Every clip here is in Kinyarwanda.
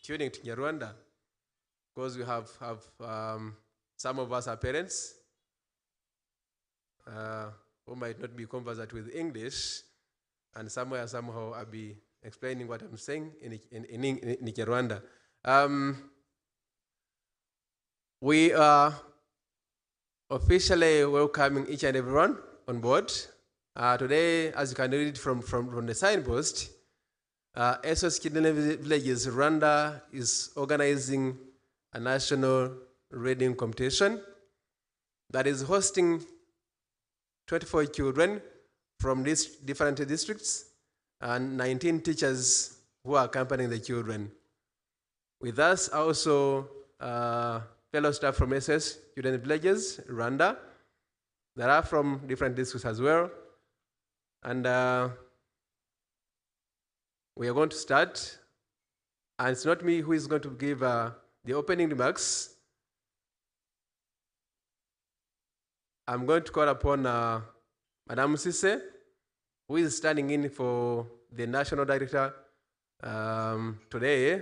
tuning to Rwanda, because we have some of us are parents who might not be conversant with English, and somehow I'll be explaining what I'm saying in Rwanda. We are officially welcoming each and everyone on board. Today, as you can read from the signpost, SOS Children Villages Rwanda is organizing a national reading competition that is hosting 24 children from these different districts and 19 teachers who are accompanying the children. With us also fellow staff from SOS Children Villages Rwanda that are from different districts as well. And we are going to start. And it's not me who is going to give the opening remarks. I'm going to call upon Madame Sise, who is standing in for the National Director today,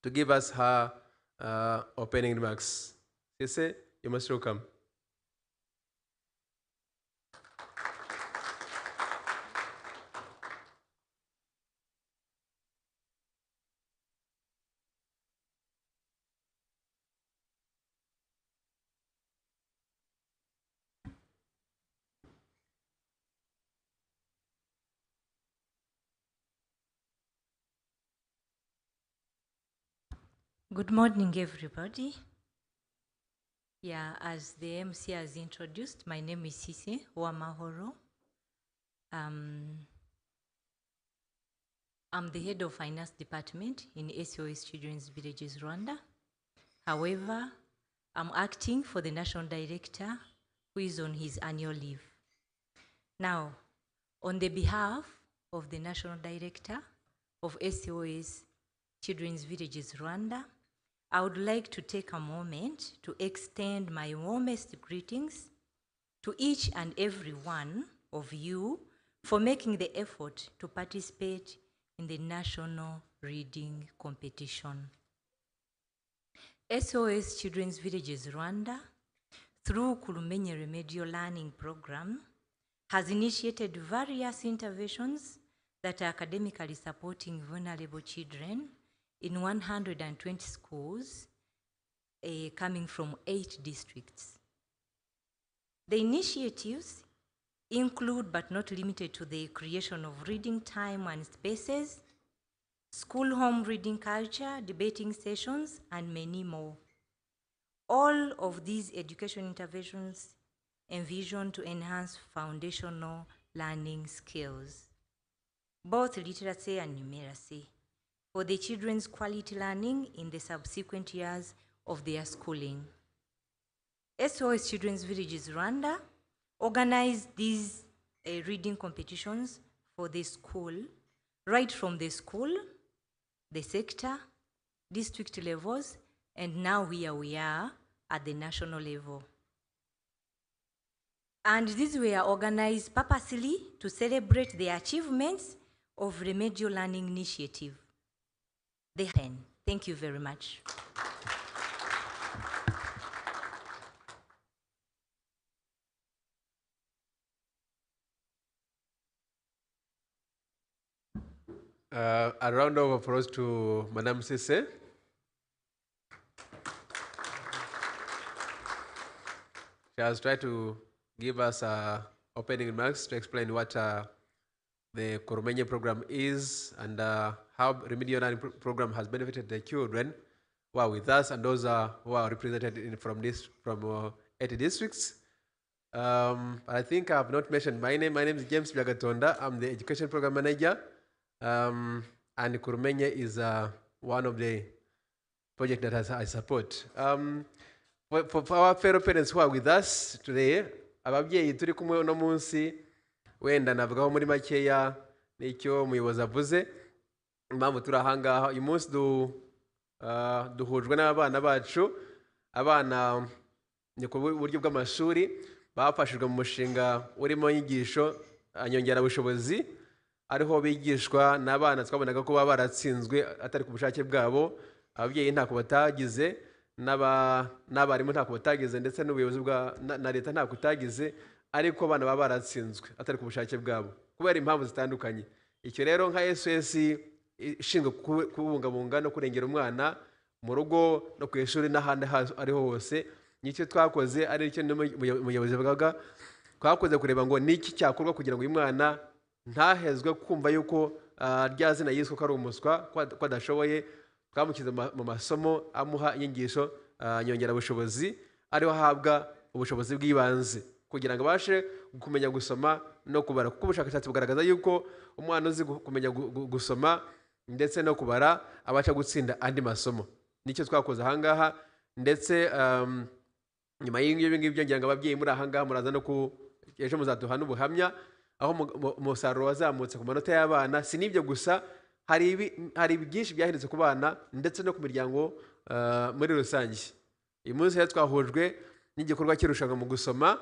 to give us her opening remarks. Sise, you must welcome. Good morning, everybody. Yeah, as the MC has introduced, my name is Sise Wamahoro. I'm the head of finance department in SOS Children's Villages Rwanda. However, I'm acting for the national director who is on his annual leave. Now, on the behalf of the national director of SOS Children's Villages Rwanda, I would like to take a moment to extend my warmest greetings to each and every one of you for making the effort to participate in the National Reading Competition. SOS Children's Villages Rwanda, through Kurumenye Remedial Learning Program, has initiated various interventions that are academically supporting vulnerable children in 120 schools coming from 8 districts. The initiatives include, but not limited to, the creation of reading time and spaces, school home reading culture, debating sessions, and many more. All of these education interventions envision to enhance foundational learning skills, both literacy and numeracy, for the children's quality learning in the subsequent years of their schooling. SOS Children's Villages Rwanda organized these reading competitions for the school, right from the school, the sector, district levels, and now here we are at the national level. And these were organized purposely to celebrate the achievements of Remedial Learning Initiative. Thank you very much. A round of applause to Madame Sise. She has tried to give us opening remarks to explain what the Kurumenye program is and how Remedial Learning program has benefited the children who are with us and those who are represented from 80 districts. I think I have not mentioned my name. My name is James Byagatonda. I'm the Education Program Manager. And Kurumenye is one of the projects that I support. For our fellow parents who are with us today, ababyeyi turi kumwe uno munsi wenda navugaho muri makeya n'icyo umuyobozi avuze impamvu turi ahangaha uyu munsi duhujwe n'abana bacu. Abana ni ku buryo bw'amashuri bafashijwe mu mushinga urimo inyigisho nyongerabushobozi ariho bigishwa n'abana twabonaga ko baba baratsinzwe atari ku bushake bwabo, ababyeyi ntako batagize, n'abarimu ntako batagize, ndetse n'ubuyobozi na leta ntako utagize, ariko abana baba baratsinzwe atari ku bushake bwabo kubera impamvu zitandukanye. Icyo rero nka SOS ishinzwe kubungabunga no kurengera umwana mu rugo no ku ishuri n'ahandi ariho hose, nicyo twakoze, ari cyo umuyobozi bwaga twakoze kureba ngo niki cyakorwa kugira ngo uyu mwana ntahezwe kumva yuko rya zina yiswe ko ari umuswa, ko adashoboye. Twamukiza mu masomo amuha inyigisho nyongerabushobozi, ariho ahabwa ubushobozi bw'ibanze kugira ngo abashe kumenya gusoma no kubara, kuko ubushakashatsi bugaragaza yuko umwana uzi kumenya gusoma ndetse no kubara abasha gutsinda andi masomo. Nicyo twakoze ahangaha, ndetse nyuma y'ibyo ngibyo ngira ngo ababyeyi muri ahangaha muraza no ejo muzaduha n'ubuhamya aho umusaruro wazamutse ku manota y'abana. Si n'ibyo gusa, hari byinshi byahindutse ku bana ndetse no ku miryango muri rusange. Uyu munsi rero twahujwe n'igikorwa cy'irushanwa mu gusoma,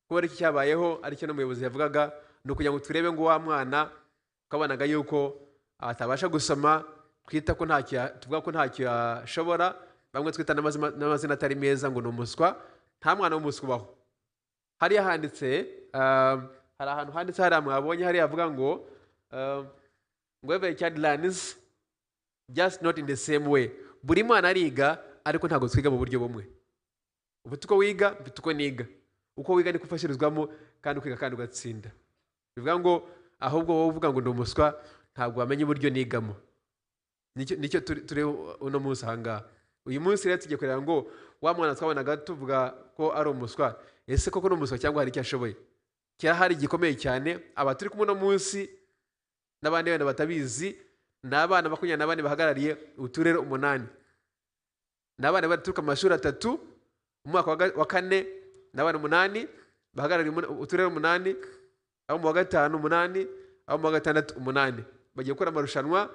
kubera iki cyabayeho aricyo n'umuyobozi yavugaga, ni ukugira ngo turebe ngo wa mwana twabanaga yuko atabasha gusoma, tuvuga ko ntacyo yashobora, bamwe twita n'amazina atari meza ngo ni umuswa. Nta mwana w'umuswa ubaho. Hariya handitse, hari ahantu handitse hariya mwabonye hariya havuga ngo every child learns just not in the same way. Buri mwana ariga ariko ntabwo twiga mu buryo bumwe. Ufite uko wiga, mfite uko niga. Uko wiga niko ufashirizwamo kandi ukiga kandi ugatsinda. Bivuga ngo ahubwo wowe uvuga ngo ndi umuswa ntabwo wamenye uburyo nigamo. Nicyo turi uno munsi ahangaha. Uyu munsi rero tugiye kureba ngo wa mwana twabonaga tuvuga ko ari umuswa, ese koko ni umuswa cyangwa hari icyo ashoboye? Kirahari gikomeye cyane. Aba turi kumwe uno munsi n'abandi bana batabizi ni abana 24 bahagarariye uturere 8. Ni abana baturuka mu mashuri 3 mu mwaka wa 4, n'abana 8 bahagarariye uturere 8, abo mu wa 5 8, abo mu wa 6 8. Bagiye gukora amarushanwa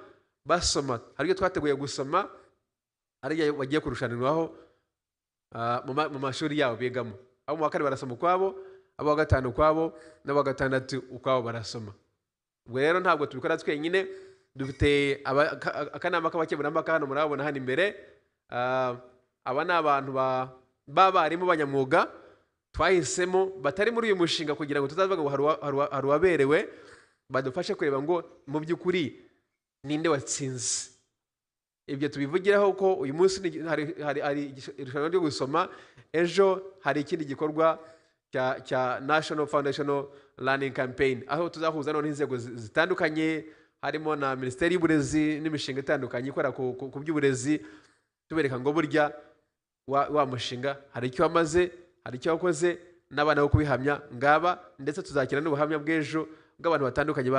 basoma. Hari ibyo twateguye gusoma, ari bagiye kurushanirwaho mu mashuri yabo bigamo. Abo mu wa 4 barasoma ukwabo, abo wa 5 ukwabo, n'abo wa 6 ukwabo barasoma. Ubwo rero ntabwo tubikora twenyine, dufite akanama k'abakemurampaka hano murabona hano imbere. Aba ni abantu b'abarimu banyamwuga twahisemo batari muri uyu mushinga kugira ngo tutavuga ngo hari uwaberewe, badufashe kureba ngo mu by'ukuri ninde watsinze. Ibyo tubivugiraho ko uyu munsi hari irushanwa ryo gusoma, ejo hari ikindi gikorwa cya National Foundational Learning Campaign, aho tuzahuza none inzego zitandukanye, harimo na Minisiteri y'Uburezi n'imishinga itandukanye ikora ku by'uburezi, tubereka ngo burya wa mushinga hari icyo wamaze, hari icyo wakoze, n'abana bo kubihamya ngaba, ndetse tuzakira n'ubuhamya bw'ejo bw'abantu batandukanye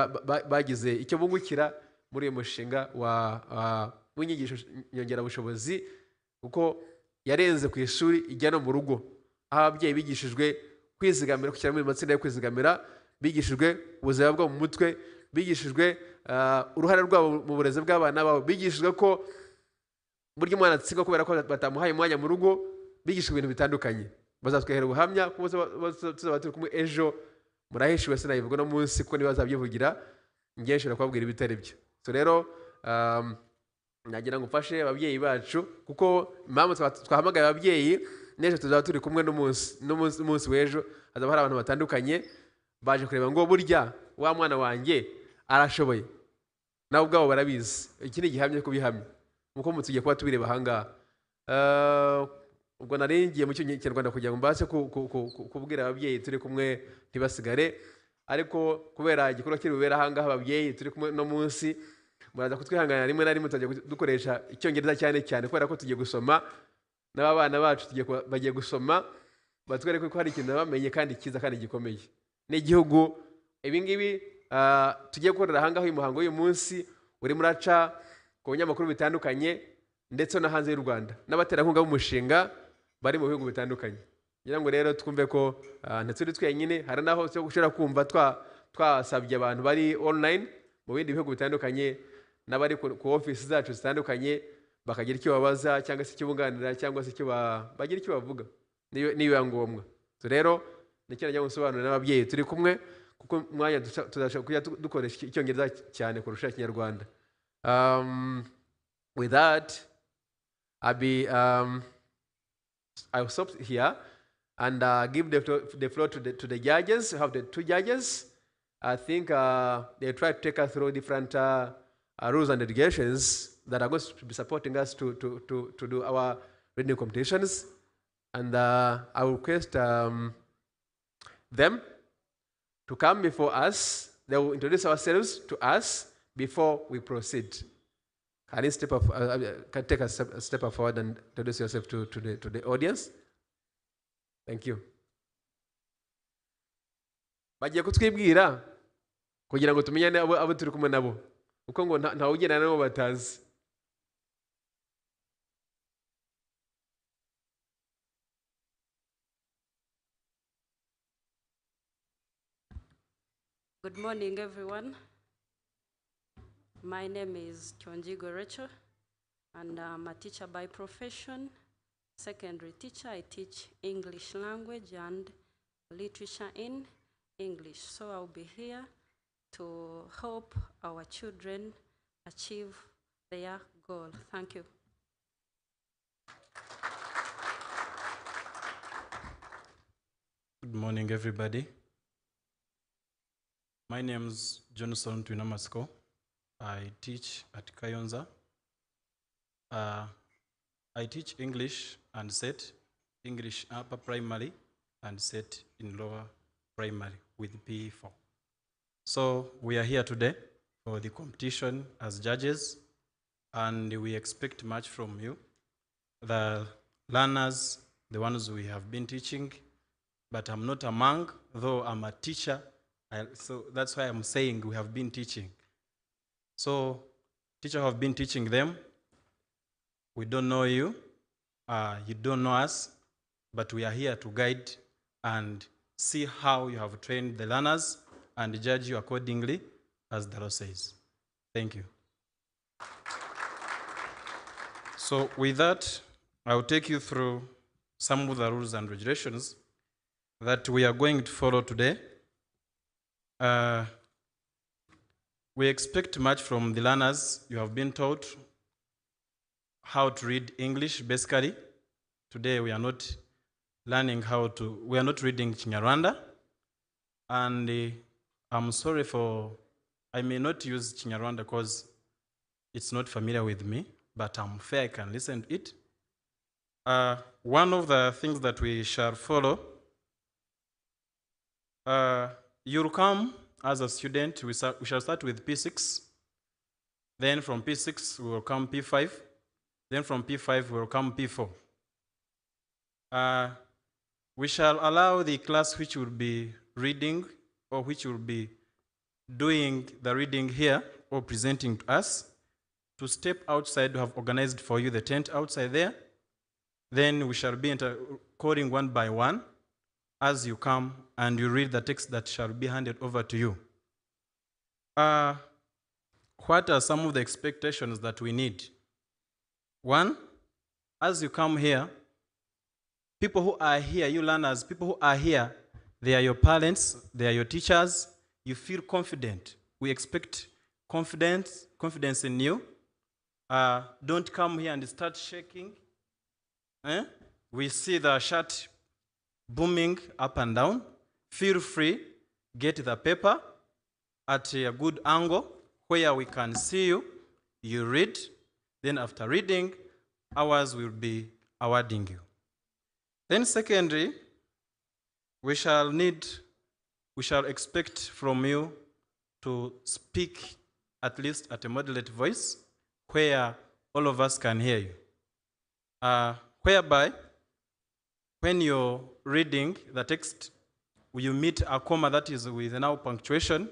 bagize icyo bungukira muri uyu mushinga w'inyigisho nyongerabushobozi, kuko yarenze ku ishuri ijya no mu rugo, aho ababyeyi bigishijwe kwizigamira, gushyira mu matsinda yo kwizigamira, bigishijwe ubuzima bwo mu mutwe, bigishijwe uruhare rwabo mu burezi bw'abana babo, bigishijwe ko burya umwana atsindwa kubera ko batamuhaye umwanya mu rugo, bigishijwe ibintu bitandukanye. Bazatwehera ubuhamya kuko tuzaba turi kumwe ejo, murahishiwe sinayivuga no munsi kuko niba bazabyivugira ngiye nshobora kubabwira ibitari byo. So rero nagira ngo mfashe ababyeyi bacu, kuko impamvu twahamagaye ababyeyi, n'ejo tuzaba turi kumwe n'umunsi w'ejo hazaba hari abantu batandukanye baje kureba ngo burya wa mwana wanjye arashoboye, nabo ubwabo barabizi. Iki ni igihamya kubihamya nkuko tugiye kuba tubireba ahangaha. Ubwo naringiye mu cy'Ikinyarwanda kugira ngo mbashe kubwira ababyeyi turi kumwe ntibasigare, ariko kubera igikorwa kiri bubera ahangaha ababyeyi turi kumwe no munsi, muraza kutwihanganira rimwe na rimwe tujya dukoresha Icyongereza cyane kubera ko tugiye gusoma n'abana bacu bagiye gusoma, batwereke ko hari ikintu bamenye kandi cyiza kandi gikomeye n'igihugu. Ibi ngibi tugiye gukorera ahangaha uyu muhango w'uyu munsi uri muraca ku binyamakuru bitandukanye ndetse no hanze y'u Rwanda, n'abaterankunga b'umushinga bari mu bihugu bitandukanye. Ngira ngo rero twumve ko ntituri twenyine, hari naho ushobora kumva twasabye abantu bari online mu bindi bihugu bitandukanye, n'abari ku office zacu zitandukanye, bakagira icyo babaza cyangwa se icyo bunganira cyangwa se bagira icyo bavuga niyo ngombwa. So rero nicyo najya gusobanurira n'ababyeyi turi kumwe kuko mwanya tuzashobora kujya dukoresha icyongereza cyane kurusha ikinyarwanda. With that, I'll stop here and give the floor to the judges. We have the two judges. I think they try to take us through different rules and regulations that are going to be supporting us to do our reading competitions. And I will request them to come before us. They will introduce ourselves to us before we proceed. Can you can take a step forward and introduce yourself to the audience? Thank you. Bagiye kutwibwira kugira ngo tumenyane abo turi kumwe nabo uko ngo nta ugenda nabo batazi. Good morning, everyone. My name is Kyonjigo Rachel, and I'm a teacher by profession, secondary teacher. I teach English language and literature in English. So I'll be here to help our children achieve their goal. Thank you. Good morning, everybody. My name is Johnson Twinamasko. I teach at Kayonza. I teach English and SET, English upper primary and SET in lower primary with PE4. So we are here today for the competition as judges, and we expect much from you. The learners, the ones we have been teaching, but I'm not among, though I'm a teacher. So that's why I'm saying we have been teaching. So teachers have been teaching them. We don't know you, you don't know us, but we are here to guide and see how you have trained the learners and judge you accordingly, as the law says. Thank you. So with that, I'll take you through some of the rules and regulations that we are going to follow today. We expect much from the learners. You have been taught how to read English, basically. Today we are not learning we are not reading Chinyarwanda. And I'm sorry I may not use Chinyarwanda because it's not familiar with me, but I'm fair, I can listen to it. One of the things that we shall follow, you'll come as a student, we shall start with P6. Then from P6, we will come P5. Then from P5, we will come P4. We shall allow the class which will be reading or which will be doing the reading here or presenting to us to step outside. We have organized for you the tent outside there. Then we shall be calling one by one as you come and you read the text that shall be handed over to you. What are some of the expectations that we need? One, as you come here, people who are here, you learners, people who are here, they are your parents, they are your teachers. You feel confident. We expect confidence in you. Don't come here and start shaking. We see the shirt booming up and down. Feel free, get the paper at a good angle where we can see you. You read. Then after reading, ours will be awarding you. Then secondly, we shall expect from you to speak at least at a moderate voice where all of us can hear you. Whereby, when you're reading the text, you meet a comma that is with now punctuation,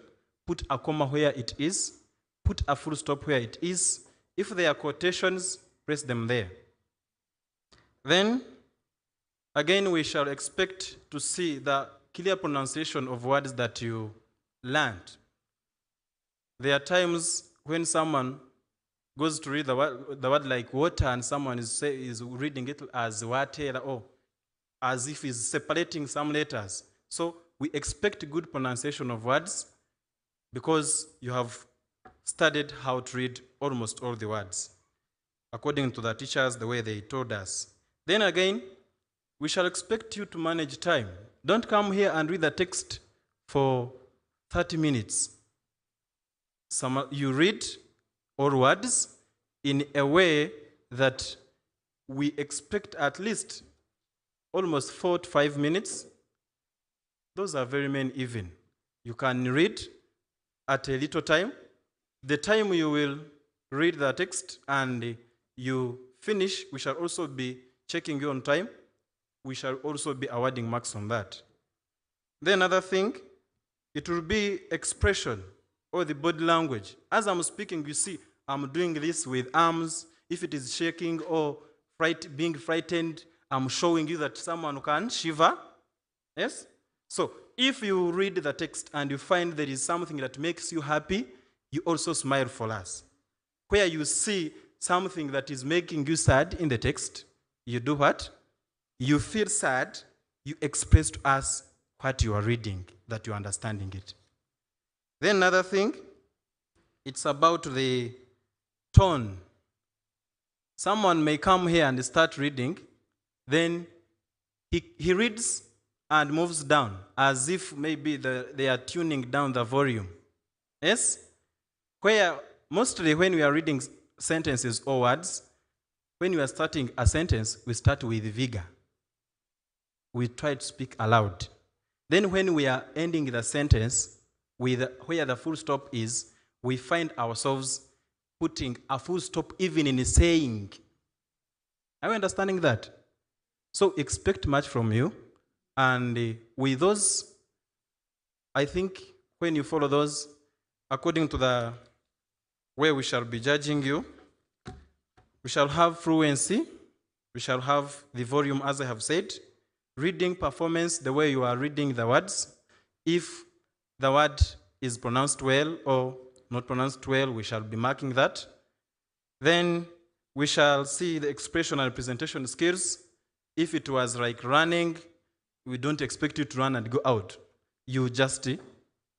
put a comma where it is, put a full stop where it is. If there are quotations, press them there. Then, again, we shall expect to see the clear pronunciation of words that you learned. There are times when someone goes to read the word like water and someone is reading it as water or as if he's separating some letters. So we expect good pronunciation of words because you have studied how to read almost all the words, according to the teachers, the way they told us. Then again, we shall expect you to manage time. Don't come here and read the text for 30 minutes. You read all words in a way that we expect at least almost 4 to 5 minutes. Those are very many even. You can read at a little time. The time you will read the text and you finish, we shall also be checking you on time. We shall also be awarding marks on that. Then another thing, it will be expression or the body language. As I'm speaking, you see, I'm doing this with arms. If it is shaking or being frightened, I'm showing you that someone can shiver. Yes? So if you read the text and you find there is something that makes you happy, you also smile for us. Where you see something that is making you sad in the text, you do what? You feel sad, you express to us what you are reading, that you're understanding it. Then another thing, it's about the tone. Someone may come here and start reading, then he reads and moves down as if maybe they are tuning down the volume. Yes? Where mostly when we are reading sentences or words, when we are starting a sentence, we start with vigor. We try to speak aloud. Then when we are ending the sentence, where the full stop is, we find ourselves putting a full stop even in saying. Are you understanding that? So expect much from you. And with those, I think when you follow those, according to the way we shall be judging you, we shall have fluency, we shall have the volume as I have said, reading performance, the way you are reading the words. If the word is pronounced well or not pronounced well, we shall be marking that. Then we shall see the expression and presentation skills. If it was like running, we don't expect you to run and go out. You just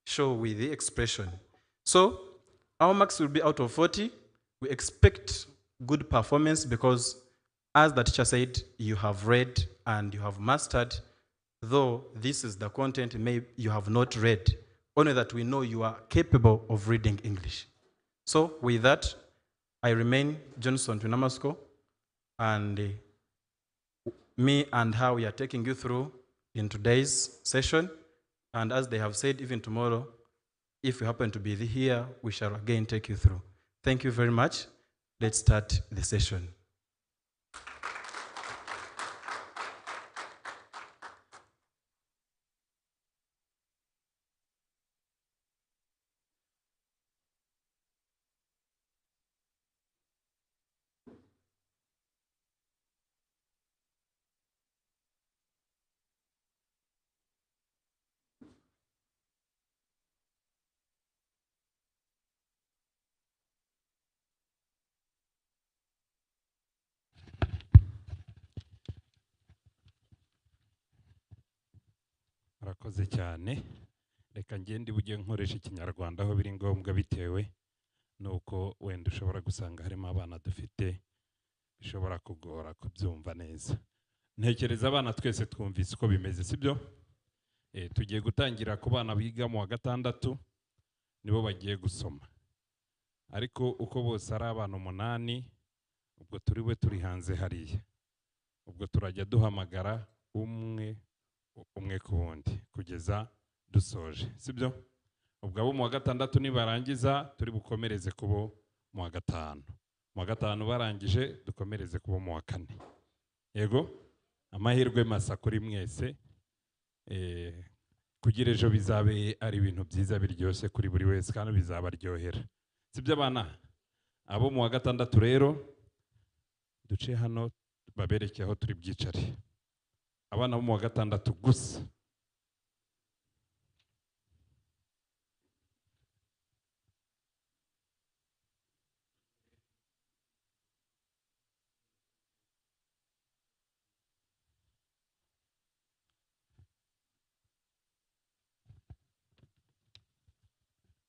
show with the expression. So our marks will be out of 40. We expect good performance because, as the teacher said, you have read and you have mastered, though this is the content maybe you have not read, only that we know you are capable of reading English. So with that, I remain Johnson Tunamasko, and me and how we are taking you through in today's session. And as they have said, even tomorrow, if you happen to be here, we shall again take you through. Thank you very much. Let's start the session. Murakoze cyane. Reka ngende bujye nkoresha ikinyarwanda aho biri ngombwa bitewe nuko wenda ushobora gusanga harimo abana dufite bishobora kugora kubyumva neza. Ntekereza abana twese twumvise uko bimeze, sibyo? Tugiye gutangira ku bana biga mu wa gatandatu, nibo bagiye gusoma. Ariko uko bose ari abana 8, ubwo turi hanze hariya. Ubwo turajya duhamagara umwe ku wundi kugeza dusoje, sibyo? Ubwo abo mu wa gatandatu nibarangiza turi bukomereze kubo mu wa gatanu. Mu wa gatanu barangije dukomereze kubo mu wa 4. Yego? Amahirwe masa kuri mwese. Kugira ejo bizabe ari ibintu byiza biryoshye kuri buri wese kandi bizabaryohera. Sibyo abana? Abo mu wa gatandatu rero duce hano babereke aho turi bwicare. Abana bo mu wa gatandatu gusa.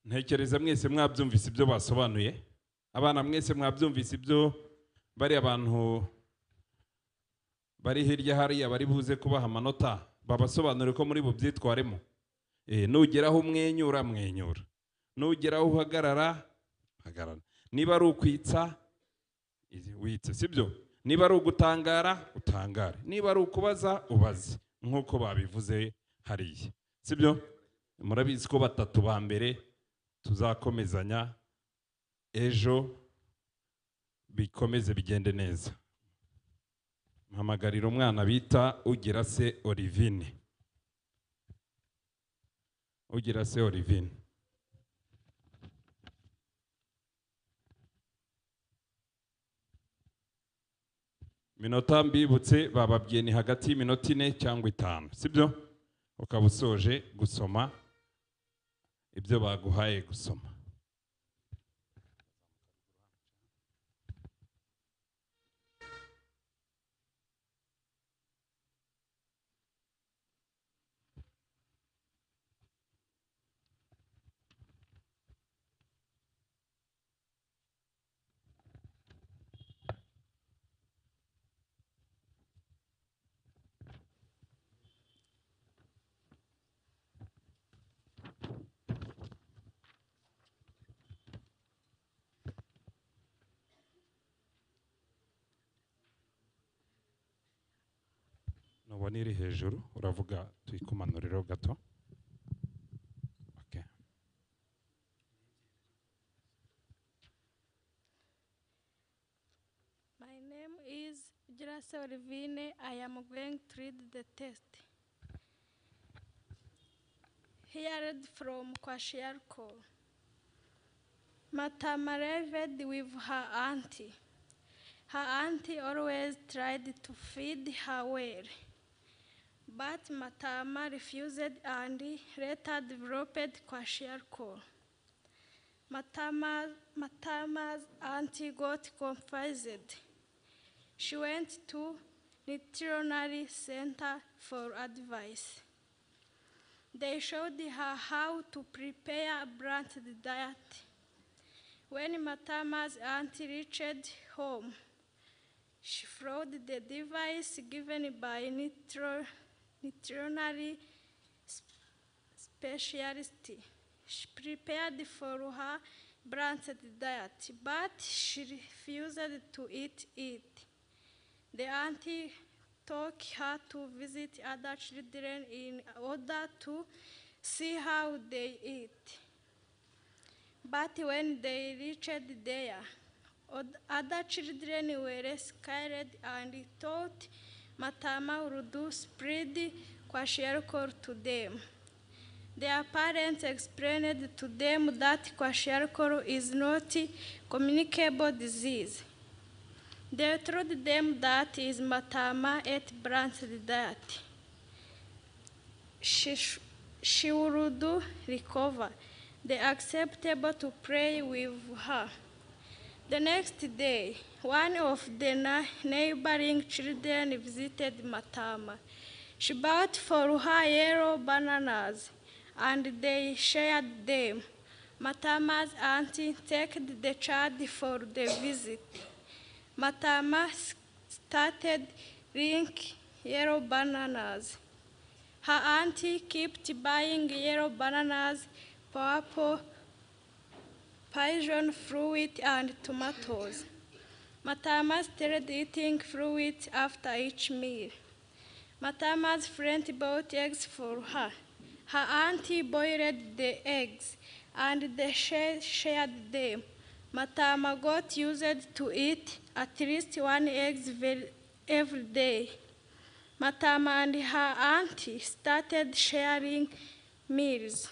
ntekereza mwese mwabyumvise ibyo basobanuye. Abana mwese mwabyumvise ibyo bari abantu bari hirya hariya bari buze kubaha amanota babasobanure ko muri bubyitwaremo. Nugeraho umwenyura mwenyura, nugeraho uhagarara hagarara, niba ari ukwitsa witse, sibyo? Niba ari ugutangara utangare, niba ari ukubaza ubaze nk'uko babivuze hariya, sibyo? Murabizi ko batatu ba mbere tuzakomezanya ejo bikomeze bigende neza. Mpamagarira umwana bita ugira se Olivine. Ugira se Olivine. Minota mbibutse bababwiye ni hagati y'iminota 4 cyangwa 5, sibyo? Ukaba usoje gusoma ibyo baguhaye gusoma. Nubona iri hejuru uravuga tuyikumanuriro gato. Okay. My name is Jirase Olivine. I am going to read the test. Heard from Kwashiarko. Matama lived with her auntie. Her auntie always tried to feed her well, but Matama refused and later developed Kwashiorkor. Matama's auntie got confused. She went to nutritionary center for advice. They showed her how to prepare a balanced diet. When Matama's auntie reached home, she followed the device given by nutritionary specialist. She prepared for her balanced diet, but she refused to eat it. The auntie took her to visit other children in order to see how they eat. But when they reached there, other children were scared and thought Matama would spread Kwashiorkor to them. Their parents explained to them that Kwashiorkor is not a communicable disease. They told them that is Matama ate balanced diet, she would recover. They accepted to pray with her. The next day, one of the neighboring children visited Matama. She bought for her yellow bananas, and they shared them. Matama's auntie took the child for the visit. Matama started eating yellow bananas. Her auntie kept buying yellow bananas, purple, passion fruit, and tomatoes. Matama started eating fruit after each meal. Matama's friend bought eggs for her. Her auntie boiled the eggs, and they shared them. Matama got used to eat at least one egg every day. Matama and her auntie started sharing meals.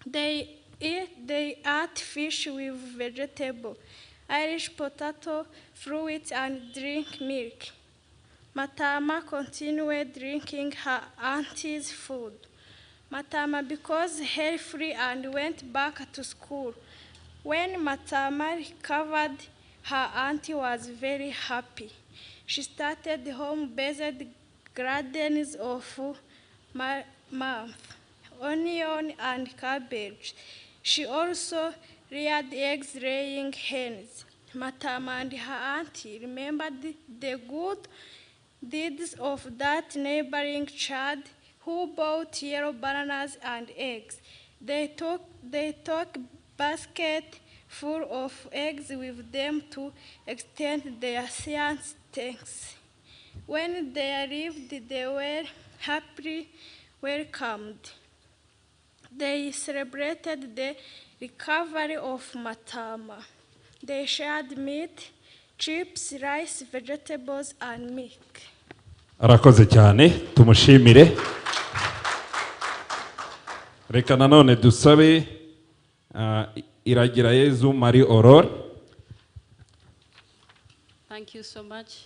They ate fish with vegetable, Irish potato, fruit, and drink milk. Matama continued drinking her auntie's food. Matama became healthy and went back to school. When Matama recovered, her auntie was very happy. She started home-based gardens of onion and cabbage. She also reared eggs-laying hens. Matama and her auntie remembered the good deeds of that neighboring child who bought yellow bananas and eggs. They took basket full of eggs with them to extend their thanks. When they arrived, they were happily welcomed. They celebrated the recovery of Matama. They shared meat, chips, rice, vegetables, and milk. arakoze cyane tumushimire. Reka nanone dusabe Iragira Yezu Marie Aurore. Thank you so much.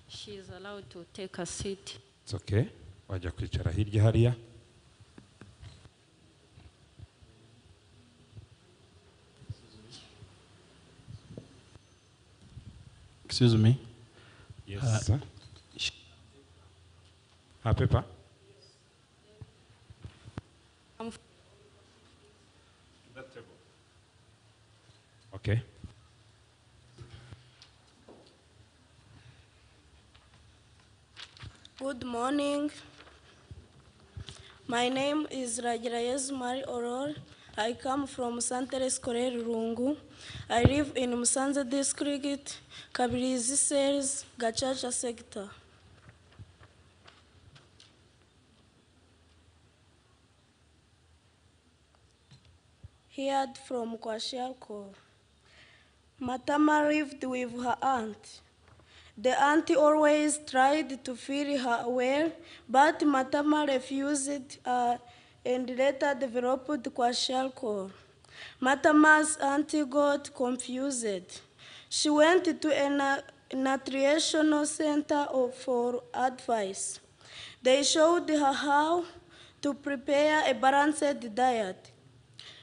She is allowed to take a seat. It's okay. Wajya kwicara hirya hariya. Excuse me. Yes, sir. Pepper? Okay. Good morning. My name is Rajirayez Mari Aurore. I come from Santere Square Rungu. I live in Musanze district, Kabirizi Sales, Gachacha sector. Heard from Kwashiako. Matama lived with her aunt. The auntie always tried to feed her well, but Matama refused and later developed kwashiorkor. Matama's auntie got confused. She went to a nutritional center for advice. They showed her how to prepare a balanced diet.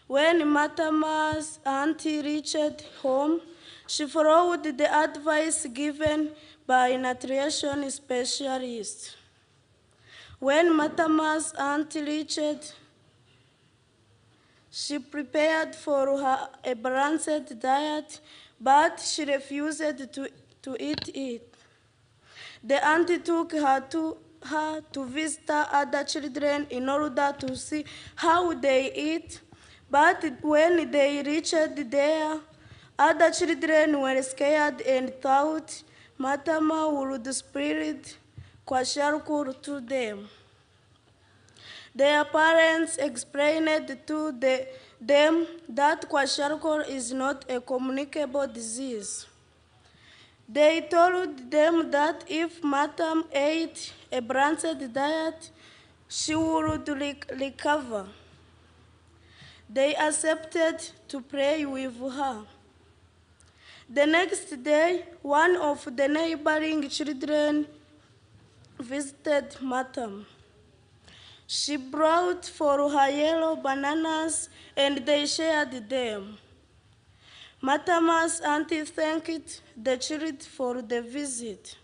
When Matama's auntie reached home, she followed the advice given by a nutrition specialist. When Matama's auntie reached, she prepared for her a balanced diet, but she refused to eat it. The auntie took her to visit other children in order to see how they eat, but when they reached there, other children were scared and thought Matama would spread kwashiorkor to them. Their parents explained to them that kwashiorkor is not a communicable disease. They told them that if Matam ate a balanced diet, she would recover. They accepted to pray with her. The next day, one of the neighboring children visited Matam. She brought for her yellow bananas and they shared them. Matama's auntie thanked the child for the visit.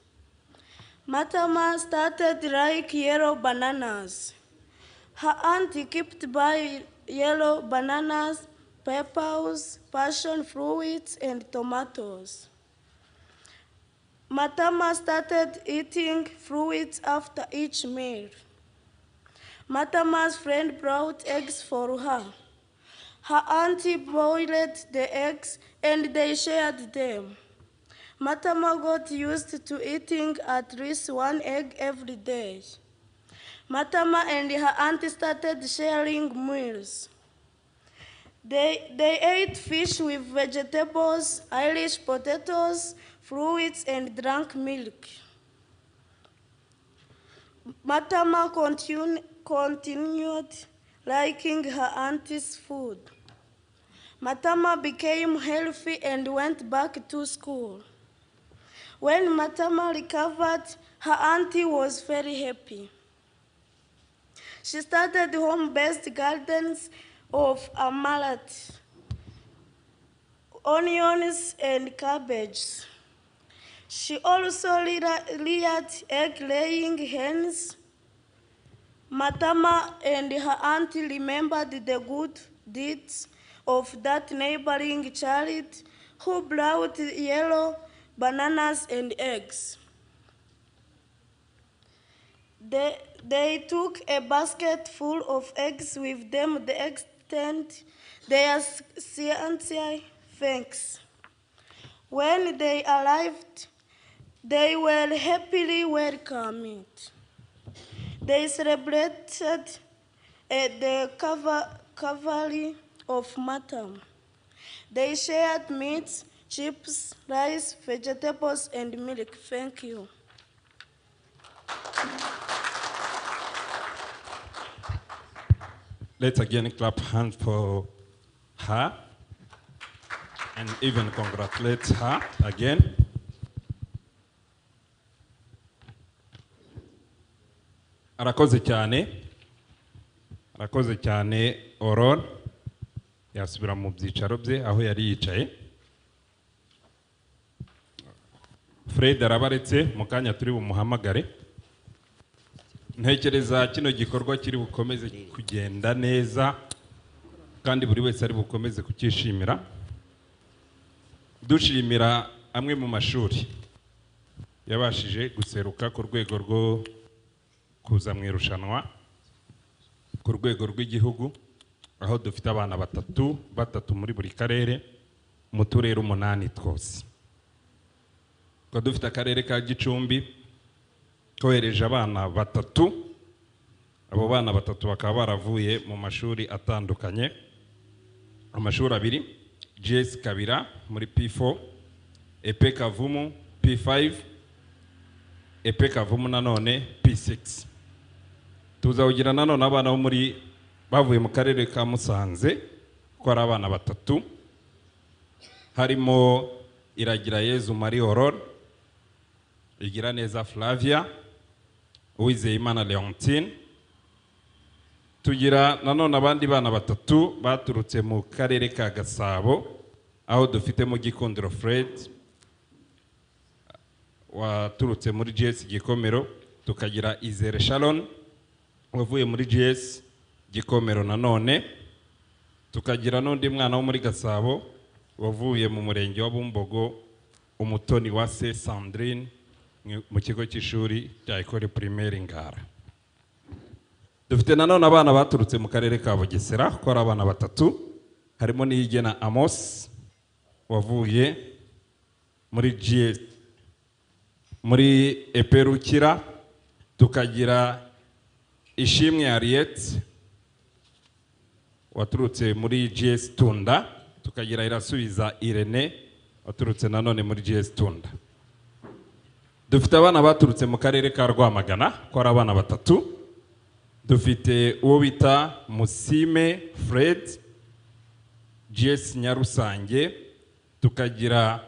Matama started like yellow bananas. Her auntie kept by yellow bananas, peppers, passion fruits, and tomatoes. Matama started eating fruits after each meal. Matama's friend brought eggs for her. Her auntie boiled the eggs and they shared them. Matama got used to eating at least one egg every day. Matama and her auntie started sharing meals. They ate fish with vegetables, Irish potatoes, fruits, and drank milk. Matama continued liking her auntie's food. Matama became healthy and went back to school. When Matama recovered, her auntie was very happy. She started home-based gardens of amaranth, onions, and cabbage. She also reared egg-laying hens. Matama and her auntie remembered the good deeds of that neighboring child who brought yellow bananas and eggs. They took a basket full of eggs with them to extend their sincere thanks. When they arrived, they were happily welcomed. They celebrated at the cavalry of Matam. They shared meats, chips, rice, vegetables, and milk. Thank you. Let's again clap hands for her and even congratulate her again. Arakoze cyane Oron yasubira mu byicaro bye aho yari yicaye. Fred arabaretse mu kanya turi bumuhamagare. Ntekereza kino gikorwa kiri bukomeze kugenda neza kandi buri wese ari bukomeze kukishimira. Dushimira amwe mu mashuri yabashije guseruka ku rwego rwo kuza mu irushanwa ku rwego rw'igihugu, aho dufite abana batatu muri buri karere mu turere 8 twose. Ko dufite akarere ka Gicumbi kohereje abana batatu. Abo bana batatu bakaba baravuye mu mashuri atandukanye, amashuri abiri, GS Kabira muri P4, EP Kavumu P5, EP Kavumu nanone P6. Tuzawugira nanone abana bo muri bavuye mu karere ka Musanze ko ari abana batatu, harimo Iragira Yezu Marie Aurore, Igira Neza Flavia, Uwizeyimana Leontine. Tugira nanone abandi bana batatu baturutse mu karere ka Gasabo, aho dufite mu Gikundiro Fred waturutse muri GS Gikomero, tukagira Izere Sharon wavuye muri GS Gikomero nanone, tukagira n'undi mwana wo muri Gasabo wavuye mu murenge wa Bumbogo, Umutoni wa Se Sandrine mu kigo cy'ishuri cya École Primaire Ngara. Dufite nanone abana baturutse mu karere ka Bugesera ko ari abana batatu, harimo Niyigena Amos wavuye muri GS muri Eperukira, tukagira Ishimwe Ariette waturutse muri GS Tunda, tukagira Irasubiza Irene waturutse nanone muri GS Tunda. Dufite abana baturutse mu karere ka Rwamagana ko ari abana batatu. Dufite uwo bita Musime Fred GS Nyarusange, tukagira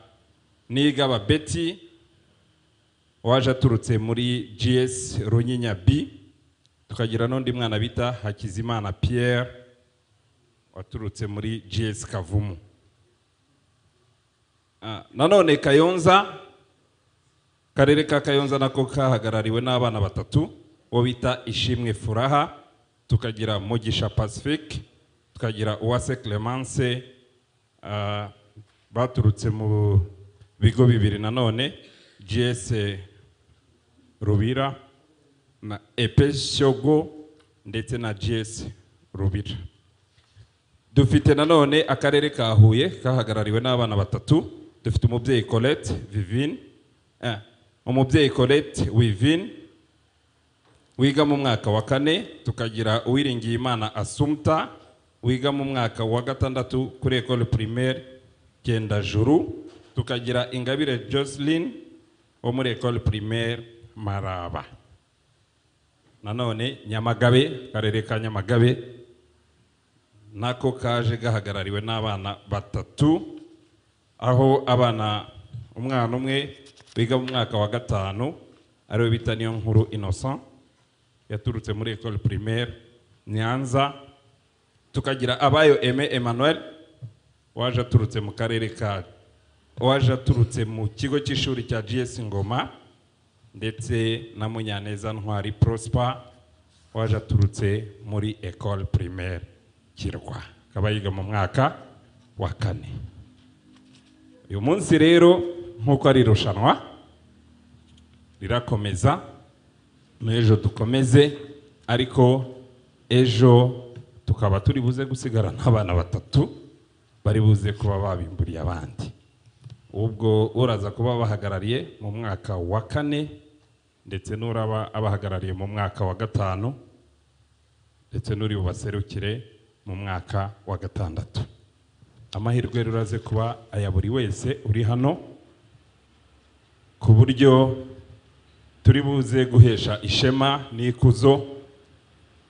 Nigaba Betty waje aturutse muri GS Runyinya B, tukagira n'undi mwana bita Hakizimana Pierre waturutse muri GS Kavumu. Nanone Kayonza, karere ka Kayonza nako kahagarariwe n'abana batatu, uwo bita Ishimwe Furaha, tukagira Mugisha Pacifique, tukagira Uwase Clemence baturutse mu bigo bibiri nanone, GS Rubira na EP Shogo ndetse na GS Rubira. Dufite nanone akarere ka Huye kahagarariwe n'abana batatu. Dufite umubyeyi Colette Vivine, umubyeyi Colette Wivine wiga mu mwaka wa 4, tukagira Uwiringiyimana Assumpta wiga mu mwaka wa 6 kuri École Primaire Kendajuru, tukagira Ingabire Jocelyn wo muri École Primaire Maraba. Nanone Nyamagabe, karere ka Nyamagabe nako kaje gahagarariwe n'abana batatu, aho abana umwana umwe wiga mu mwaka wa 5 ariwe bita Niyonkuru Innocent yaturutse muri École Primaire Nyanza, tukagira Abayo Aime Emmanuel waje aturutse mu karere ka waje aturutse mu kigo cy'ishuri cya GS Ngoma, ndetse na Munyaneza Ntwari Prosper waje aturutse muri École Primaire Kirwa. akaba yiga mu mwaka wa 4. Uyu munsi rero nk'uko ari irushanwa rirakomeza, n'ejo dukomeze, ariko ejo tukaba turi buze gusigara n'abana 3 bari buze kuba babimburiye abandi. Ubwo uraza kuba bahagarariye mu mwaka wa 4 ndetse n'uraba abahagarariye mu mwaka wa 5 ndetse n'uri bubaserukire mu mwaka wa 6. Amahirwe ruraze kuba aya buri wese uri hano, ku buryo turi buze guhesha ishema n'ikuzo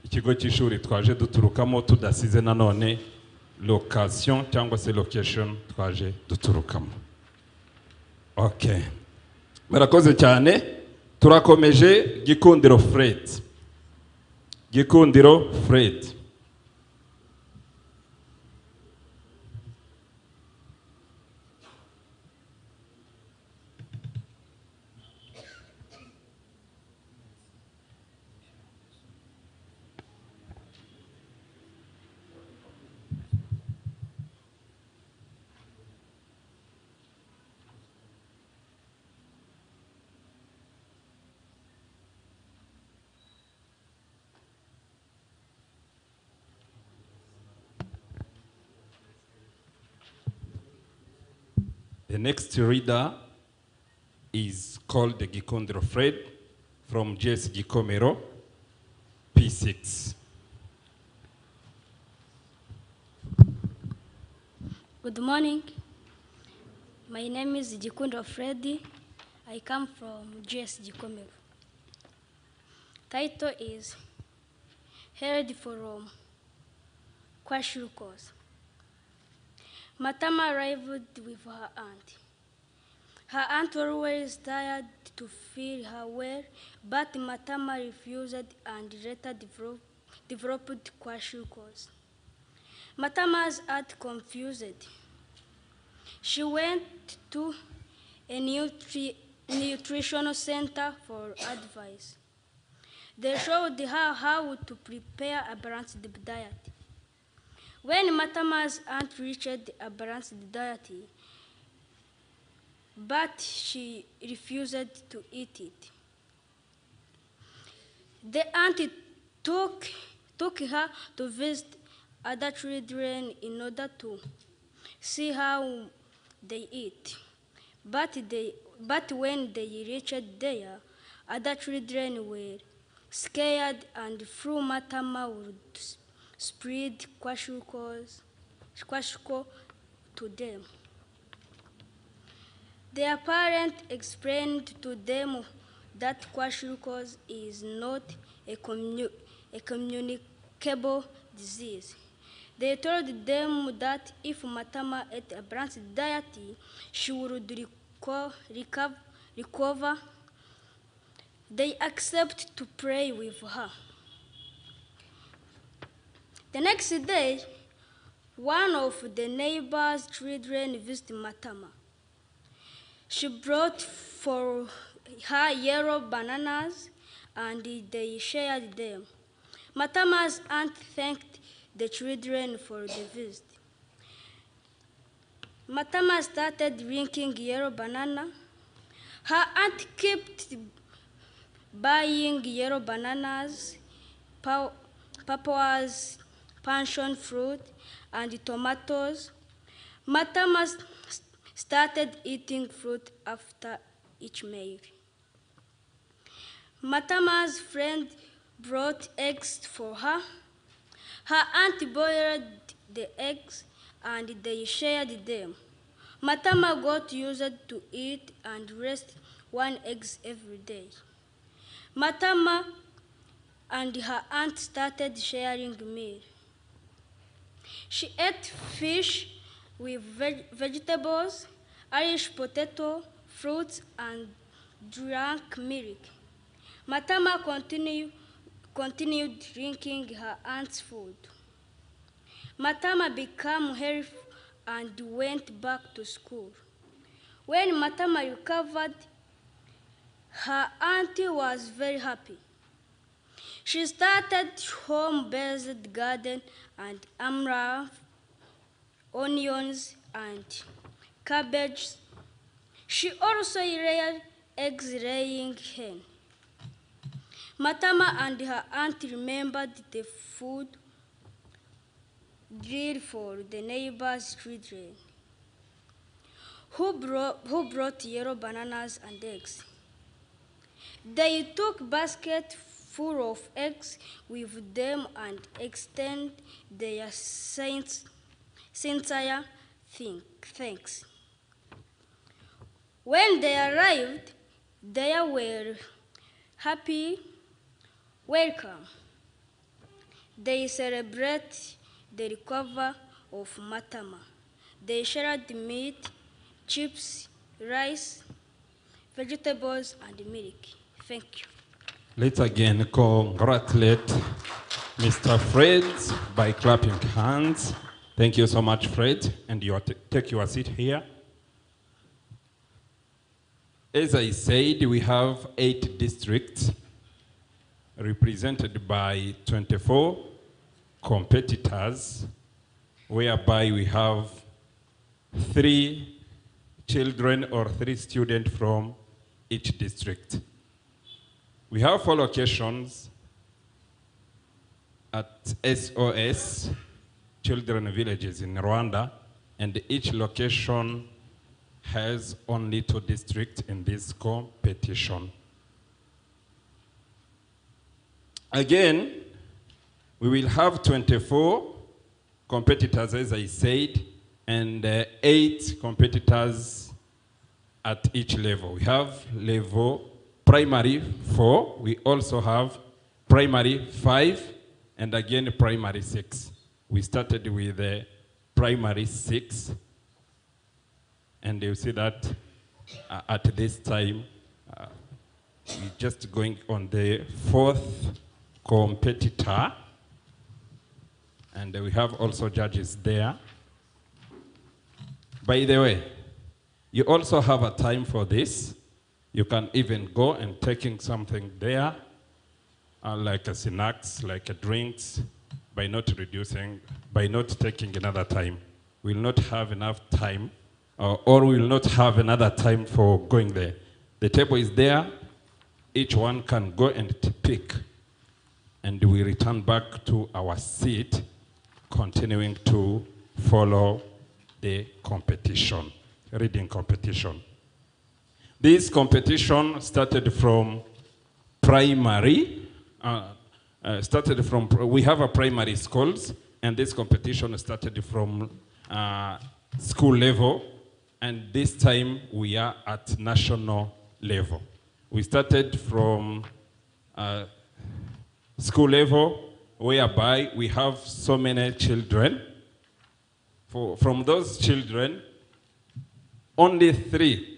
ikigo cy'ishuri twaje duturukamo, tudasize nanone location cyangwa se location twaje duturukamo. Okay, murakoze cyane. Turakomeje. Gikundiro Fred. Gikundiro Fred. The next reader is called the Gikundiro Fred from JS Gikomero, P6. Good morning. My name is Gikundiro Freddy. I come from JS Gikomero. Title is Heard from Kwashurukos. Matama arrived with her aunt. Her aunt always tried to feed her well, but Matama refused and later developed kwashiorkor. Matama's aunt confused. She went to a nutritional center for advice. They showed her how to prepare a balanced diet. When Matama's aunt reached a balanced diet, but she refused to eat it, the aunt took her to visit other children in order to see how they eat. But when they reached there, other children were scared and threw Matama would spread kwashiorkor to them. Their parents explained to them that kwashiorkor is not a communicable disease. They told them that if Matama ate a balanced diet, she would recover. They accepted to pray with her. The next day, one of the neighbor's children visited Matama. She brought for her yellow bananas and they shared them. Matama's aunt thanked the children for the visit. Matama started drinking yellow banana. Her aunt kept buying yellow bananas, papayas, passion fruit, and tomatoes. Matama started eating fruit after each meal. Matama's friend brought eggs for her. Her aunt boiled the eggs and they shared them. Matama got used to eat and rest 1 egg every day. Matama and her aunt started sharing meal. She ate fish with vegetables, Irish potato, fruits, and drank milk. Matama continued drinking her aunt's food. Matama became healthy and went back to school. When Matama recovered, her auntie was very happy. She started home-based garden and amaranth onions, and cabbage. She also reared eggs-laying hen. Matama and her aunt remembered the food drill for the neighbors' children, who brought yellow bananas and eggs. They took baskets full of eggs with them and extended their sincere thanks. When they arrived, they were happy welcome. They celebrate the recovery of Matama. They shared meat, chips, rice, vegetables, and milk. Thank you. Let's again congratulate Mr. Fred by clapping hands. Thank you so much, Fred. And you take your seat here. As I said, we have 8 districts represented by 24 competitors, whereby we have 3 children or 3 students from each district. We have 4 locations at SOS, Children Villages in Rwanda, and each location has only 2 districts in this competition. Again, we will have 24 competitors, as I said, and 8 competitors at each level. We have level primary 4, we also have primary 5, and again primary 6. We started with primary 6, and you see that at this time, we're just going on the 4th competitor, and we have also judges there. By the way, you also have a time for this. You can even go and taking something there, like a snacks, like a drinks, by not taking another time. We'll not have enough time, or we'll not have another time for going there. The table is there. Each one can go and pick, and we return back to our seat, continuing to follow the competition, reading competition. This competition started from primary, we have a primary schools, and this competition started from school level, and this time we are at national level. We started from school level, whereby we have so many children. From those children, only 3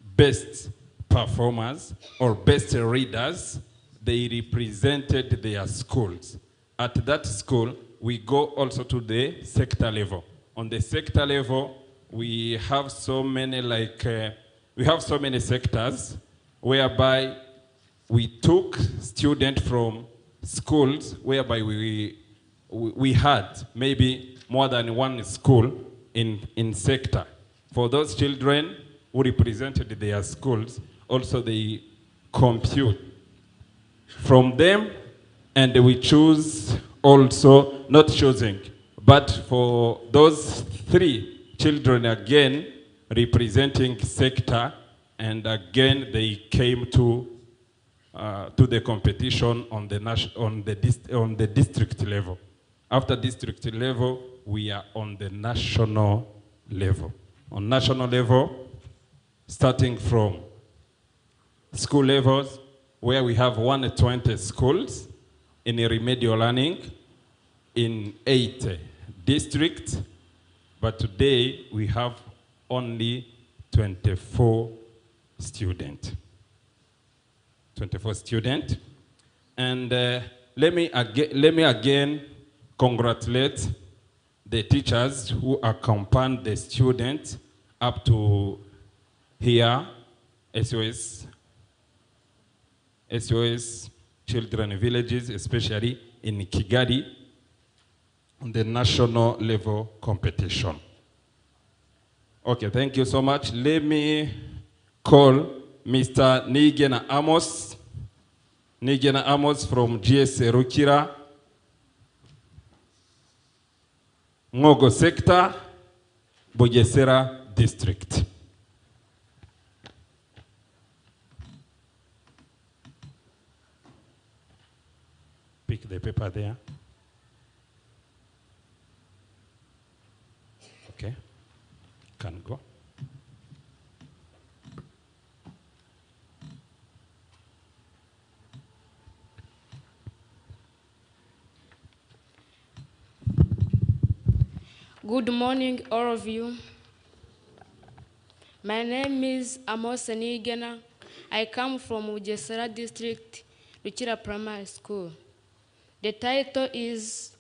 best performers or best readers, they represented their schools. At that school, we go also to the sector level. On the sector level, we have so many sectors, whereby we took students from schools, whereby we had maybe more than 1 school in sector. For those children who represented their schools, also they compute from them, and we choose also, not choosing, but for those 3 children again representing sector, and again they came to the competition on the district level. After district level, we are on the national level. On national level, starting from school levels, where we have 120 schools in remedial learning in 8 districts, but today we have only 24 students. 24 students. And let me again congratulate the teachers who accompanied the students up to here, SOS Children Villages, especially in Kigali, on the national level competition. Okay, thank you so much. Let me call Mr. Nigena Amos. Nigena Amos from GS Rukira, Ngogo Sector, Bugesera District. Pick the paper there. Okay, can go. Good morning, all of you. My name is Amos Nigena. I come from Bugesera District, Rukira Primary School. The title is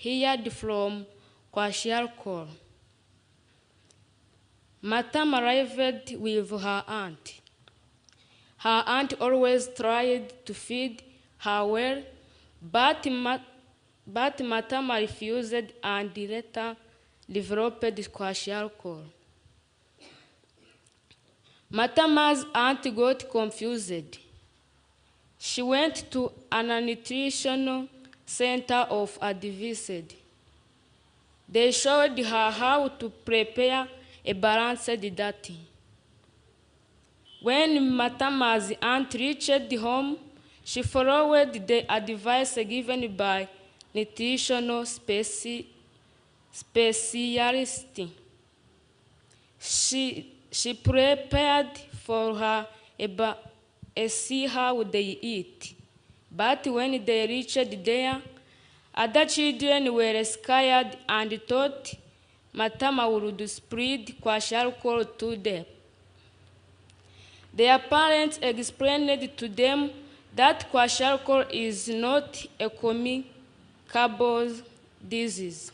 Heard from Kwashialkor. Matam arrived with her aunt. Her aunt always tried to feed her well, but Matam refused and later developed kwashiorkor. Matama's aunt got confused. She went to a nutritional center of advised. They showed her how to prepare a balanced diet. When Matama's aunt reached home, she followed the advice given by nutritional specialist. She prepared for her a see how they eat. But when they reached there, other children were scared and thought Matama would spread kwashiorkor to them. Their parents explained to them that kwashiorkor is not a communicable disease.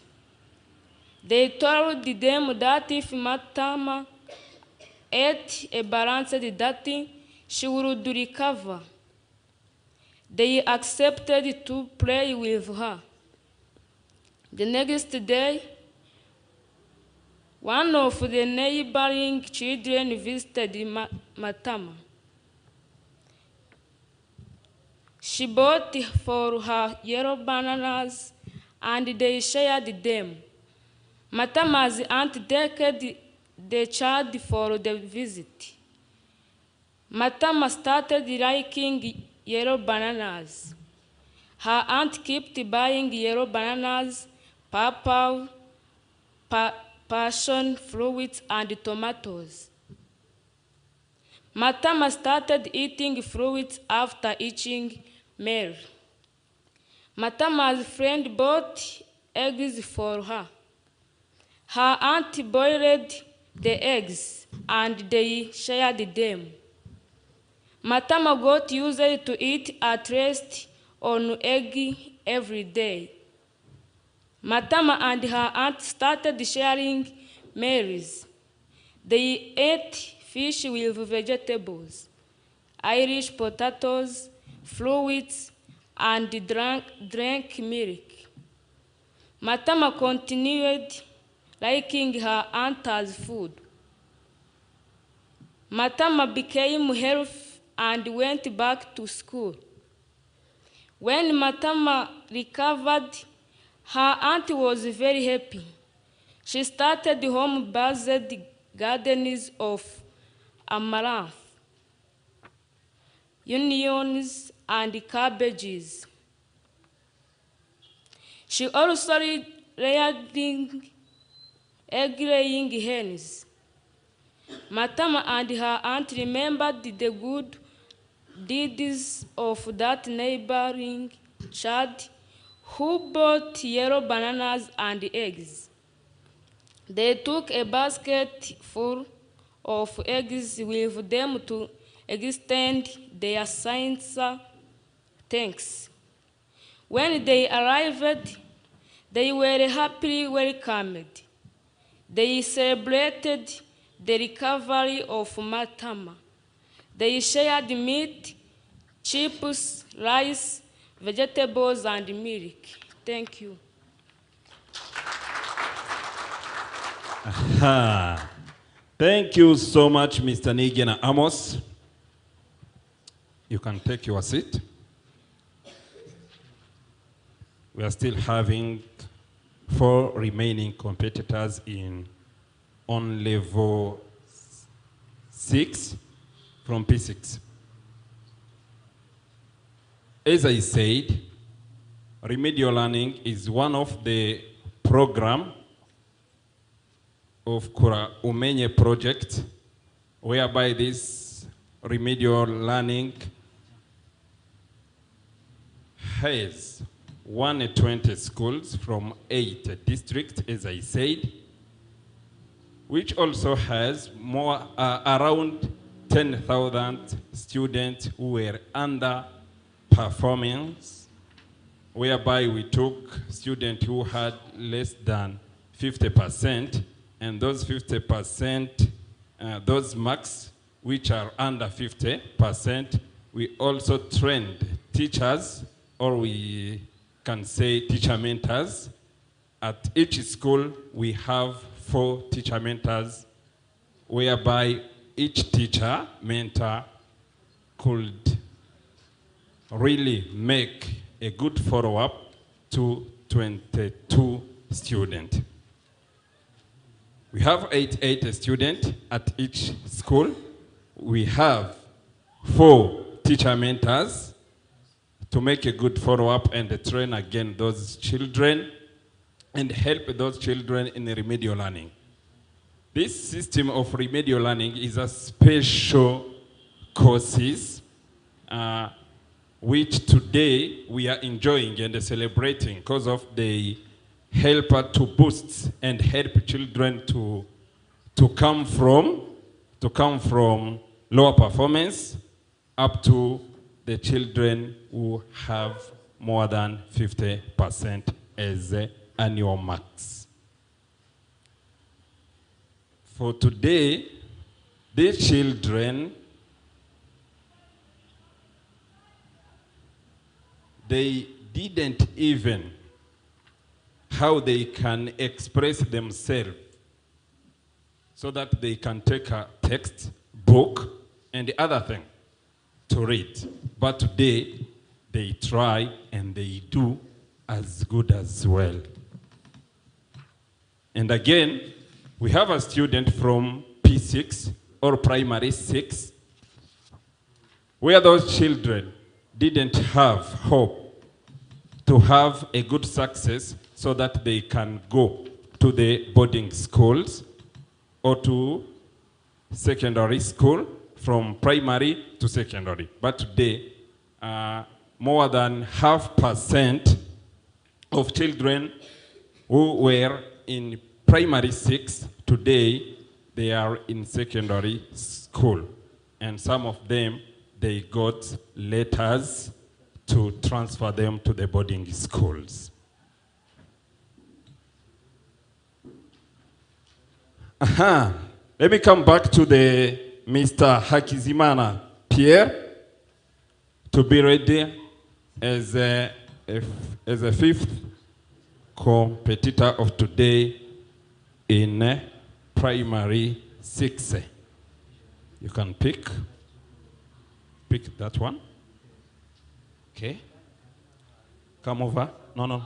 They told them that if Matama ate a balanced diet, she would recover. They accepted to play with her. The next day, one of the neighboring children visited Matama. She bought for her yellow bananas and they shared them. Matama's aunt took the child for the visit. Matama started liking yellow bananas. Her aunt kept buying yellow bananas, pawpaw, passion fruits, and tomatoes. Matama started eating fruits after eating meal. Matama's friend bought eggs for her. Her aunt boiled the eggs and they shared them. Matama got used to eat at least one egg every day. Matama and her aunt started sharing meals. They ate fish with vegetables, Irish potatoes, fruits, and drank milk. Matama continued liking her aunt's food. Matama became healthy and went back to school. When Matama recovered, her aunt was very happy. She started home-based gardens of amaranth, onions, and cabbages. She also reared egg-laying hens. Matama and her aunt remembered the good deeds of that neighboring child who bought yellow bananas and eggs. They took a basket full of eggs with them to extend their sincere thanks. When they arrived, they were happily welcomed. They celebrated the recovery of Matama. They shared meat, chips, rice, vegetables, and milk. Thank you. Aha. Thank you so much, Mr. Nigena Amos. You can take your seat. We are still having 4 remaining competitors on level 6 from P6. As I said, remedial learning is one of the program of Kura Umenye project, whereby this remedial learning has 120 schools from 8 districts, as I said, which also has around 10,000 students who were under performance, whereby we took students who had less than 50%, and those 50%, those marks which are under 50%, we also trained teachers, or we can say teacher mentors. At each school, we have 4 teacher mentors, whereby each teacher mentor could really make a good follow-up to 22 students. We have 88 students at each school. We have 4 teacher mentors to make a good follow-up and train again those children and help those children in remedial learning. This system of remedial learning is a special courses which today we are enjoying and celebrating because of the helper to boost and help children to come from lower performance up to the children who have more than 50% as annual marks. For today, these children, they didn't even how they can express themselves so that they can take a text, book, and the other thing to read. But today, they try and they do as good as well. And again, we have a student from P6 or primary 6, where those children didn't have hope to have a good success so that they can go to the boarding schools or to secondary school, from primary to secondary. But today, more than 0.5% of children who were in primary 6, today they are in secondary school. And some of them, they got letters to transfer them to the boarding schools. Let me come back to the Mr. Hakizimana Pierre to be ready as a 5th competitor of today in primary 6. You can pick that one. Okay. Come over. No.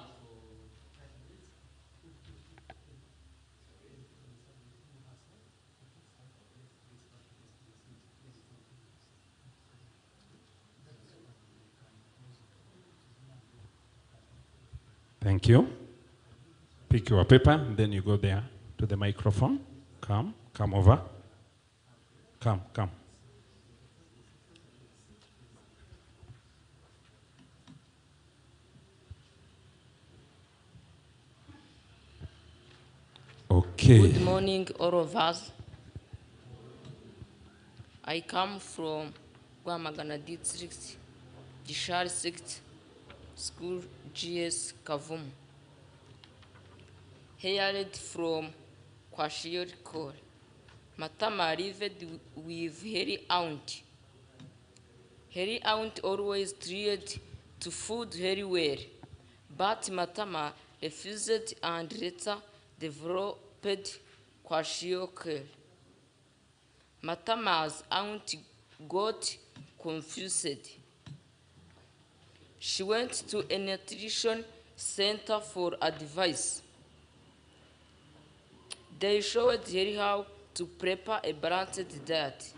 Thank you. Pick your paper, then you go there to the microphone. Come over. Come. Okay. Good morning, all of us. I come from Guamagana District, Gishari 6th School, GS Kavum. Hailed from Kwashiori Kor. Matama lived with Harry Aunt. Harry Aunt always treated to food very well, but Matama refused and later developed kwashiyokel. Matama's aunt got confused. She went to a nutrition center for advice. They showed her how to prepare a balanced diet.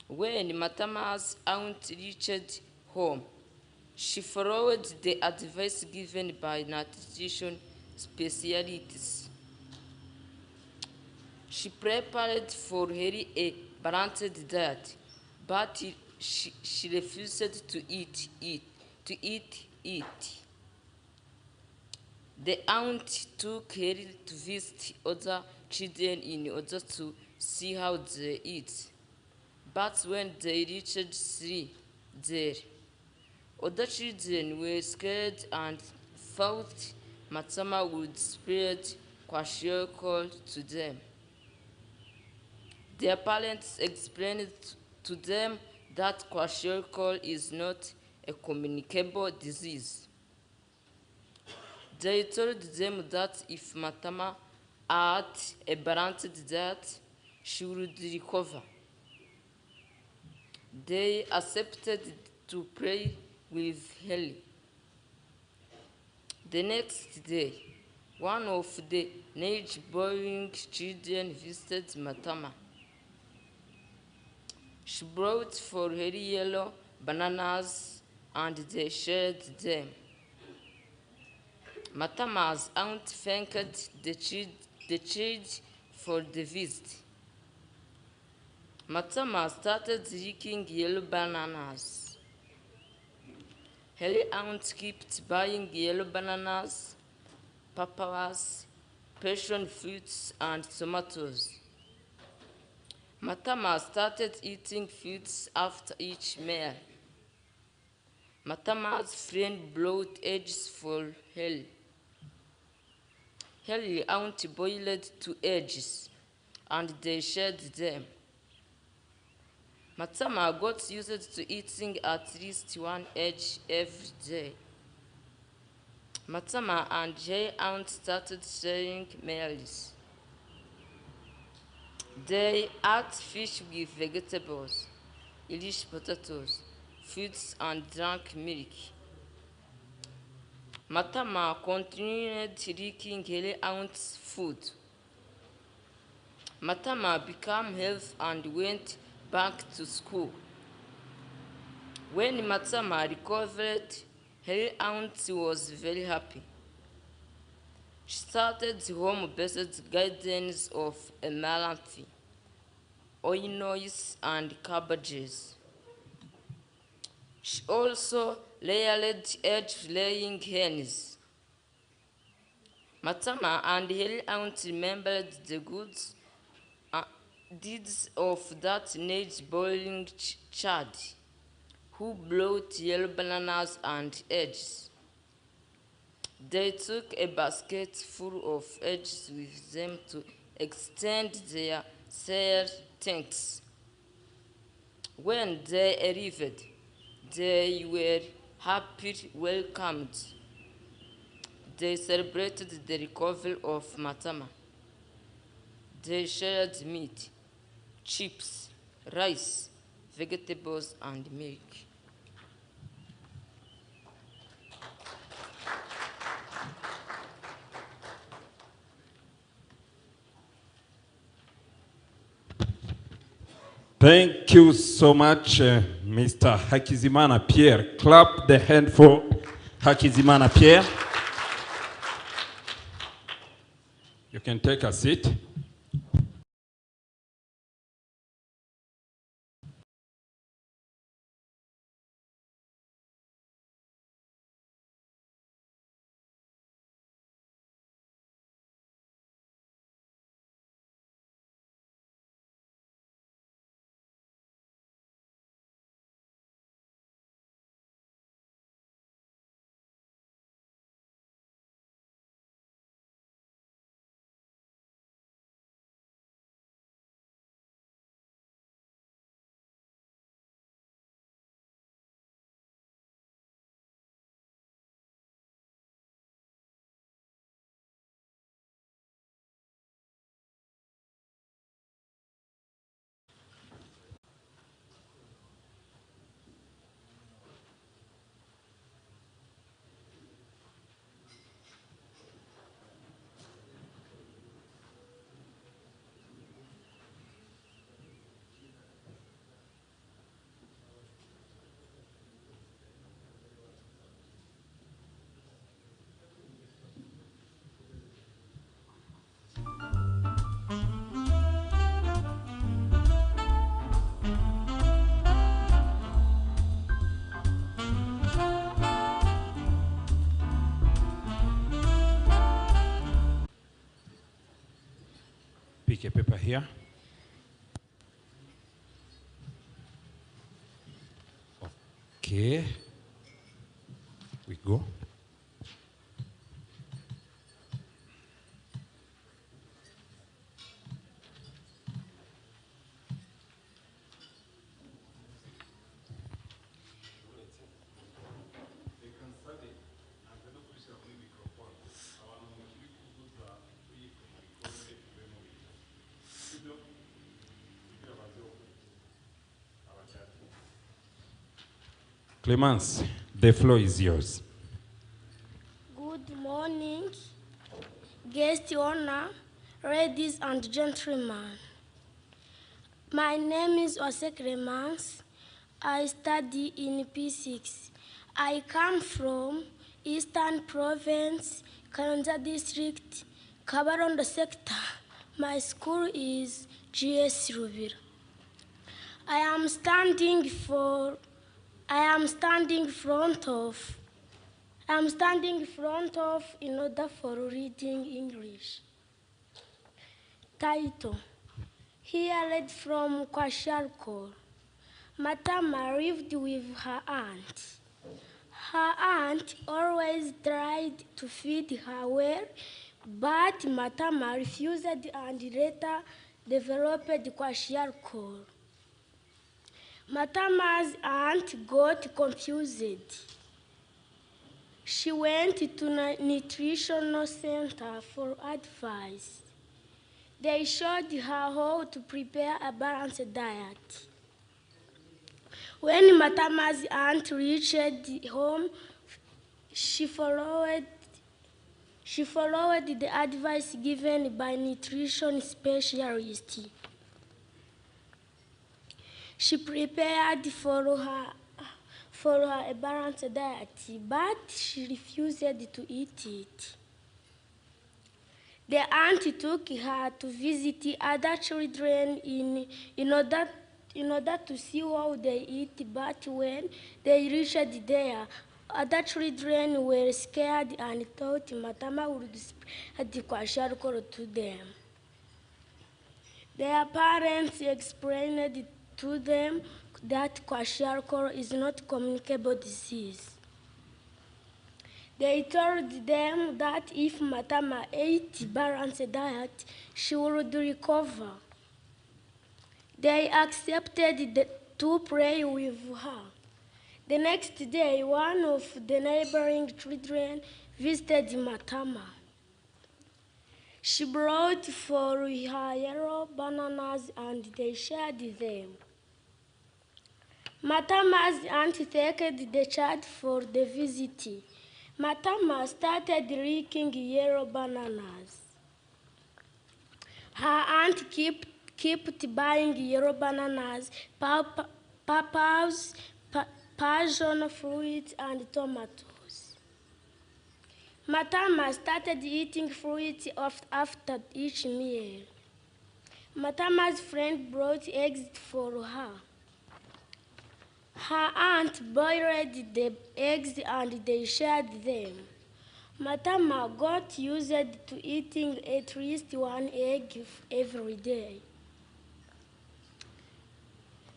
When Matama's aunt reached home, she followed the advice given by nutrition specialists. She prepared for her a balanced diet, but she refused to eat it. The aunt took her to visit other children in order to see how they eat. But when they reached there, other children were scared and thought Matama would spread kwashiorkor to them. Their parents explained to them that kwashiorkor is not a communicable disease. They told them that if Matama ate a balanced diet, she would recover. They accepted to pray with her. The next day, one of the neighboring children visited Matama. She brought for her yellow bananas and they shared them. Matama's aunt thanked the child for the visit. Matama started licking yellow bananas. Her aunt kept buying yellow bananas, papayas, passion fruits, and tomatoes. Matama started eating fruits after each meal. Matama's friend brought eggs for her. Her aunt boiled 2 eggs, and they shared them. Matama got used to eating at least 1 egg every day. Matama and her aunt started sharing meals. They ate fish with vegetables, Irish potatoes, fruits, and drank milk. Matama continued licking her aunt's food. Matama became healthy and went back to school. When Matama recovered, her aunt was very happy. She started home-based guidance of amaranth, onions, and cabbages. She also reared egg-laying hens. Matama and her aunt remembered the good deeds of that neighboring child who brought yellow bananas and eggs. They took a basket full of eggs with them to extend their sale thanks. When they arrived, they were happily welcomed. They celebrated the recovery of Matama. They shared meat, chips, rice, vegetables, and milk. Thank you so much, Mr. Hakizimana Pierre. Clap the hand for Hakizimana Pierre. You can take a seat. pick a paper here. Okay. We go. Clemence, the floor is yours. Good morning, guest honor, ladies and gentlemen. My name is Ose Clemence. I study in P6. I come from Eastern Province, Kayonza District, Kabarondo sector. My school is GS Rubira. I am standing front of in order for reading English. Title. Here read from Kwasharko. Matama lived with her aunt. Her aunt always tried to feed her well, but Matama refused and later developed Kwashiorkor. Matama's aunt got confused. She went to a nutritional center for advice. They showed her how to prepare a balanced diet. When Matama's aunt reached home, she followed the advice given by nutrition specialist. She prepared for her a balanced diet, but she refused to eat it. The aunt took her to visit other children in order to see how they eat, but when they reached there, other children were scared and thought Matama would spread the kwashiorkor to them. Their parents explained to them that kwashiorkor is not communicable disease. They told them that if Matama ate balanced diet, she would recover. They accepted to pray with her. The next day, one of the neighboring children visited Matama. She brought for her yellow bananas and they shared them. Matama's aunt thanked the child for the visit. Matama started licking yellow bananas. Her aunt kept buying yellow bananas, peppers, passion fruit, and tomatoes. Matama started eating fruit after each meal. Matama's friend brought eggs for her. Her aunt boiled the eggs and they shared them. Matama got used to eating at least one egg every day.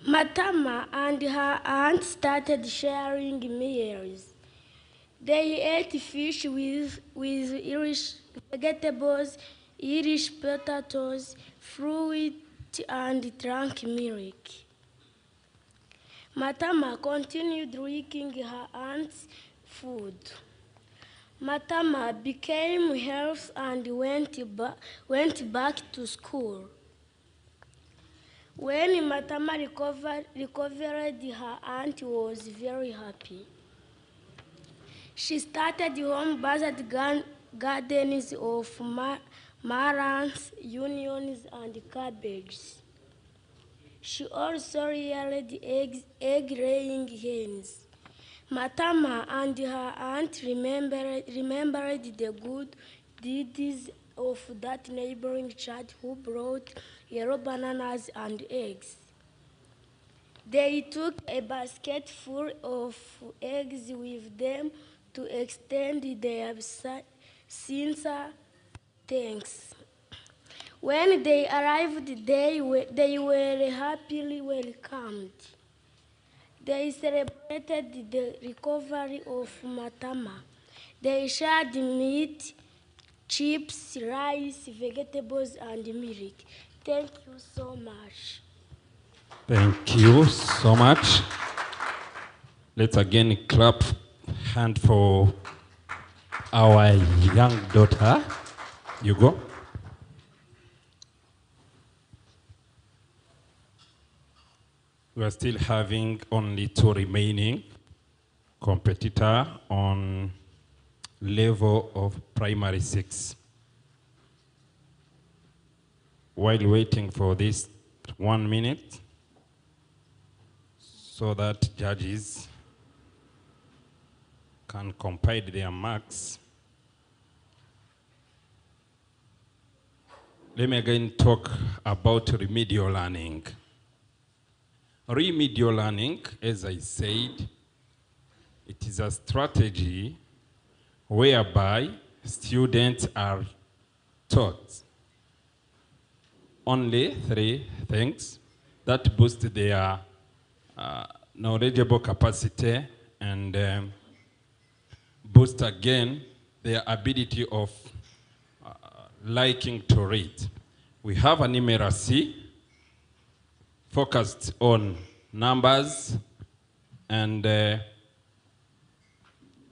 Matama and her aunt started sharing meals. They ate fish with Irish vegetables, Irish potatoes, fruit, and drank milk. Matama continued drinking her aunt's food. Matama became healthy and went back to school. When Matama recovered, her aunt was very happy. She started home-based gardens of melons, onions, and cabbage. She also reared egg-laying hens. Matama and her aunt remembered the good deeds of that neighboring child who brought yellow bananas and eggs. They took a basket full of eggs with them to extend their sincere thanks. When they arrived, they were happily welcomed. They celebrated the recovery of Matama. They shared meat, chips, rice, vegetables, and milk. Thank you so much. Thank you so much. Let's again clap hand for our young daughter. You go. We are still having only 2 remaining competitor on level of primary 6. While waiting for this 1 minute, so that judges can compile their marks, let me again talk about remedial learning. Remedial learning, as I said, it is a strategy whereby students are taught only 3 things that boost their knowledgeable capacity and boost again their ability of liking to read. We have a numeracy focused on numbers and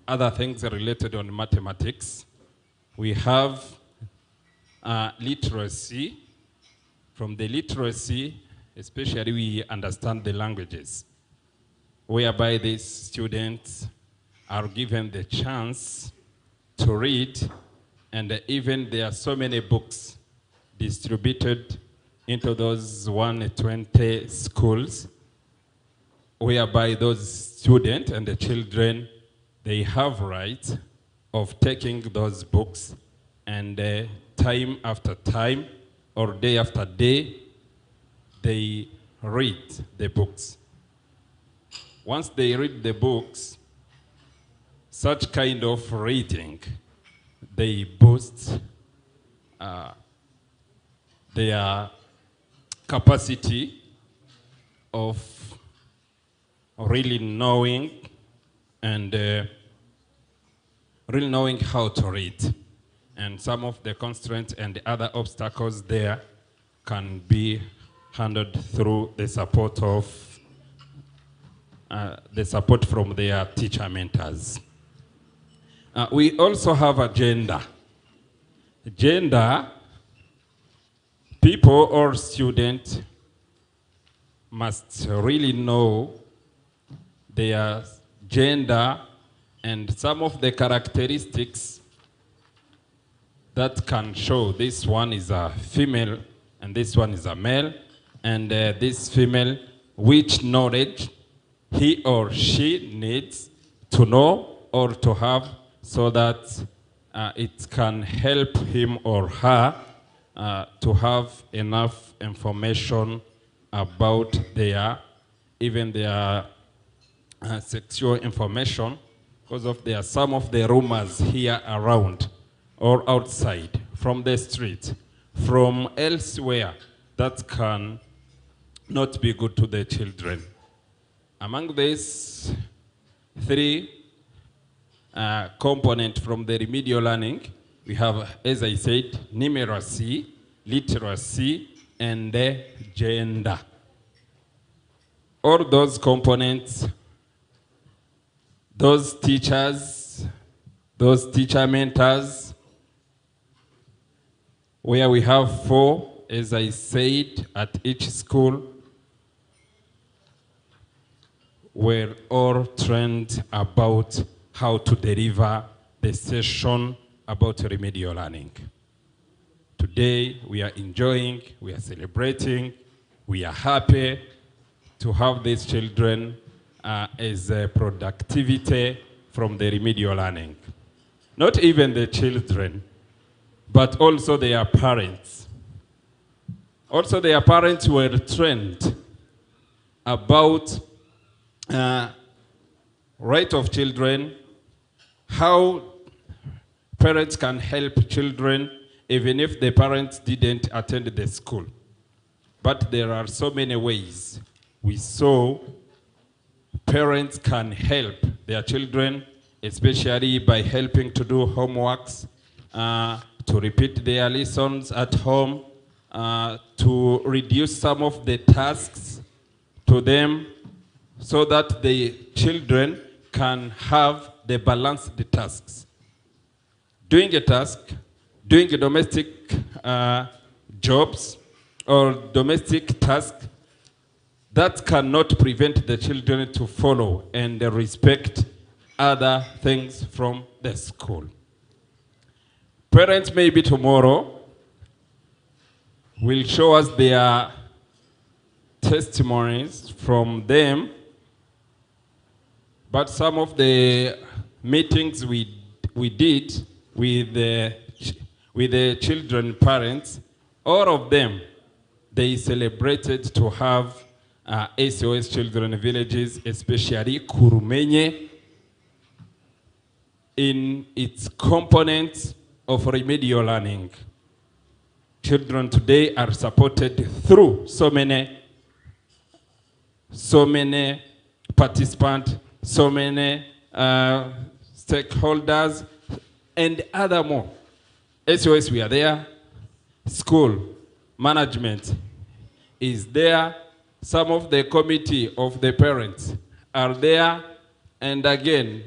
other things related on mathematics. We have literacy. From the literacy, especially we understand the languages, whereby these students are given the chance to read, and even there are so many books distributed into those 120 schools, whereby those students and the children, they have right of taking those books, and time after time or day after day, they read the books. Once they read the books, such kind of reading, they boost their capacity of really knowing and really knowing how to read. And some of the constraints and the other obstacles there can be handled through the support of the support from their teacher mentors. We also have a gender. Gender, people or students must really know their gender and some of the characteristics that can show this one is a female and this one is a male, and this female, which knowledge he or she needs to know or to have, so that it can help him or her to have enough information about even their sexual information, because of there are some of the rumors here around or outside, from the street, from elsewhere, that can not be good to the children. Among these 3 components from the remedial learning, we have, as I said, numeracy, literacy, and gender. All those components, those teachers, those teacher mentors, where we have 4, as I said, at each school, were all trained about how to deliver the session about remedial learning. Today, we are enjoying, we are celebrating, we are happy to have these children as a productivity from the remedial learning. Not even the children, but also their parents. Also, their parents were trained about right of children, how parents can help children even if the parents didn't attend the school. But there are so many ways we saw parents can help their children, especially by helping to do homeworks, to repeat their lessons at home, to reduce some of the tasks to them so that the children can have the balanced tasks. Doing a task, doing a domestic jobs or domestic tasks, that cannot prevent the children to follow and respect other things from the school. Parents maybe tomorrow will show us their testimonies from them, but some of the meetings we did with the children parents, all of them, they celebrated to have SOS Children Villages, especially Kurumenye, in its components of remedial learning. Children today are supported through so many participants, so many stakeholders, and other more. SOS, we are there. School management is there. Some of the committee of the parents are there. And again,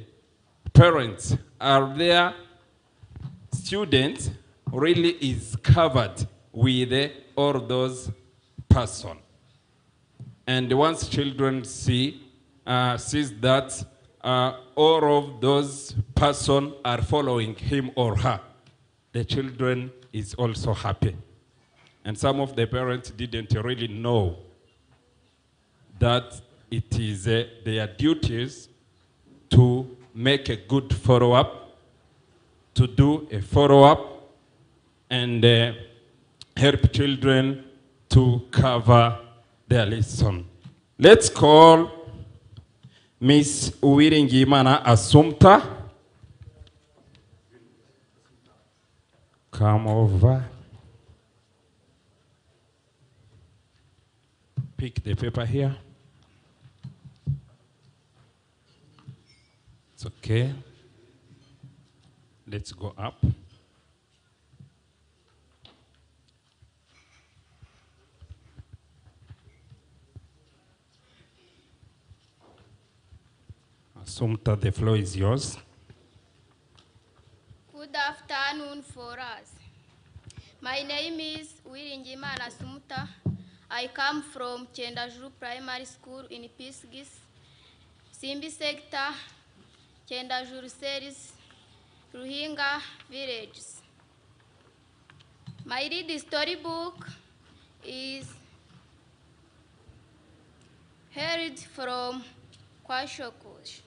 parents are there. Students really is covered with all those person. And once children sees that all of those person are following him or her, the children is also happy. And some of the parents didn't really know that it is their duties to make a good follow-up, to do a follow-up, and help children to cover their lesson. Let's call Miss Uwiringimana Assumpta. Come over. Pick the paper here. It's okay. Let's go up. Assumpta, the floor is yours. Good afternoon for us. My name is Uwiringimana Assumpta. I come from Chendajuru Primary School in Pisgis, Simbi Sector, Chendajuru Series, Ruhinga Villages. My read storybook is heard from Kwashokosh.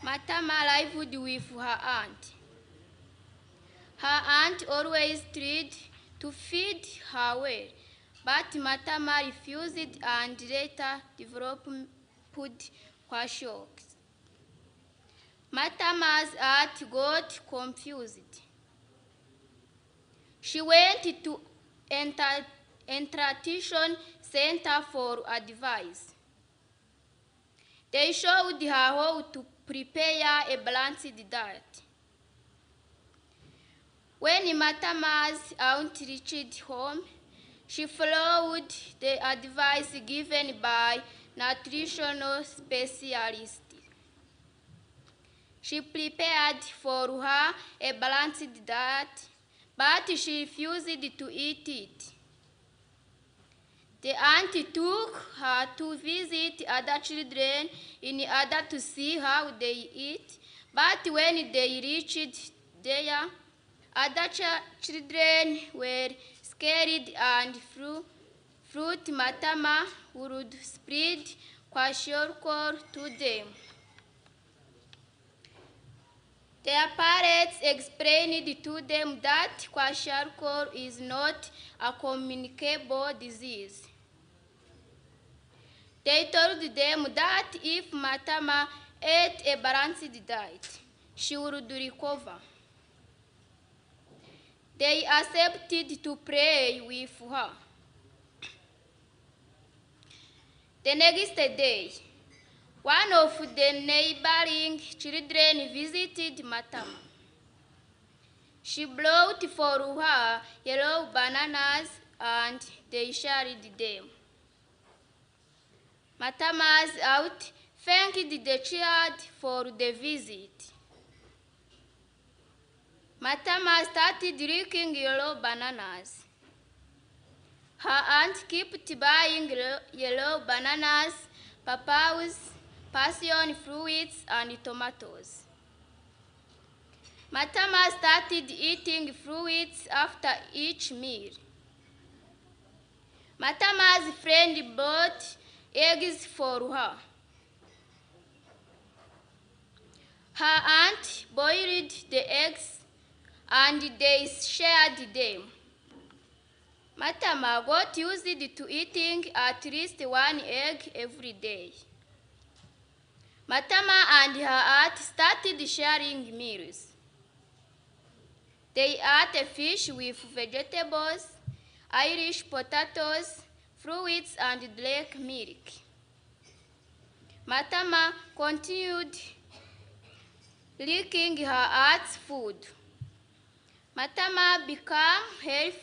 Matama lived with her aunt. Her aunt always tried to feed her well, but Matama refused and later developed kwashiorkor. Matama's aunt got confused. She went to Nutrition Center for advice. They showed her how to prepare a balanced diet. When Matama's aunt reached home, she followed the advice given by nutritional specialists. She prepared for her a balanced diet, but she refused to eat it. The aunt took her to visit other children in order to see how they eat, but when they reached there, other children were scared and fruit Matama would spread kwashiorkor to them. Their parents explained to them that kwashiorkor is not a communicable disease. They told them that if Matama ate a balanced diet, she would recover. They accepted to play with her. The next day, one of the neighboring children visited Matama. She brought for her yellow bananas and they shared them. Matama's out thanked the child for the visit. Matama started licking yellow bananas. Her aunt kept buying yellow bananas, papayas, passion fruits, and tomatoes. Matama started eating fruits after each meal. Matama's friend bought eggs for her. Her aunt boiled the eggs and they shared them. Matama got used to eating at least one egg every day. Matama and her aunt started sharing meals. They ate fish with vegetables, Irish potatoes, fruits, and black milk. Matama continued licking her aunt's food. Matama became healthy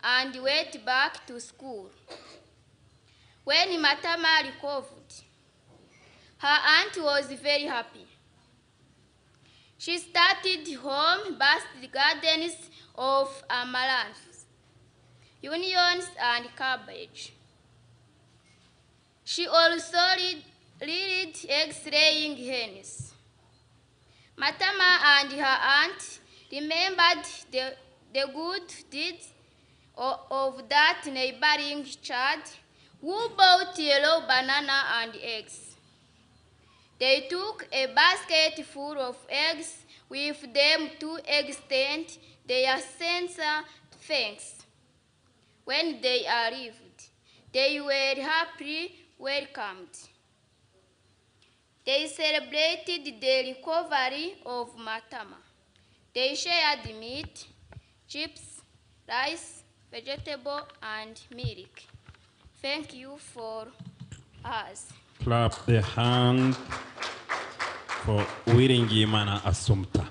and went back to school. When Matama recovered, her aunt was very happy. She started home-based gardens of amaranth, onions, and cabbage. She also reared egg-laying hens. Matama and her aunt remembered the good deeds of that neighboring child who bought yellow banana and eggs. They took a basket full of eggs with them to extend their sincere thanks. When they arrived, they were happily welcomed. They celebrated the recovery of Matama. They shared meat, chips, rice, vegetable, and milk. Thank you for us. Clap the hand for Wiringimana Assumpta.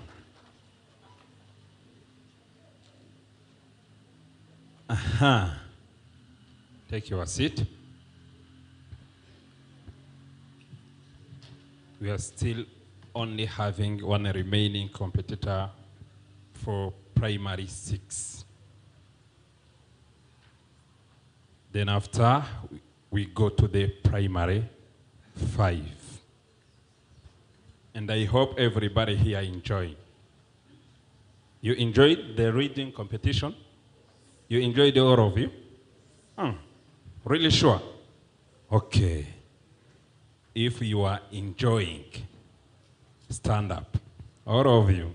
Aha. Take your seat. We are still only having one remaining competitor for primary 6. Then after, we go to the primary 5. And I hope everybody here enjoyed. You enjoyed the reading competition? You enjoyed all of you? Really sure? Okay. If you are enjoying, stand up. All of you.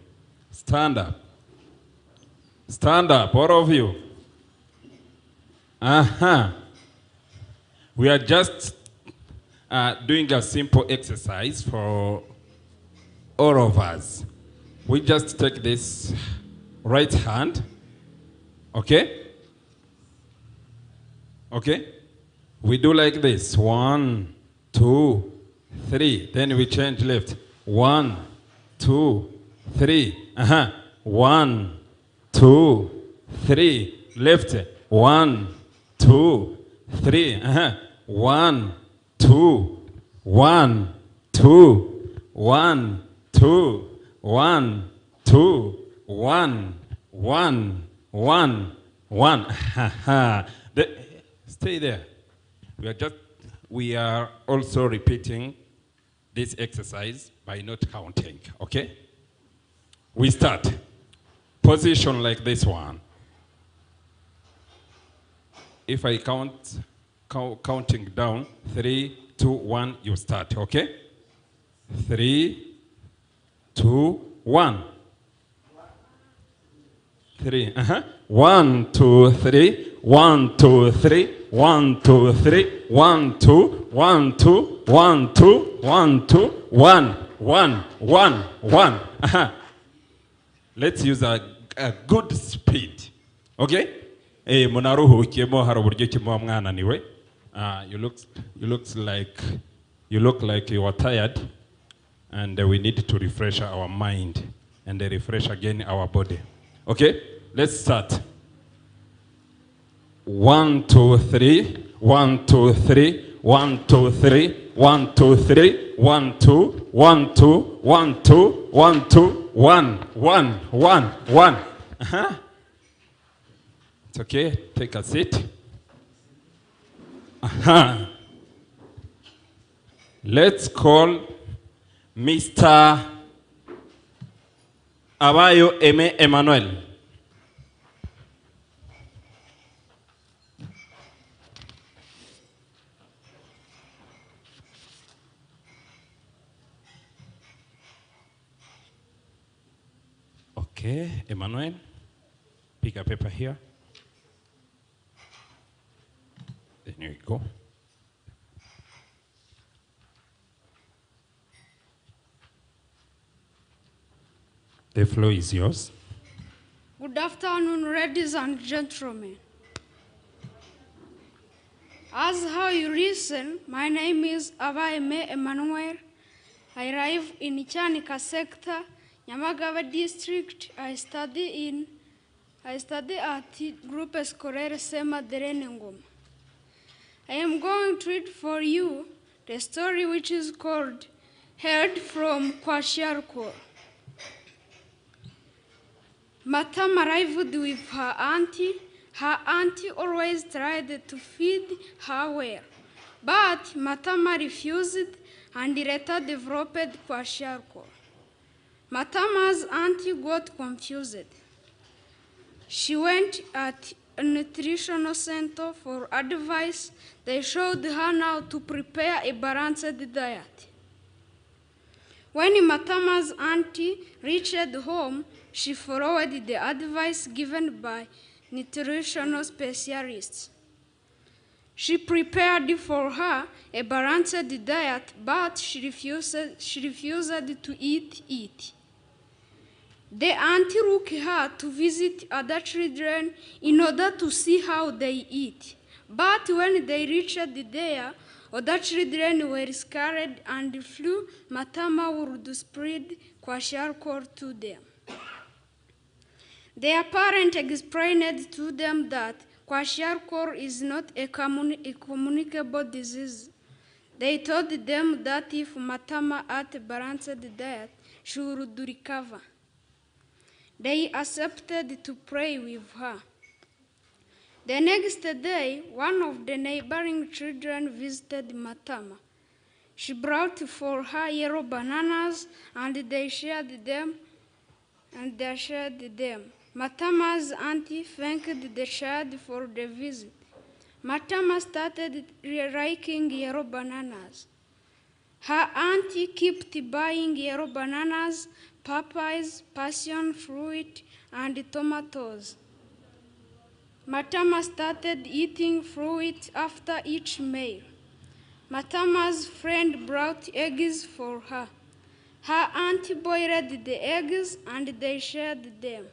Stand up. Stand up, all of you. We are just doing a simple exercise for all of us. We just take this right hand, okay? Okay? We do like this. 1, 2, 3. Then we change left. 1, 2, 3. 1, 2, 3. Left. 1, 2, 3. 1, 2, 1, 2, 1, 2, 1, 2, 1, 1, 1, 1. Stay there. We are also repeating this exercise by not counting, okay? We start. Position like this one. If I counting down, 3, 2, 1, you start, okay? 3, 2, 1. 3, 1, 2, 3, 1, 2, 3, 1, 2, 3, 1, 2, 1, 2, 1, 2, 1, 2, 1, 1, 1, 1. Let's use a good speed. Okay? Munaruhukiyemo hari uburyo ki muba mwananiwe. You look like you are tired, and we need to refresh our mind and refresh again our body. Okay? Let's start. 1, 2, 3. 1, 2, 3. 1, 2, 3. 1, 2, 3. 1, 2. 1, 2. 1, 2. 1, 2. 1, 1, 1, 1. It's okay. Take a seat. Let's call Mr. Abayo Eme Emmanuel. Okay, Emmanuel, pick a paper here. There you go. The floor is yours. Good afternoon, ladies and gentlemen. As how you listen, my name is Abaeme Emmanuel. I live in Chanika sector, Nyamagabe district. I study at Groupe Scolaire Sema Derenengom. I am going to read for you the story which is called Heard from Kwashiarko. Matam arrived with her auntie. Her auntie always tried to feed her well, but Matama refused and later developed kwashiorkor. Matama's auntie got confused. She went at a nutritional center for advice. They showed her how to prepare a balanced diet. When Matama's auntie reached home, she followed the advice given by nutritional specialists. She prepared for her a balanced diet, but she refused to eat it. The auntie took her to visit other children in order to see how they eat. But when they reached there, other children were scared and flew. Matama would spread kwashiorkor to them. Their parent explained to them that kwashiorkor is not a communicable disease. They told them that if Matama ate a balanced diet, she would recover. They accepted to pray with her. The next day, one of the neighboring children visited Matama. She brought for her yellow bananas, and they shared them. Matama's auntie thanked the child for the visit. Matama started liking yellow bananas. Her auntie kept buying yellow bananas, papayas, passion fruit, and tomatoes. Matama started eating fruit after each meal. Matama's friend brought eggs for her. Her auntie boiled the eggs and they shared them.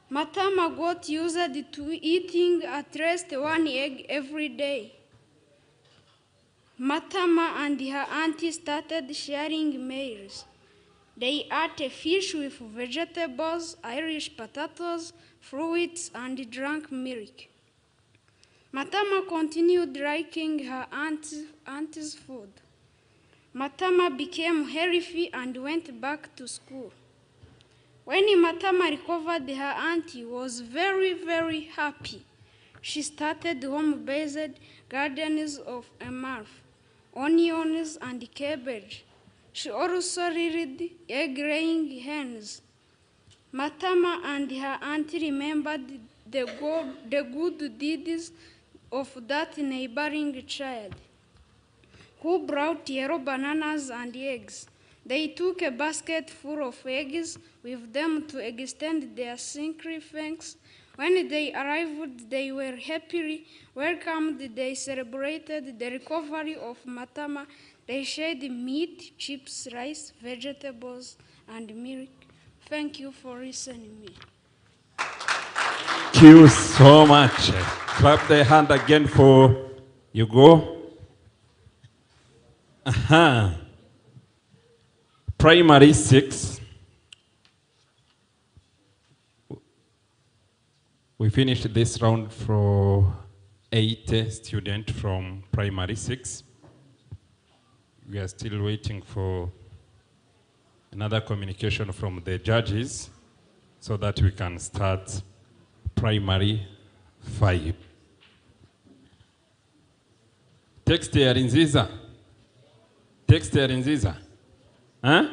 Matama got used to eating at least one egg every day. Matama and her auntie started sharing meals. They ate fish with vegetables, Irish potatoes, fruits, and drank milk. Matama continued liking her auntie's food. Matama became healthy and went back to school. When Matama recovered, her auntie was very, very happy. She started home-based gardens of earth, onions, and cabbage. She also reared egg-laying hens. Matama and her auntie remembered the good deeds of that neighboring child who brought yellow bananas and eggs. They took a basket full of eggs with them to extend their sincere thanks. When they arrived, they were happily welcomed. They celebrated the recovery of Matama. They shared meat, chips, rice, vegetables, and milk. Thank you for listening to me. you so much. Clap the hand again for you go. Primary 6. We finished this round for 8 students from primary 6. We are still waiting for another communication from the judges so that we can start primary 5. Text here in Ziza. Text here in Ziza. Huh?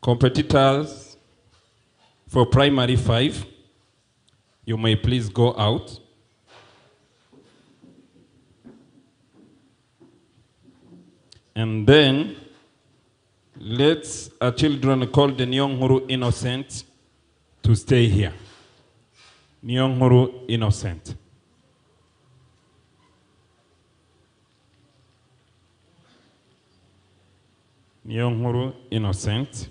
Competitors for primary 5, you may please go out. And then let's our children called the Nyonguru Innocent to stay here. Nyonguru Innocent. Nyonguru Innocent.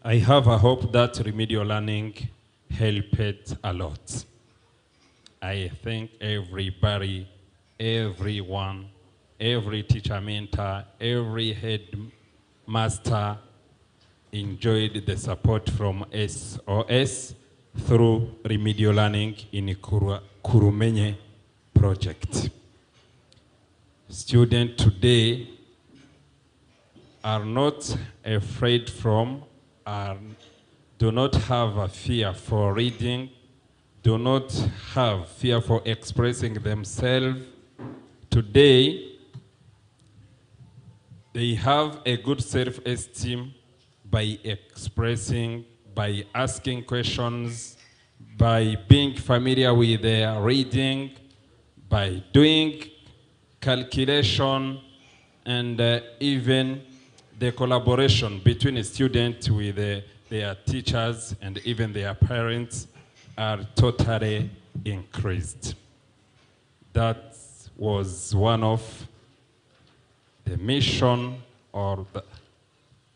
I have a hope that remedial learning helped a lot. I think everybody, everyone, every teacher mentor, every headmaster enjoyed the support from SOS through remedial learning in Kurumenye project. Students today are not afraid from, do not have a fear for reading, do not have fear for expressing themselves. Today, they have a good self-esteem by expressing, by asking questions, by being familiar with their reading, by doing calculation, and even the collaboration between a student with their teachers and even their parents are totally increased. That was one of the mission or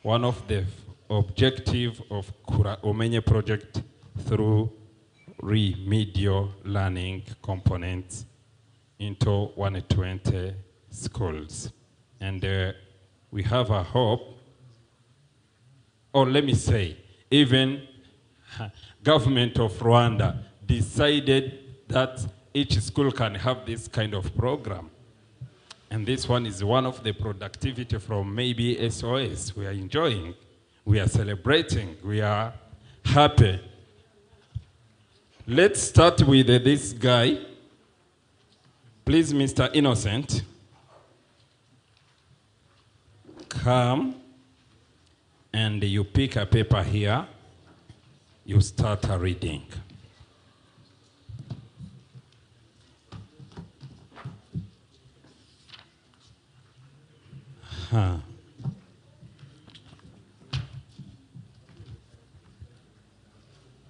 one of the objective of Kurumenye project through remedial learning components into 120 schools. And we have a hope, or let me say, even government of Rwanda decided that each school can have this kind of program. And this one is one of the productivity from maybe SOS. We are enjoying, we are celebrating, we are happy. Let's start with this guy. Please, Mr. Innocent. Come, and you pick a paper here, you start a reading.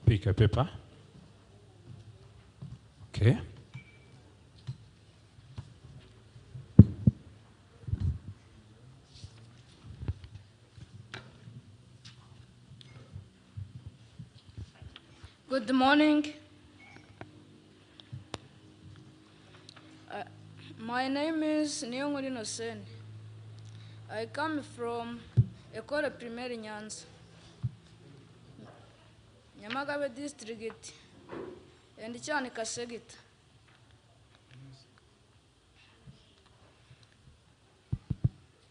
Pick a paper. Okay. Good morning. My name is Nyonguru Innocent. I come from École Primaire Nyanza, Nyamagabe district. and cyane Kasegita.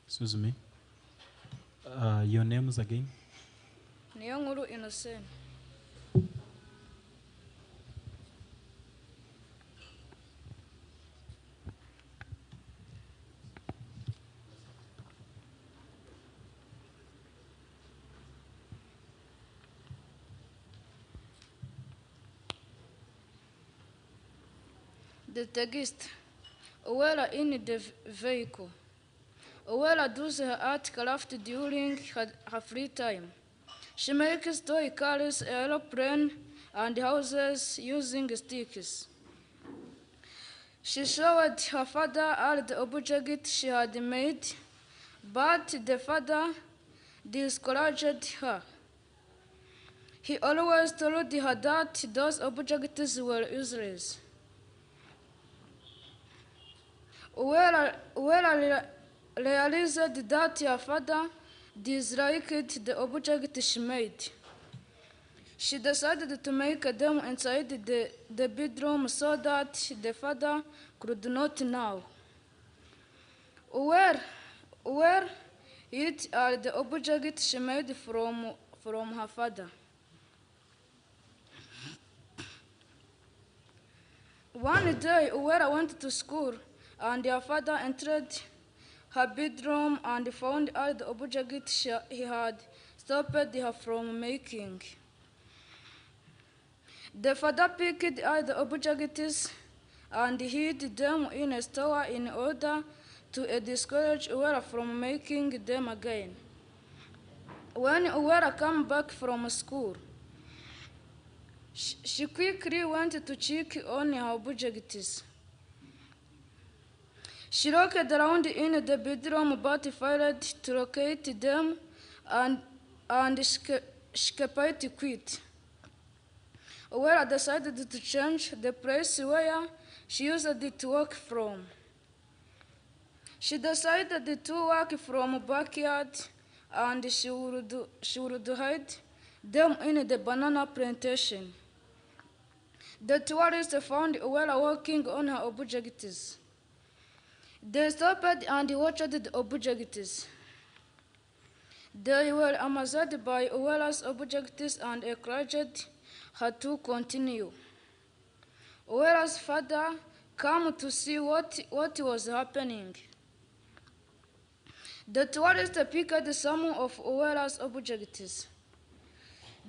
Excuse me. Your names again? Niyonkuru Innocent. The text. Uwela in the vehicle. Uwela does her art craft during her free time. She makes toy cars, aeroplane, and houses using sticks. She showed her father all the objects she had made, but the father discouraged her. He always told her that those objects were useless. Uwela realized that her father disliked the object she made. She decided to make them inside the bedroom so that the father could not know. Where it are the objects she made from her father. One day, Uwera went to school, and her father entered her bedroom and found all the objects he had stopped her from making. The father picked all the objects and hid them in a store in order to discourage Uwera from making them again. When Uwera came back from school, she quickly went to check on her objects. She looked around in the bedroom but failed to locate them and she quit. Uwera decided to change the place where she used it to work from. She decided to work from backyard and she would hide them in the banana plantation. The tourists found Uwera working on her objects. They stopped and watched the objects. They were amazed by Uwera's objects and encouraged her to continue. Uwera's father came to see what was happening. The tourists picked some of Uwera's objects.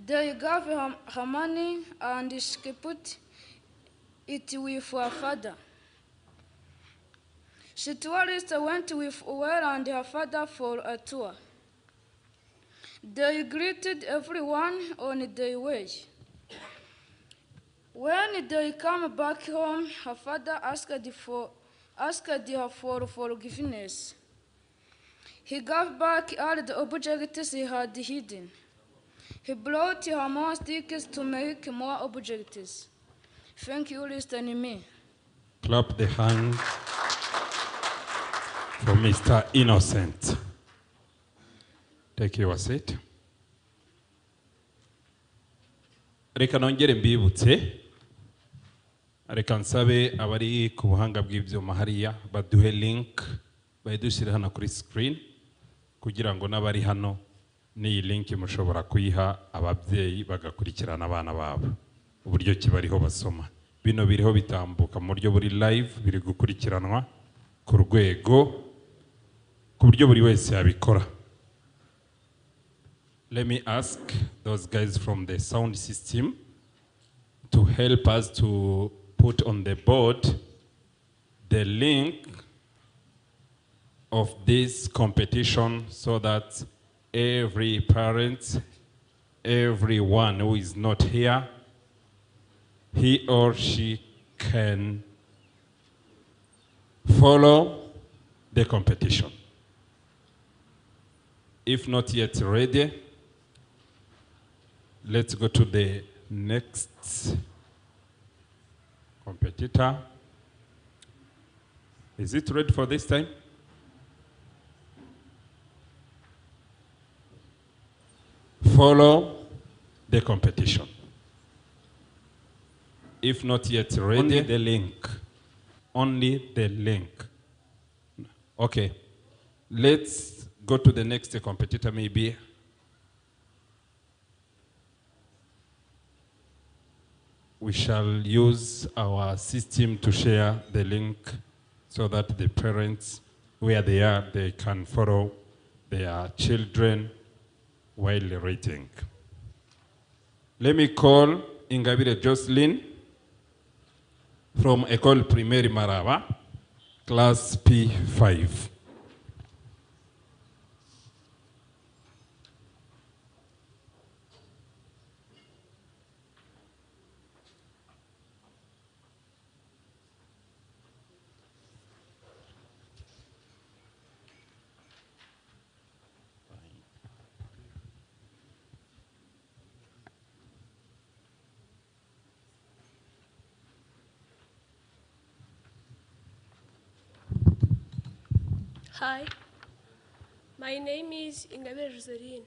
They gave her money and she put it with her father. The tourists went with Uwera and her father for a tour. They greeted everyone on their way. When they came back home, her father asked her for forgiveness. He gave back all the objects he had hidden. He brought her more sticks to make more objects. Thank you, listening me. Clap the hand for Mr. Innocent. Take your seat. Reka nongere mbibutse, reka nsabe abari ku buhanga bw'ibyuma hariya baduhe link bayidushyire hano kuri screen kugira ngo n'abari hano n'iyi link mushobora kuyiha ababyeyi bagakurikirana abana babo uburyo kibariho basoma. Bino biriho bitambuka mu buryo buri live, biri gukurikiranwa ku rwego ku buryo buri wese yabikora. Let me ask those guys from the sound system to help us to put on the board the link of this competition so that every parent, everyone who is not here, he or she can follow the competition. If not yet ready, let's go to the next competitor. Is it ready for this time? Follow the competition. If not yet ready, only the link. Only the link. Okay. Let's go to the next competitor maybe. We shall use our system to share the link so that the parents, where they are, they can follow their children while rating. Let me call Ingabire Jocelyn from École Primaire Maraba, class P5. Hi, my name is Ingabire Joseline.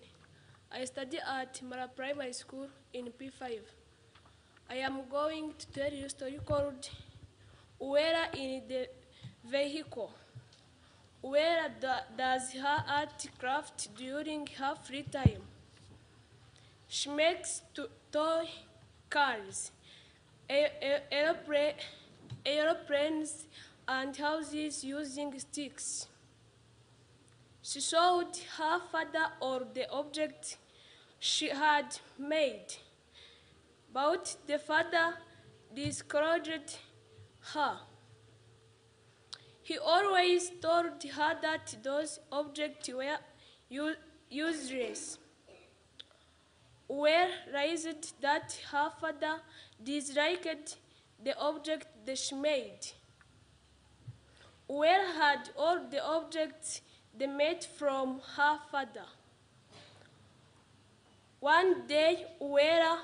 I study at Mara Primary School in P5. I am going to tell you a story called Uwera in the Vehicle. Uwera does her art craft during her free time. She makes toy cars, aeroplanes, and houses using sticks. She showed her father all the objects she had made, but the father discouraged her. He always told her that those objects were useless. Uwera realized that her father disliked the object that she made. Uwera had all the objects they made from her father. One day, Uwera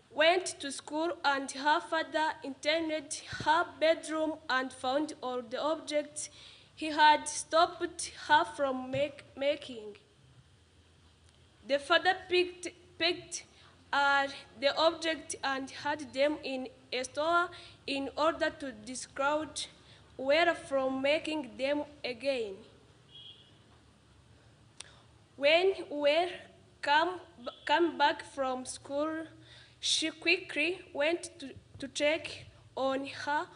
went to school and her father entered her bedroom and found all the objects he had stopped her from making. The father picked the object and had them in a store in order to discourage Uwera from making them again. When Uwera came back from school, she quickly went to check on her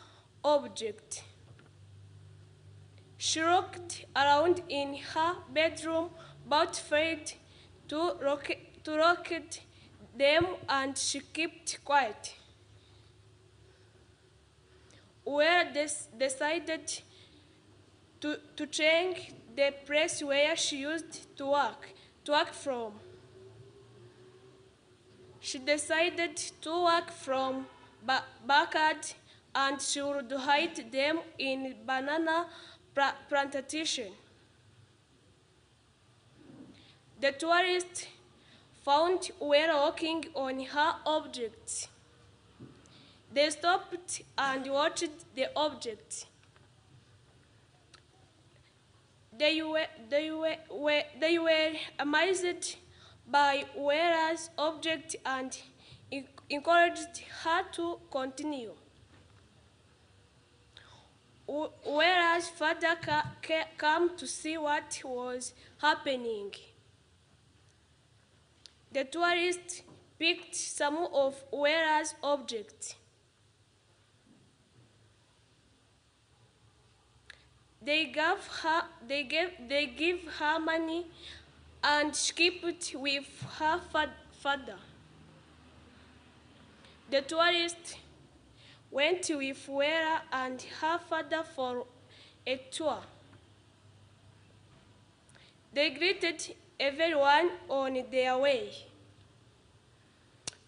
object. She looked around in her bedroom but failed to locate them, and she kept quiet. Uwera decided to change the place where she used to work from. She decided to work from backyard, and she would hide them in banana plantation. The tourists found Uwera working on her objects. They stopped and watched the object. They were amazed by Uwera's object and encouraged her to continue. Uwera's father came to see what was happening. The tourists picked some of Uwera's objects. They gave her money and she kept it with her father. The tourists went with Uwera and her father for a tour. They greeted everyone on their way.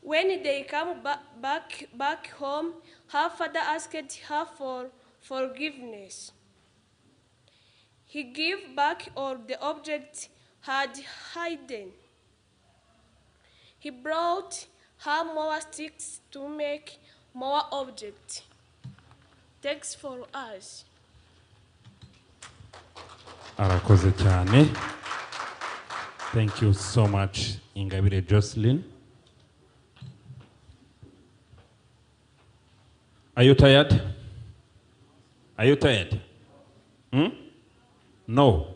When they came back home, her father asked her for forgiveness. He gave back all the objects had hidden. He brought her more sticks to make more objects. Thanks for us. Arakoze cyane. Thank you so much, Ingabire Jocelyn. Are you tired? Are you tired? Hmm? No.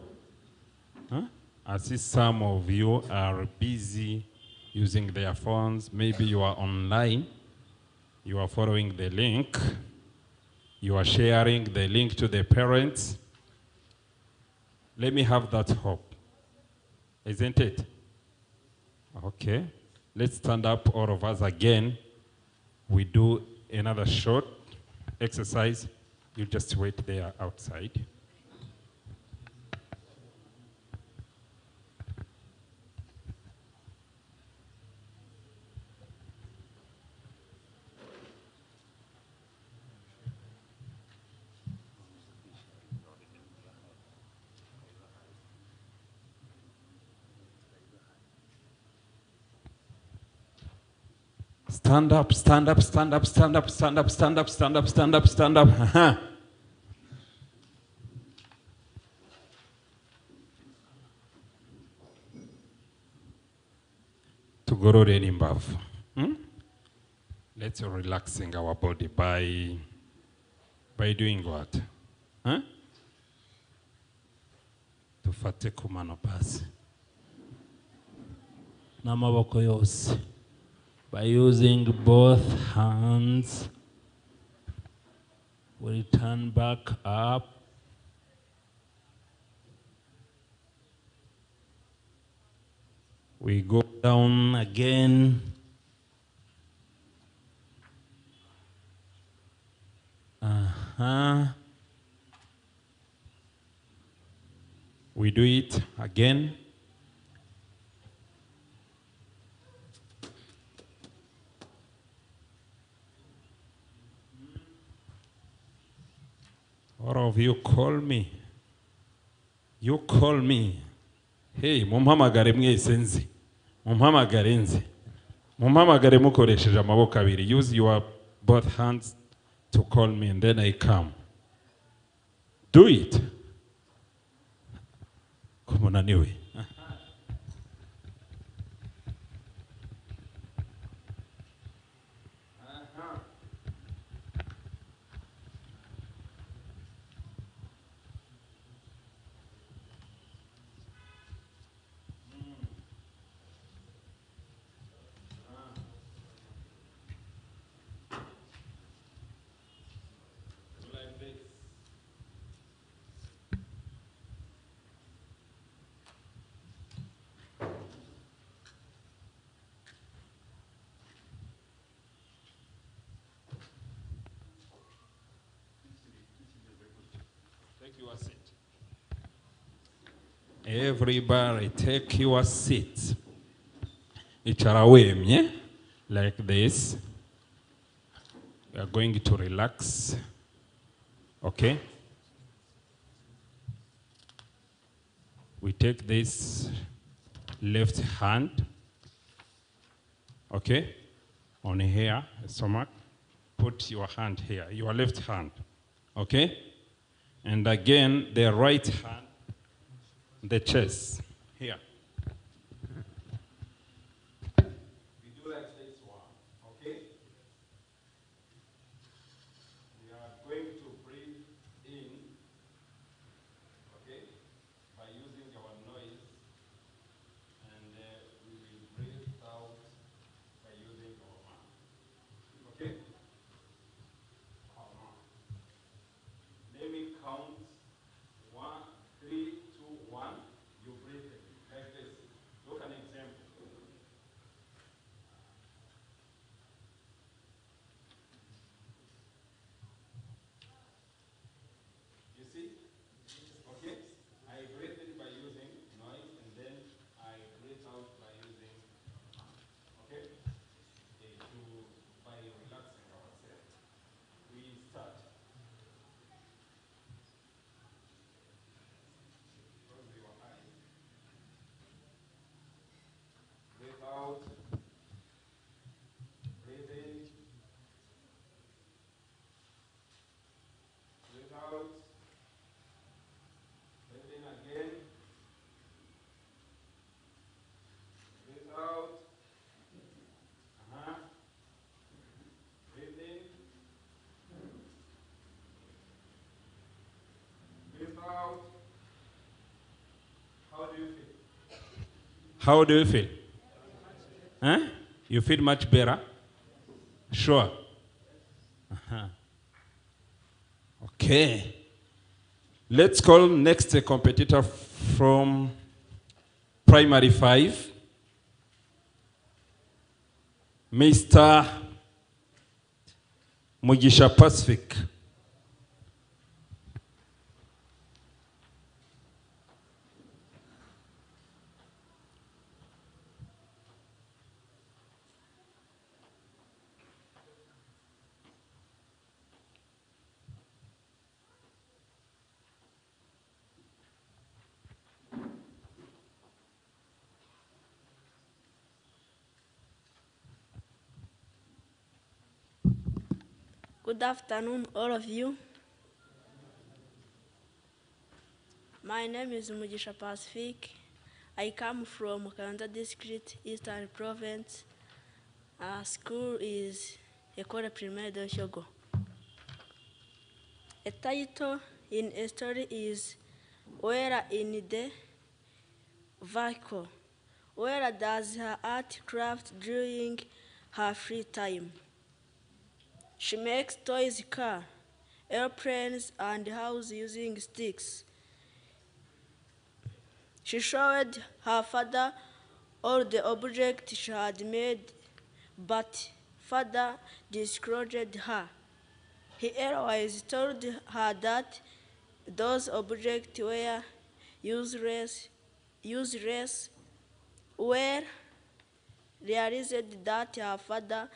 Huh? I see some of you are busy using their phones. Maybe you are online. You are following the link. You are sharing the link to the parents. Let me have that hope. Isn't it? Okay. Let's stand up, all of us again. We do another short exercise. You just wait there outside. Stand up, stand up, stand up, stand up, stand up, stand up, stand up, stand up, stand up. Tugorore imbavu. Let's relaxing our body by doing what? Huh? Tufate kumano pasi. N'amaboko yose. By using both hands, we turn back up. We go down again. We do it again. All of you call me. You call me. Hey, mumpamagare mwese nzi. Mumpamagare nzi. Mumpamagare mukoresheje amaboko abiri. Use your both hands to call me and then I come. Do it. Kumunaniwe. Take your seat. Everybody take your seat. Icharawemye, like this. We are going to relax. Okay? We take this left hand. Okay? On here, stomach. Put your hand here, your left hand. Okay? And again, the right hand, the chest. Here. We do like this one. Okay? We are going to breathe in, okay, by using our noise, and we will breathe out by using our mouth. Okay? Let me count 1, 3, 2, 1. You breathe in like this. Look an example. You see? Okay? I breathe in by using noise, and then I breathe out by using, okay? By relaxing ourselves. We start. Close your eyes. Breathe out. Breathe in. Breathe out. Breathe in again. Breathe out. Breathe in. How do you feel? Huh? You feel much better? Sure. Okay. Let's call next a competitor from primary 5, Mr. Mugisha Pacific. Good afternoon, all of you. My name is Mugisha Pacific. I come from Kanda District, Eastern Province. Our school is École Primaire de Shogo. A title in a story is Where in the Vehicle. Where does her art craft during her free time? She makes toys, car, airplanes, and house using sticks. She showed her father all the objects she had made, but father discouraged her. He always told her that those objects were useless, were realized that her father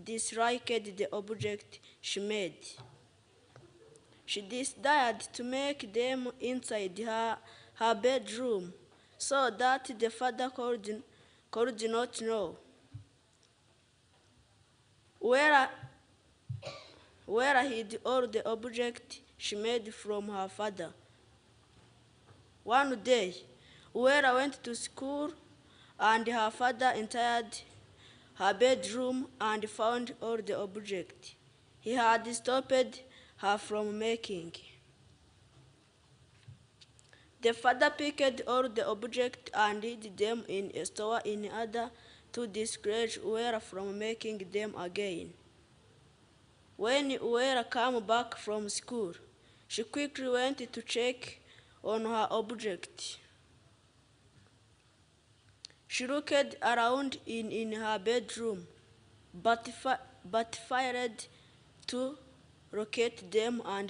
disliked the object she made. She decided to make them inside her bedroom so that the father could not know. Where hid all the objects she made from her father. One day, Uera went to school and her father entered her bedroom and found all the objects he had stopped her from making. The father picked all the objects and hid them in a store in order to discourage Uera from making them again. When Uera came back from school, she quickly went to check on her object. She looked around in her bedroom, but failed to locate them and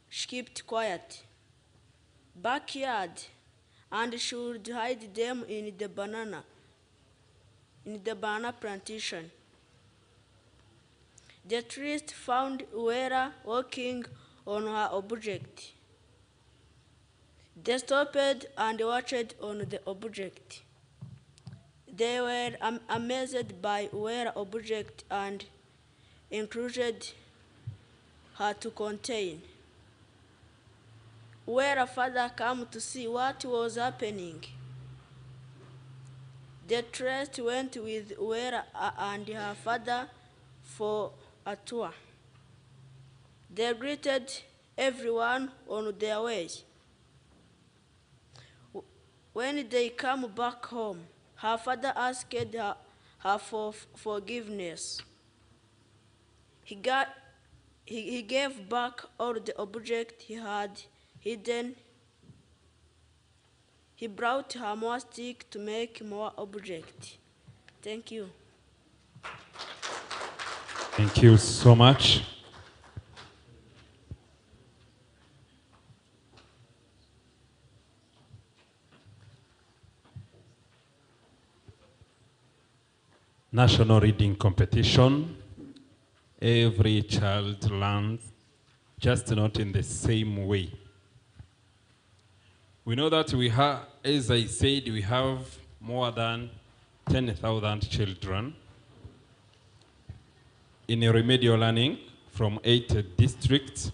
kept quiet. Backyard, and she would hide them in the banana plantation. The tourist found Uera working on her object. They stopped and watched on the object. They were amazed by Uera's object and encouraged her to continue. Uera's father came to see what was happening. The tourist went with Uera and her father for a tour. They greeted everyone on their way. When they came back home, her father asked her for forgiveness. He gave back all the objects he had hidden. He brought her more sticks to make more objects. Thank you. Thank you so much. National reading competition. Every child learns, just not in the same way. We know that we have, as I said, we have more than 10,000 children in a remedial learning from 8 districts.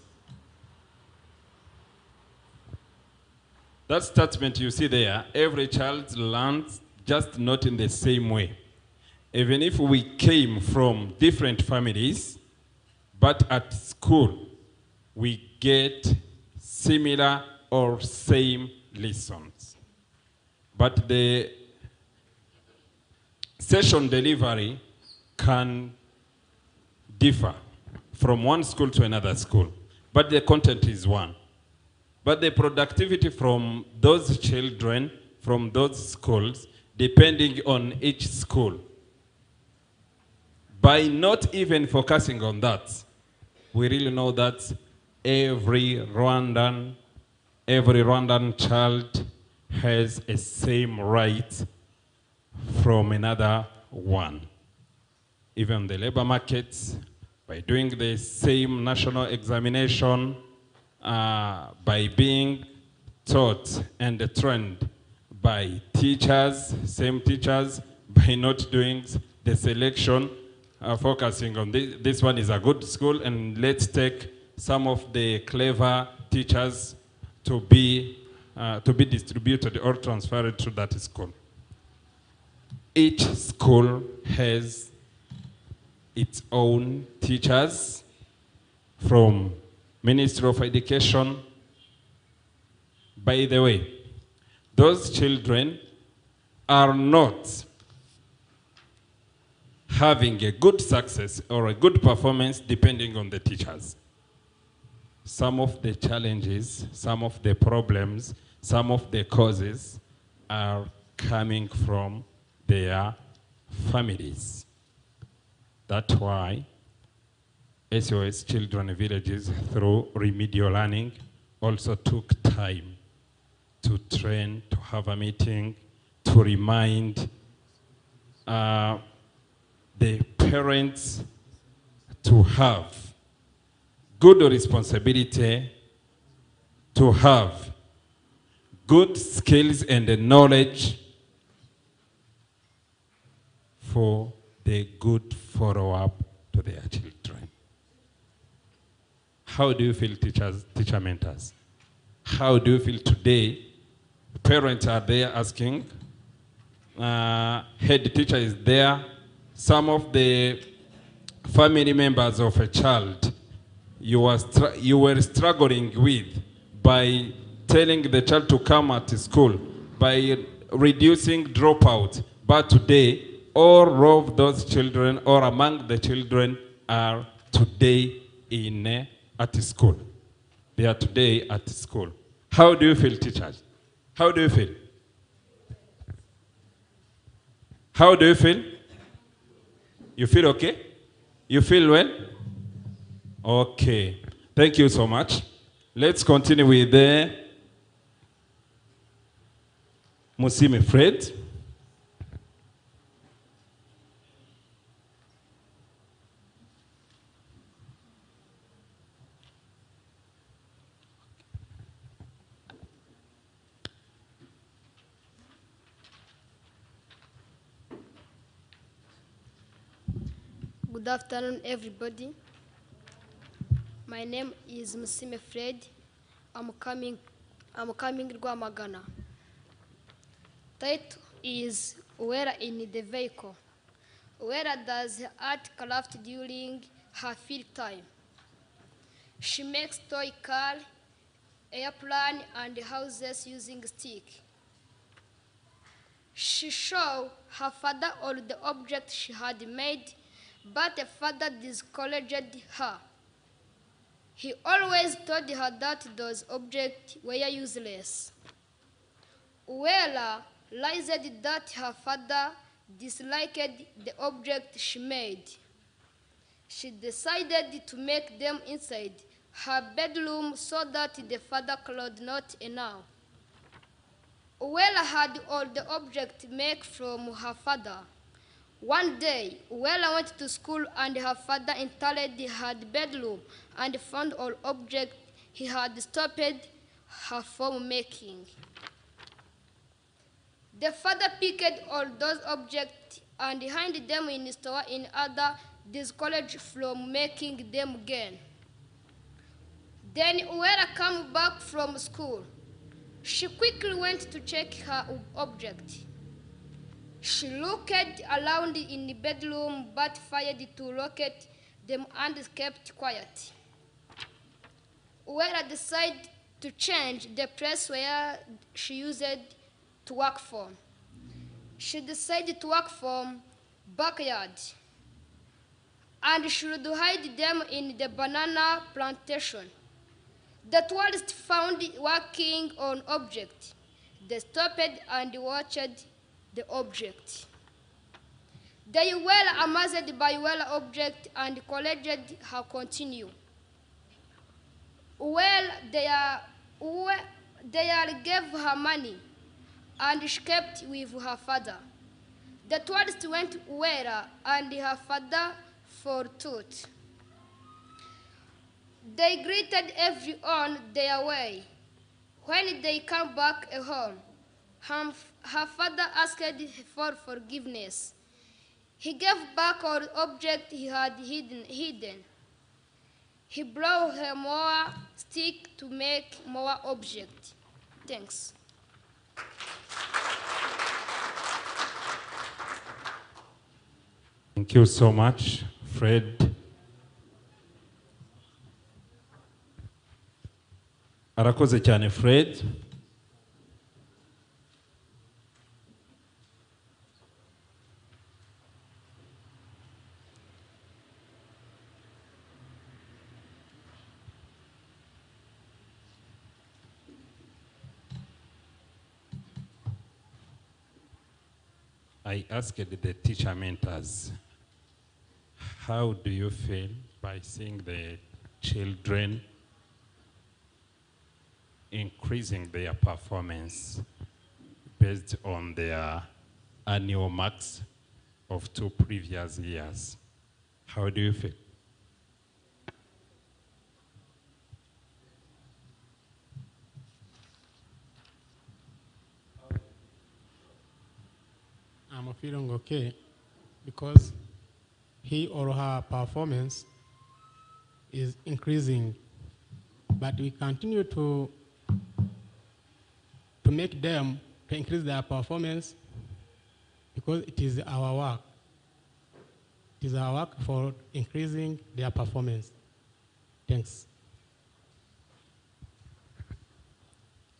That statement you see there, every child learns, just not in the same way. Even if we came from different families, but at school, we get similar or same lessons. but the session delivery can differ from one school to another school, but the content is one. But the productivity from those children, from those schools, depending on each school. By not even focusing on that, we really know that every Rwandan child has a same right from another one. Even the labor markets, by doing the same national examination, by being taught and trained by teachers, same teachers, by not doing the selection, focusing on this one is a good school, and let's take some of the clever teachers to be distributed or transferred to that school. Each school has its own teachers from Ministry of Education. By the way, those children are not having a good success or a good performance depending on the teachers. Some of the challenges, some of the problems, some of the causes are coming from their families. That's why SOS Children Villages, through remedial learning, also took time to train, to have a meeting, to remind the parents to have good responsibility, to have good skills and the knowledge for the good follow-up to their children. How do you feel, teacher mentors? How do you feel today? Parents are there asking, head teacher is there. Some of the family members of a child you were struggling with by telling the child to come at school, by reducing dropout. But today, all of those children, or among the children, are today at school. They are today at school. How do you feel, teachers? How do you feel? How do you feel? You feel okay? You feel well? Okay. Thank you so much. Let's continue with the Musime Fred. Good afternoon, everybody. My name is Musime Fred. I'm coming Rwamagana. Title is Where in the Vehicle. Where does art craft during her free time? She makes toy car, airplane, and houses using stick. She showed her father all the objects she had made, but her father discouraged her. He always told her that those objects were useless. Uella realized that her father disliked the object she made. She decided to make them inside her bedroom so that the father could not know. Uella had all the objects made from her father. One day, Uella went to school and her father entered her bedroom and found all objects he had stopped her from making. The father picked all those objects and hid them in the store in order discouraged from making them again. Then Uella came back from school. She quickly went to check her object. She looked around in the bedroom but failed to locate them and kept quiet. Uella decided to change the place where she used to work from. She decided to work from backyard and should hide them in the banana plantation. The tourists found working on object. They stopped and watched the object. They were amazed by her object and encouraged her continue. Well, they gave her money, and she kept with her father. The tourists went well, and her father forthought. They greeted everyone their way. When they came back home, her father asked for forgiveness. He gave back all objects he had hidden. He brought her more stick to make more objects. Thanks. Thank you so much, Fred. Arakoze cyane Fred. I asked the teacher mentors, how do you feel by seeing the children increasing their performance based on their annual marks of 2 previous years? How do you feel? I'm feeling okay because he or her performance is increasing, but we continue to make them to increase their performance because it is our work. It is our work for increasing their performance. Thanks.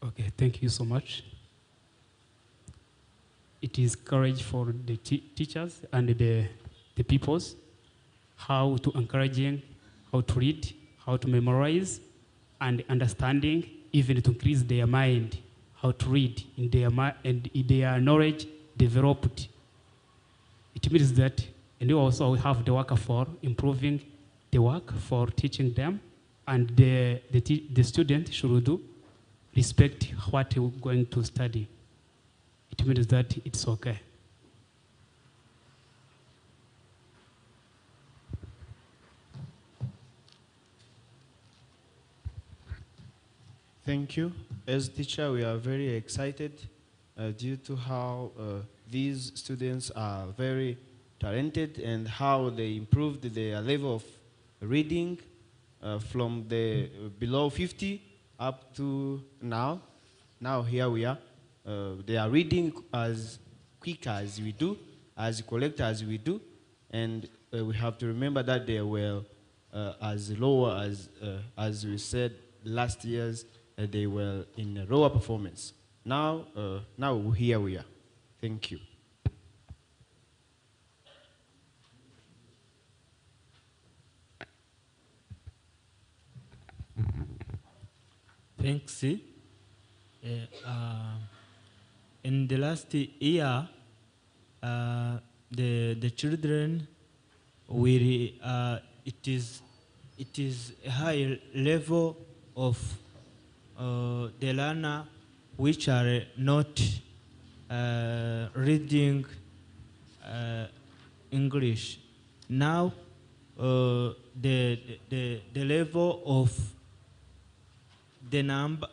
Okay, thank you so much. It is courage for the teachers and the peoples, how to encouraging, how to read, how to memorize, and understanding, even to increase their mind, how to read in their and their knowledge developed. It means that, and we also have the work for improving the work for teaching them, and the student should do respect what we're going to study. It means that it's okay. Thank you. As teacher, we are very excited due to how these students are very talented and how they improved their level of reading from the below 50 up to now. Now here we are. They are reading as quick as we do, as correct as we do, and we have to remember that they were as lower as we said last year's. They were in a lower performance. Now here we are. Thank you. Thanks. In the last year, the children will it is a high level of the learner which are not reading English. Now the level of the number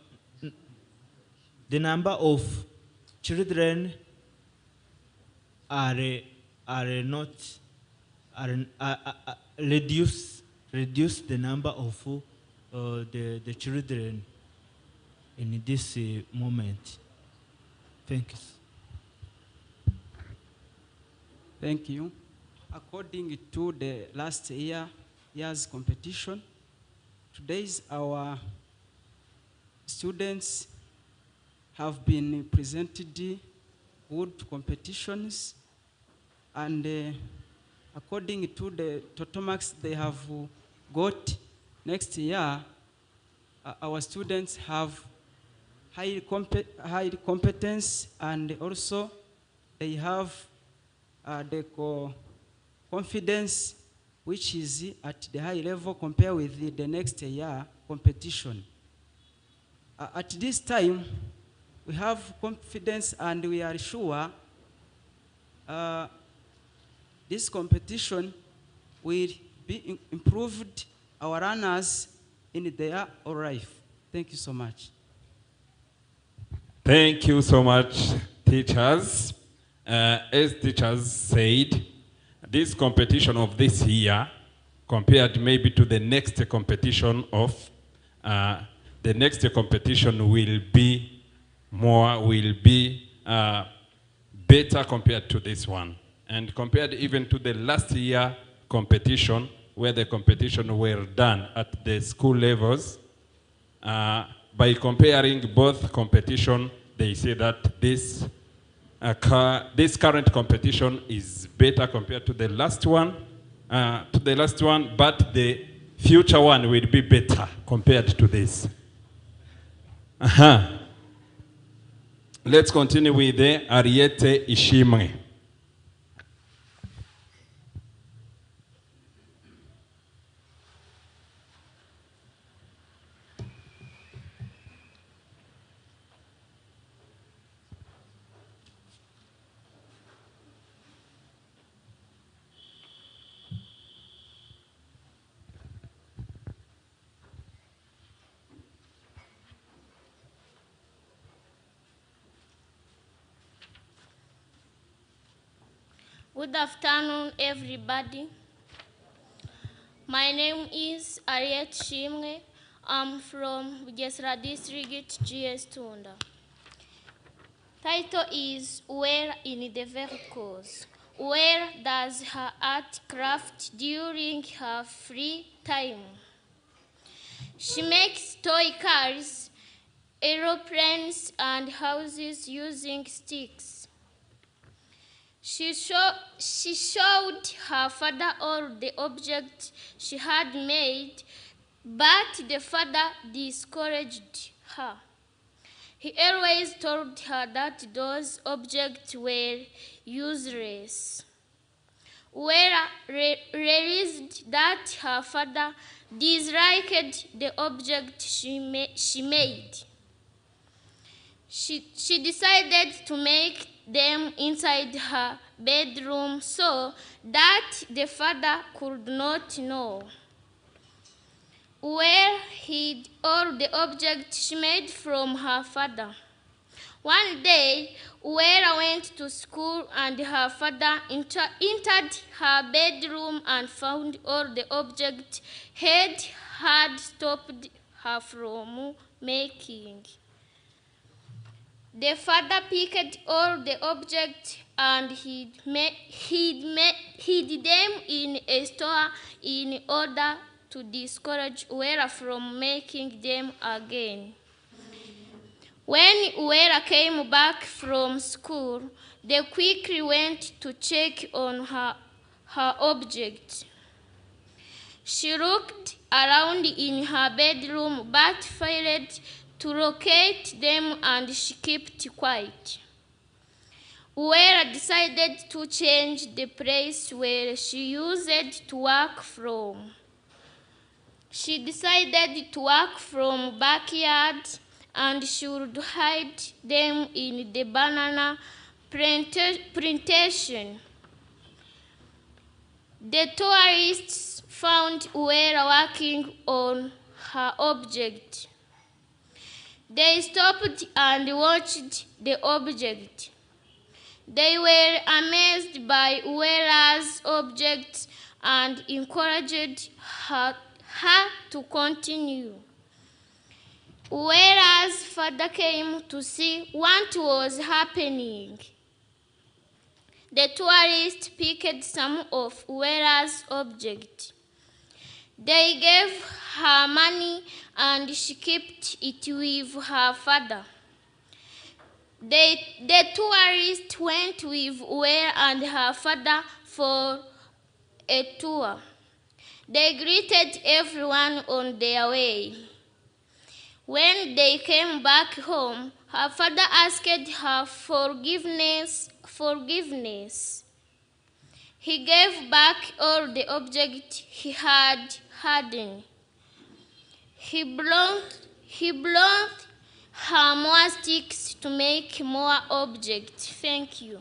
of children are not reduce the number of the children in this moment. Thank you. Thank you. According to the last year's competition, today's our students have been presented good competitions, and according to the total marks they have got next year, our students have high competence, and also they have the confidence which is at the high level compared with the next year competition. At this time, we have confidence and we are sure this competition will be improved our runners in their life. Thank you so much. Thank you so much, teachers. As teachers said, this competition of this year, compared maybe to the next competition of, the next competition will be better compared to this one. And compared even to the last year competition, where the competition were done at the school levels, by comparing both competition, they say that this current competition is better compared to the last one, but the future one will be better compared to this. Let's continue with the Ariete Ishimwe. Good afternoon, everybody. My name is Ariet Shimwe. I'm from Bugesera District, GS Tunda. Title is Where in the Vehicles. Where does her art craft during her free time? She makes toy cars, aeroplanes, and houses using sticks. She showed her father all the objects she had made, but the father discouraged her. He always told her that those objects were useless. Where realized that her father disliked the object she made. She decided to make them inside her bedroom so that the father could not know. Where hid all the objects she made from her father. One day, Uwera went to school and her father entered her bedroom and found all the objects he had stopped her from making. The father picked all the objects and hid them in a store in order to discourage Uwera from making them again. When Uwera came back from school, they quickly went to check on her objects. She looked around in her bedroom but failed to locate them and she kept quiet. Uwera decided to change the place where she used to work from. She decided to work from backyard and she would hide them in the banana plantation. The tourists found Uwera working on her object. They stopped and watched the object. They were amazed by Uwera's object and encouraged her to continue. Uwera's father came to see what was happening. The tourists picked some of Uwera's objects. They gave her money and she kept it with her father. The tourists went with Ware and her father for a tour. They greeted everyone on their way. When they came back home, her father asked her forgiveness. He gave back all the objects he had hidden. He brought her more sticks to make more objects. Thank you.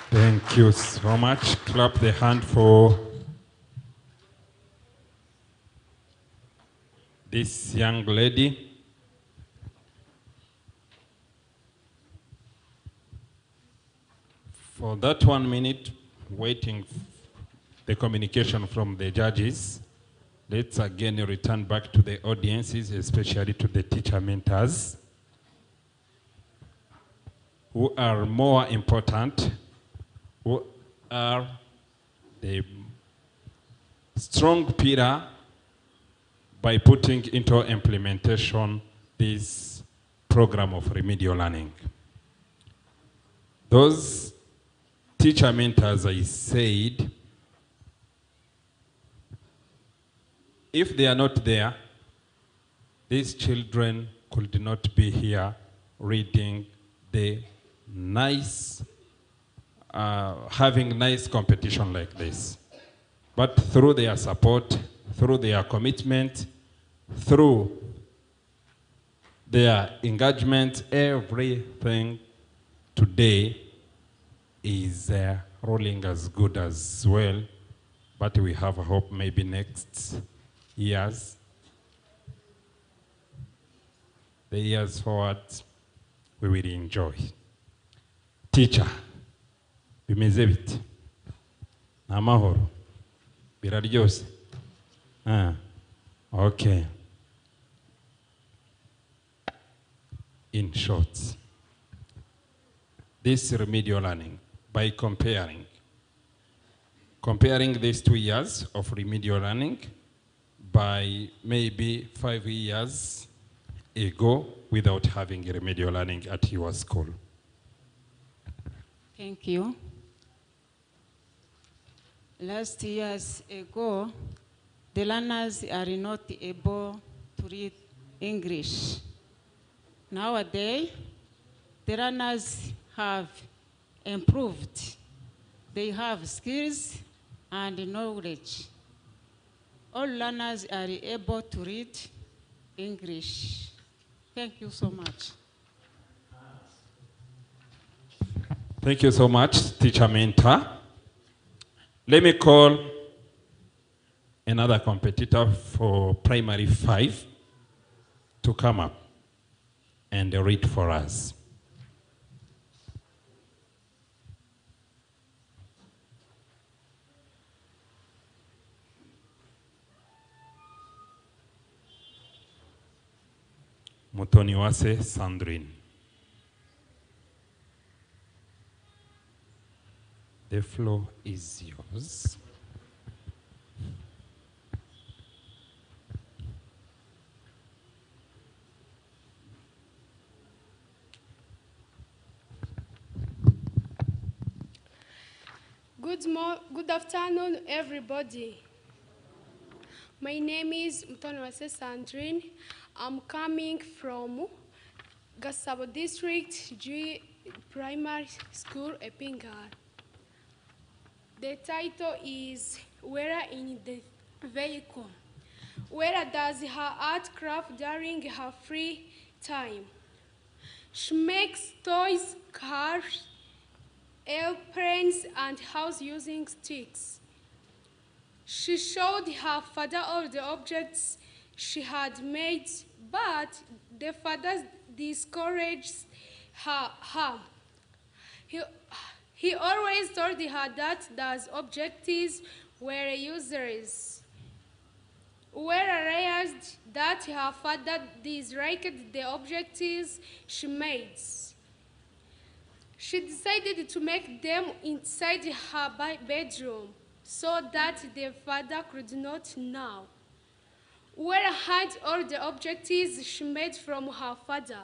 Thank you so much. Clap the hand for this young lady. For that 1 minute, waiting the communication from the judges, let's again return back to the audiences, especially to the teacher mentors, who are more important, who are the strong pillar by putting into implementation this program of remedial learning. Those teacher mentors, I said, if they are not there, these children could not be here reading the nice, having nice competition like this. But through their support, through their commitment, through their engagement, everything today is rolling as good as well. But we have a hope maybe next years, the years forward, we will enjoy. Teacher, bimeze bite? Amahoro. Biraryose. Okay. In short, this remedial learning, by comparing these 2 years of remedial learning by maybe 5 years ago without having remedial learning at your school. Thank you. Last years ago, the learners are not able to read English. Nowadays, the learners have improved. They have skills and knowledge. All learners are able to read English. Thank you so much. Thank you so much, Teacher Mentor. Let me call another competitor for primary 5 to come up and read for us. Mutoniwase Sandrine. The floor is yours. Good afternoon, everybody. My name is Mutoniwase Sandrine. I'm coming from Gasabo District G Primary School, Epingar. The title is Where in the Vehicle. Where does her art craft during her free time? She makes toys, cars, airplanes, and house using sticks. She showed her father all the objects she had made, but the father discouraged her. He always told her that those objects were useless. Whereas that her father disliked the objects she made. She decided to make them inside her bedroom so that the father could not know where had all the objects she made from her father.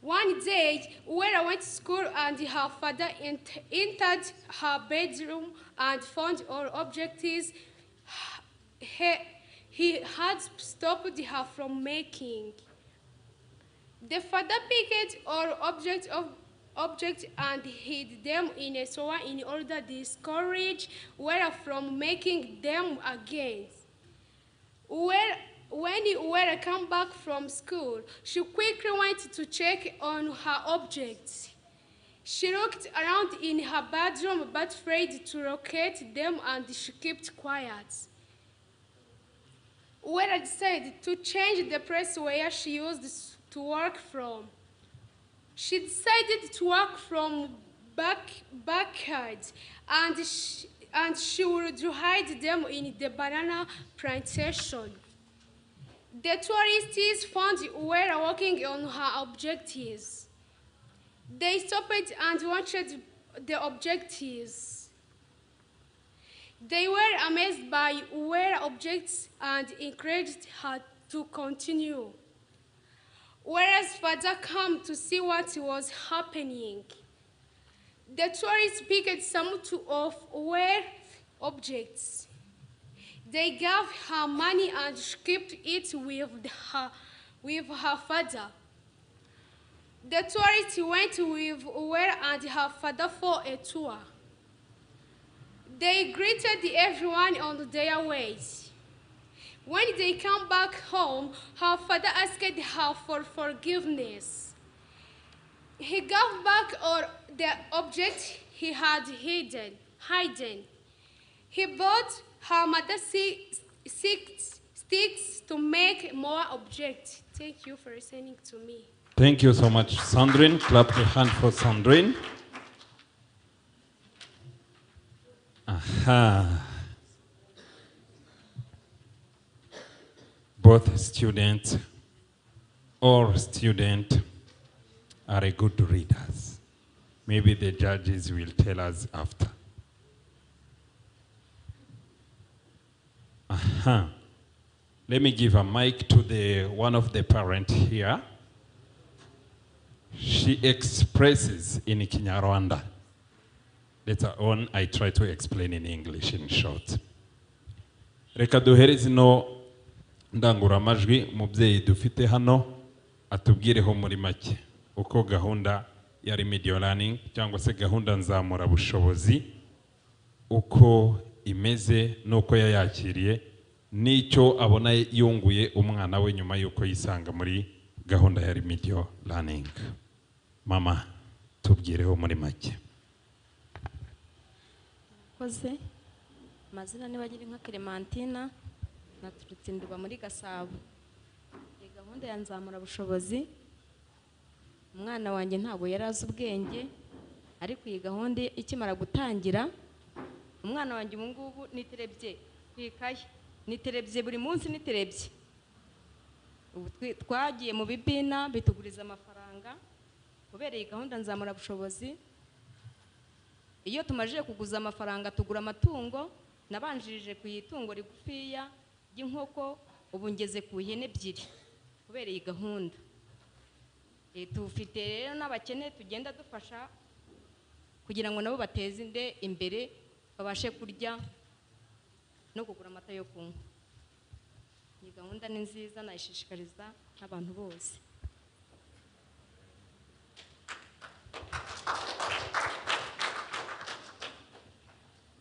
One day, Uwera went to school and her father entered her bedroom and found all objects he had stopped her from making. The father picked all objects and hid them in a drawer in order to discourage Uwera from making them again. When Uwera came back from school, she quickly went to check on her objects. She looked around in her bedroom but failed to locate them and she kept quiet. Uwera decided to change the place where she used to work from. She decided to work from backyard and she would hide them in the banana plantation. The tourists found Uwera working on her objectives. They stopped and watched the objectives. They were amazed by Uwera's objects and encouraged her to continue. Uwera's father came to see what was happening. The tourists picked some of Uwera's objects. They gave her money and she kept it with her father. The tourists went with Uwera and her father for a tour. They greeted everyone on their way. When they came back home, her father asked her for forgiveness. He gave back all the objects he had hidden. He bought her mother sticks to make more objects. Thank you for listening to me. Thank you so much, Sandrine. Clap the hand for Sandrine. Aha. Both students or student are a good readers. Maybe the judges will tell us after. Aha. Let me give a mic to one of the parents here. She expresses in Kinyarwanda. Later on, I try to explain in English in short. Reka duhereze ino ndanguramajwi umubyeyi dufite hano atubwireho muri make uko gahunda ya remedial learning cyangwa se gahunda nzamura bushobozi uko imeze nuko yayakiriye n'icyo abona yunguye umwana we nyuma yuko yisanga muri gahunda ya remedial learning. Mama, tubwireho muri make. Koze mazina nibagira nka Clementina naturutse nduba muri Gasabo. Iyi gahunda ya nzamura bushobozi umwana wanjye ntago yarazi ubwenge ariko iyi gahunda ikimara gutangira umwana wanjye ubungubu niterebye kwikaye niterebye buri munsi niterebye twagiye mu bibina bituguriza amafaranga kubera iyi gahunda nzamura bushobozi. Iyo tumaje kuguza amafaranga tugura amatungo nabanjirije ku itungo rigufiya ry'inkoko ubu ngeze ku ihene ebyiri kubera iyi gahunda. Tufite rero n'abakene tugenda dufasha kugira ngo nabo bateze imbere babashe kurya no kugura amata yo kunywa. Iyi gahunda ni nziza nayishishikariza n'abantu bose.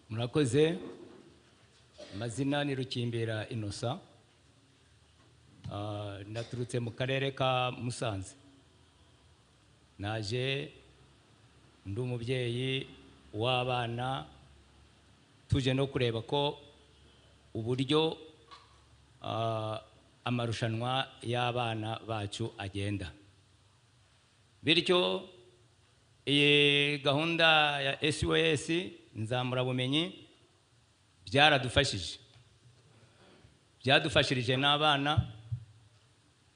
Murakoze. Amazina ni Rukimbera Innocent. Naturutse mu karere ka Musanze. Naje ndi umubyeyi w'abana tuje no kureba ko uburyo amarushanwa y'abana bacu agenda. Bityo iyi gahunda ya SOS nzamura bumenyi byadufashirije n'abana.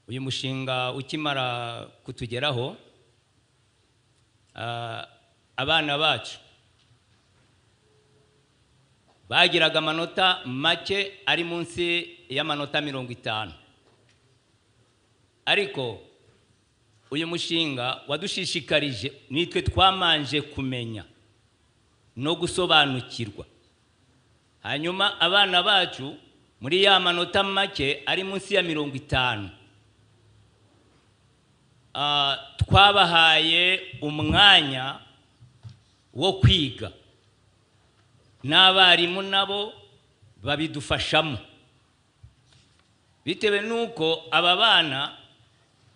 Uyu mushinga ukimara kutugeraho abana bacu bagiraga amanota make ari munsi y'amanota 50 ariko uyu mushinga wadushishikarije nitwe twamanje kumenya no gusobanukirwa. Hanyuma abana bacu muri ya manota make ari munsi ya 50, twabahaye umwanya wo kwiga, n'abarimu nabo babidufashamo. Bitewe nuko aba bana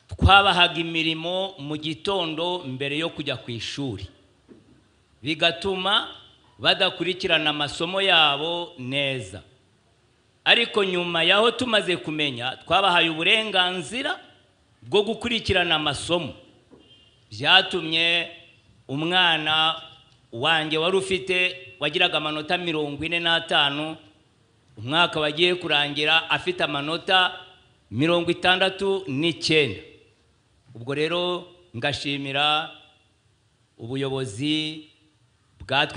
twabahaga imirimo mu gitondo mbere yo kujya ku ishuri, bigatuma badakurikirana amasomo yabo neza. Ariko nyuma yaho tumaze kumenya, twabahaye uburenganzira bwo gukurikirana amasomo. Byatumye umwana wanjye wari ufite wagiraga amanota 45, umwaka wagiye kurangira afite amanota 69. Ubwo rero ngashimira ubuyobozi bwa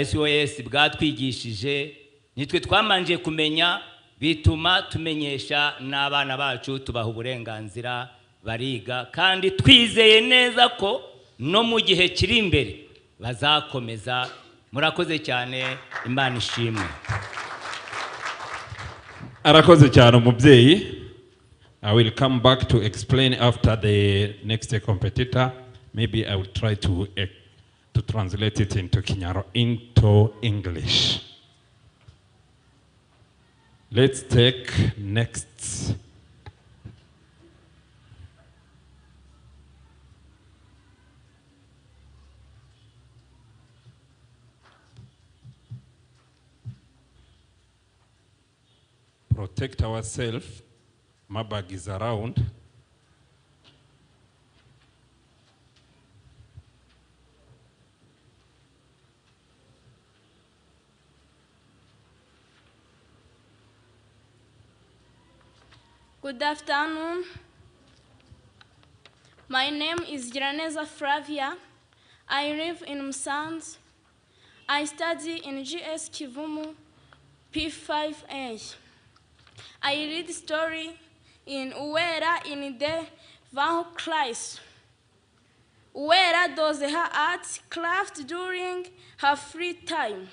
SOS bwatwigishije, nitwe twamanje kumenya, bituma tumenyesha n'abana bacu, tubaha uburenganzira bariga, kandi twizeye neza ko no mu gihe kiri imbere bazakomeza. Murakoze cyane, Imana ishimwe. Arakoze cyane umubyeyi. I will come back to explain after the next competitor. Maybe I will try to translate it into English. Let's take next. Protect ourselves. My bag is around. Good afternoon. My name is Giraneza Flavia. I live in Musanze. I study in GS Kivumu P5A. I read story in Uwera in the Van class. Uwera does her art craft during her free time.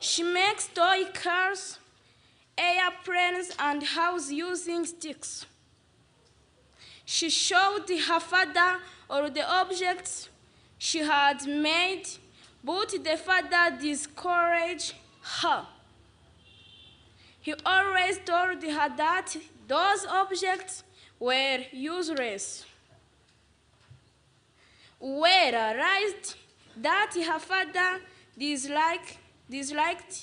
She makes toy cars, airplanes, and house using sticks. She showed her father all the objects she had made, but the father discouraged her. He always told her that those objects were useless. Uwera realized that her father disliked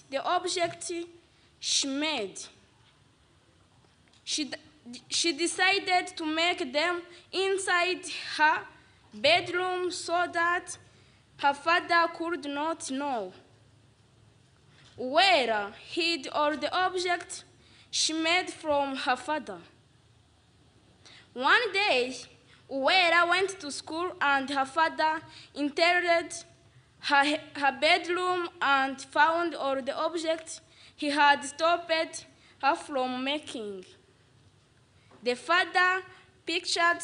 the object she made. She decided to make them inside her bedroom so that her father could not know. Uwera hid all the objects she made from her father. One day, Uwera went to school and her father entered her bedroom and found all the objects he had stopped her from making. The father pictured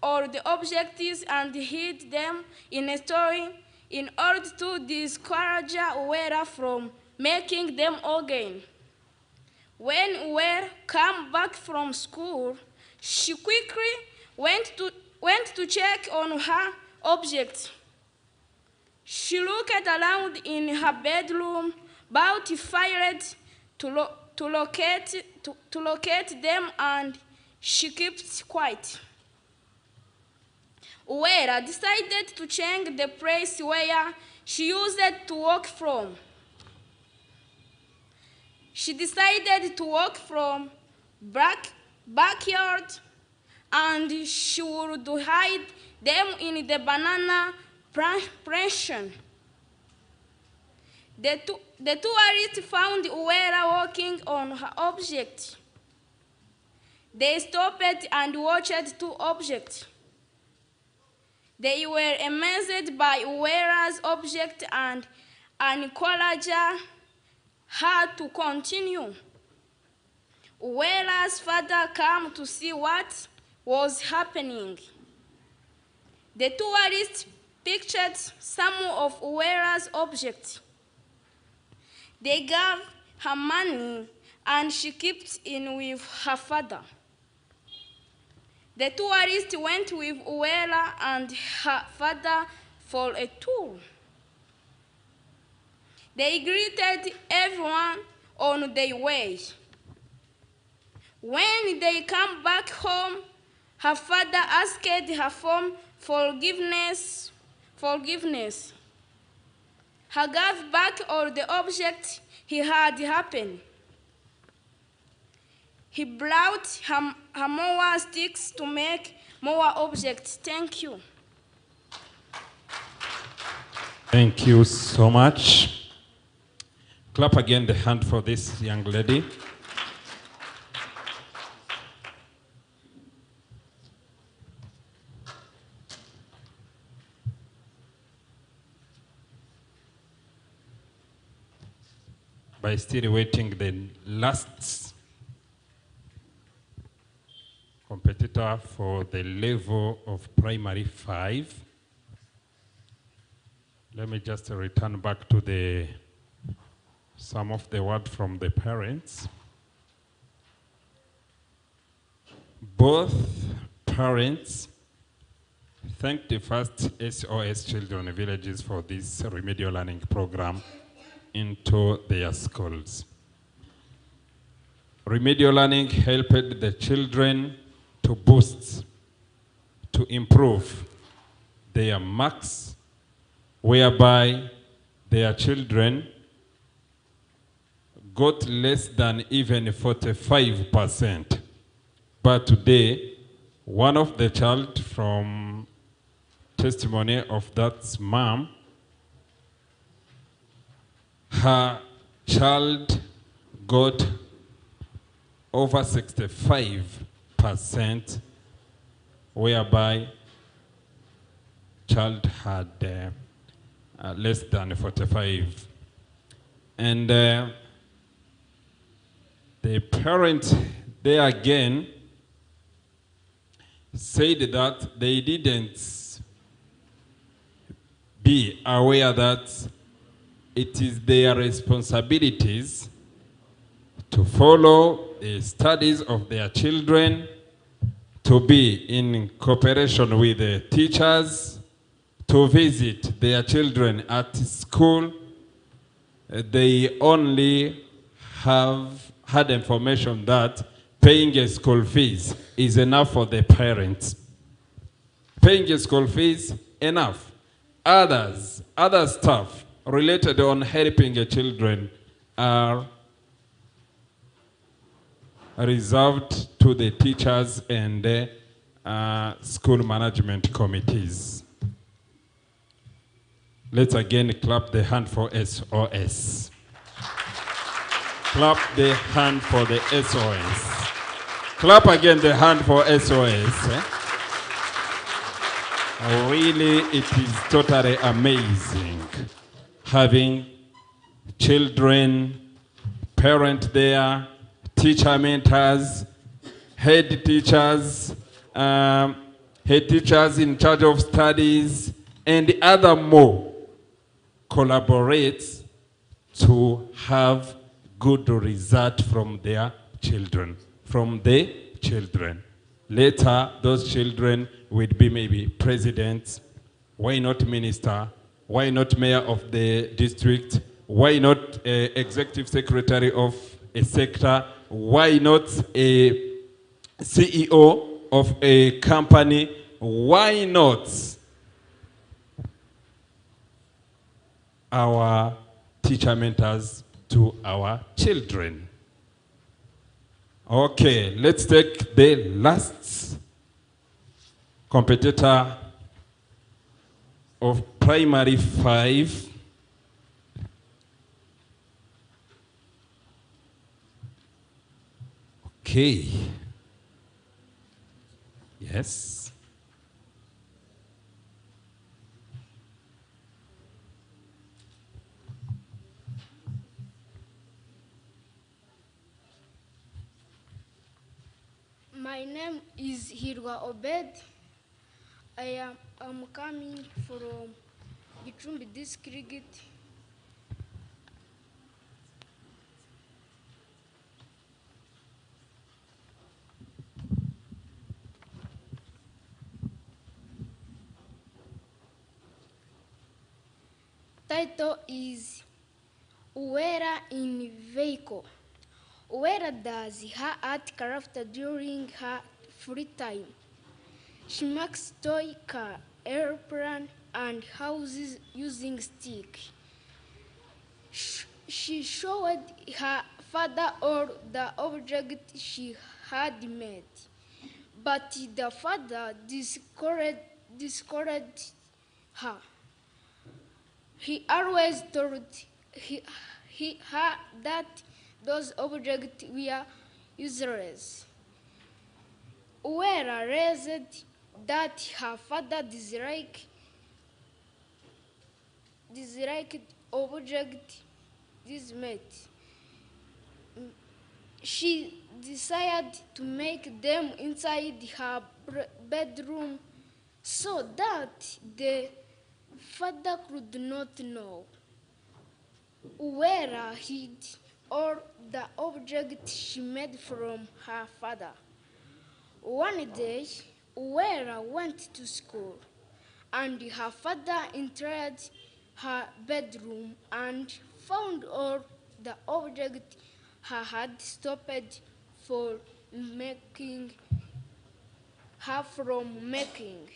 all the objects and hid them in a story in order to discourage Uwera from making them again. When Uwera came back from school, she quickly went to check on her objects. She looked around in her bedroom, but failed to locate them, and she kept quiet. Uwera decided to change the place where she used to work from. She decided to work from backyard, and she would hide them in the banana plantation. The tourists found Uwera working on her object. They stopped and watched two objects. They were amazed by Uwera's object and encouraged her to continue. Uwera's father came to see what was happening. The tourist pictured some of Uwera's objects. They gave her money and she kept in with her father. The tourist went with Uwera and her father for a tour. They greeted everyone on their way. When they came back home, her father asked her for forgiveness. He gave back all the objects he had happened. He brought her more sticks to make more objects. Thank you. Thank you so much. Clap again the hand for this young lady. By still waiting the last competitor for the level of primary 5. Let me just return back to some of the word from the parents. Both parents thank the first SOS Children Villages for this remedial learning program into their schools. Remedial learning helped the children to boost, to improve their marks, whereby their children got less than even 45%. But today, one of the child from testimony of that mom, her child got over 65%, whereby child had less than 45. And the parents, they again said that they didn't be aware that it is their responsibilities to follow the studies of their children, to be in cooperation with the teachers, to visit their children at school. They only have had information that paying a school fees is enough for the parents. Paying a school fees, enough. Other stuff related on helping the children are reserved to the teachers and the school management committees. Let's again clap the hand for SOS. Clap the hand for the SOS. Clap again the hand for SOS. Really, it is totally amazing having children, parents there, teacher mentors, head teachers in charge of studies, and other more collaborate to have good result from their children, Later, those children would be maybe presidents, why not minister, why not mayor of the district, why not executive secretary of a sector, why not a CEO of a company, why not our teacher mentors to our children? Okay, let's take the last competitor of primary 5. Okay. Yes. My name is Hirwa Obed. I am coming from Gicumbi district. Title is Uwera in Vehicle. Uwera does her art craft during her free time. She makes toy car, airplane, and houses using stick. She showed her father all the objects she had made, but the father discouraged her. He always told her that those objects were useless. Uwera realized that her father disliked objects this made. She decided to make them inside her bedroom so that the father could not know. Uwera hid all the objects she made from her father. One day, Uwera went to school, and her father entered her bedroom and found all the objects her had stopped for making her from making.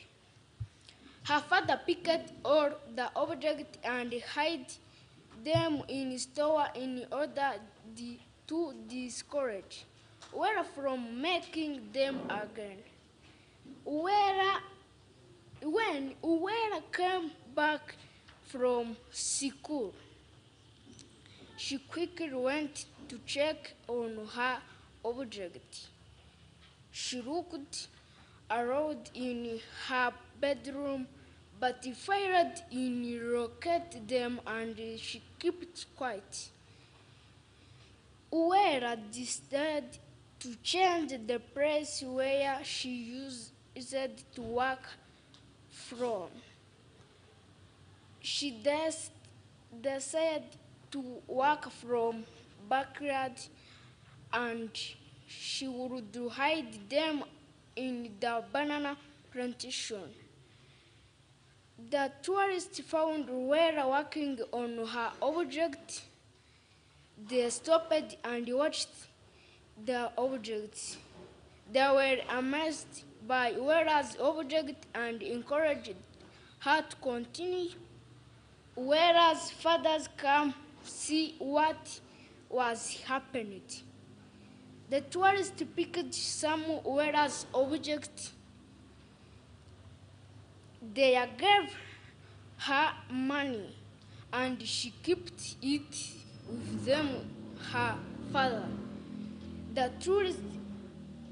Her father picked all the objects and hid them in store in order to discourage Uwera from making them again. When Uwera came back from school, she quickly went to check on her object. She looked around in her bedroom, but failed in locate them, and she kept quiet. Uwera decided to change the place where she used to work from. She decided to work from backyard, and she would hide them in the banana plantation. The tourists found Uwera working on her object. They stopped and watched the objects. They were amazed by Uwera's object and encouraged her to continue. Uwera's fathers came see what was happening. The tourists picked some Uwera's objects. They gave her money, and she kept it with them, her father. The tourists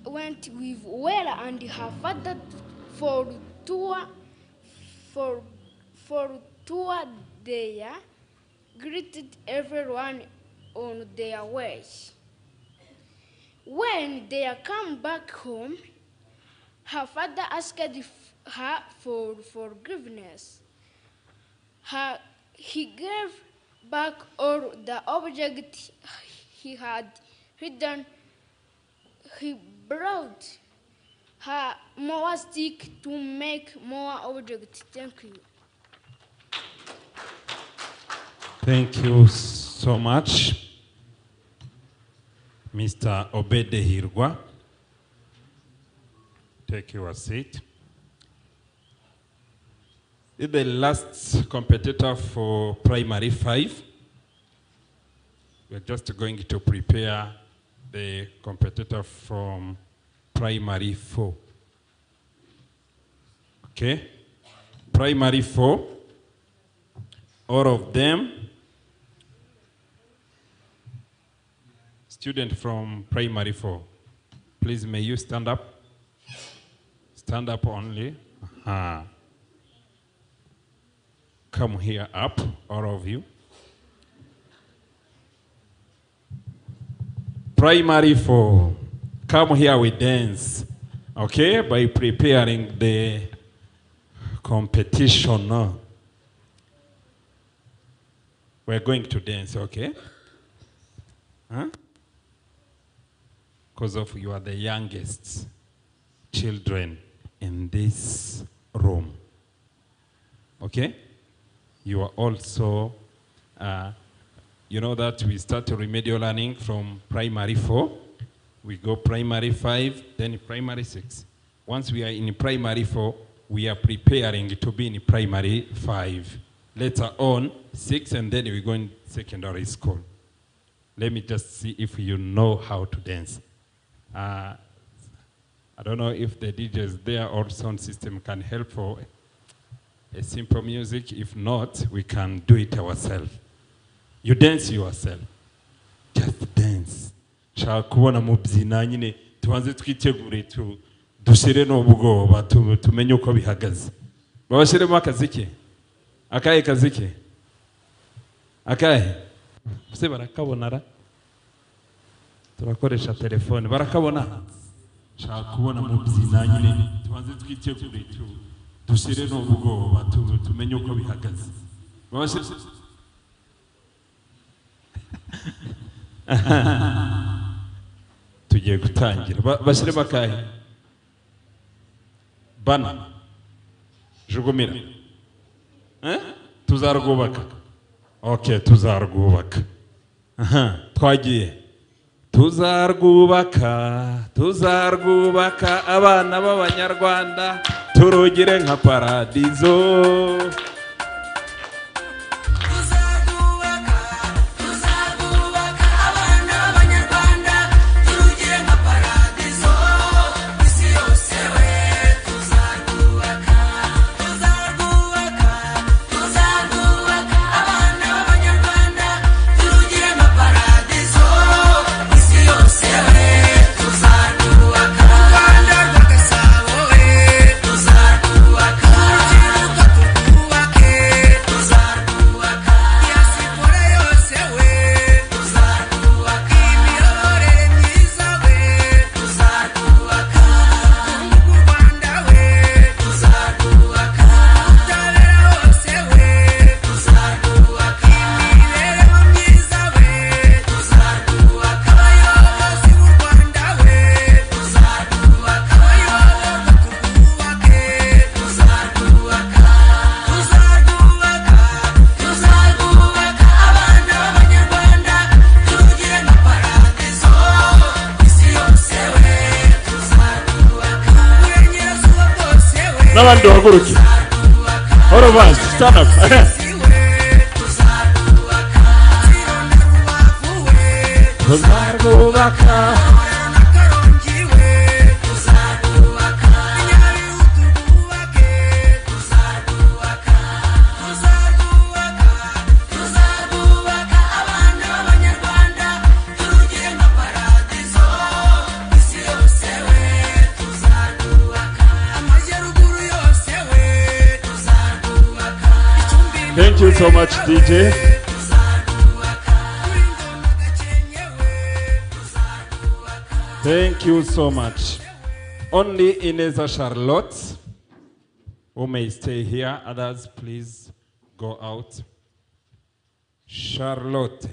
went with Uwera and her father for tour there, greeted everyone on their way. When they come back home, her father asked her for forgiveness. He gave back all the objects he had hidden. He brought her more stick to make more objects. Thank you. Thank you so much, Mr. Obede Hirwa. Take your seat. The last competitor for primary 5. We're just going to prepare the competitor from primary 4. Okay? Primary 4. All of them. Student from primary 4. Please, may you stand up? Stand up only. Come here up, all of you. Primary 4. Come here, we dance. Okay, by preparing the competition, we're going to dance, okay? Huh? Because of you are the youngest children in this room. Okay? You are also, you know that we start remedial learning from primary 4. We go primary 5, then primary 6. Once we are in primary 4, we are preparing to be in primary 5. Later on, 6, and then we go in secondary school. Let me just see if you know how to dance. I don't know if the DJs there or sound system can help for a simple music. If not, we can do it ourselves. You dance yourself. Just dance. Shaka kubona mubyina nyine tubanze twitegure dushire n'ubwoba tumenye uko bihagaze. Babashiremo akazike. Akaye kazike. Akaye. Bose barakabonara. Turakoresha telefone. Barakabona. Shaka kubona mubyina nyine tubanze twitegure dushire n'ubwoba tumenye uko bihagaze. Babashire tugiye gutangira bashyire bakahe bana jugumira tuzarwubaka okay tuzarwubaka twagiye tuzarwubaka abana b'abanyarwanda turugire nka paradizo n'abandi bahaguruke all of us stand up tuzarwubaka Thank you so much, DJ. Thank you so much. Only Ineza Charlotte who may stay here. Others, please go out. Charlotte.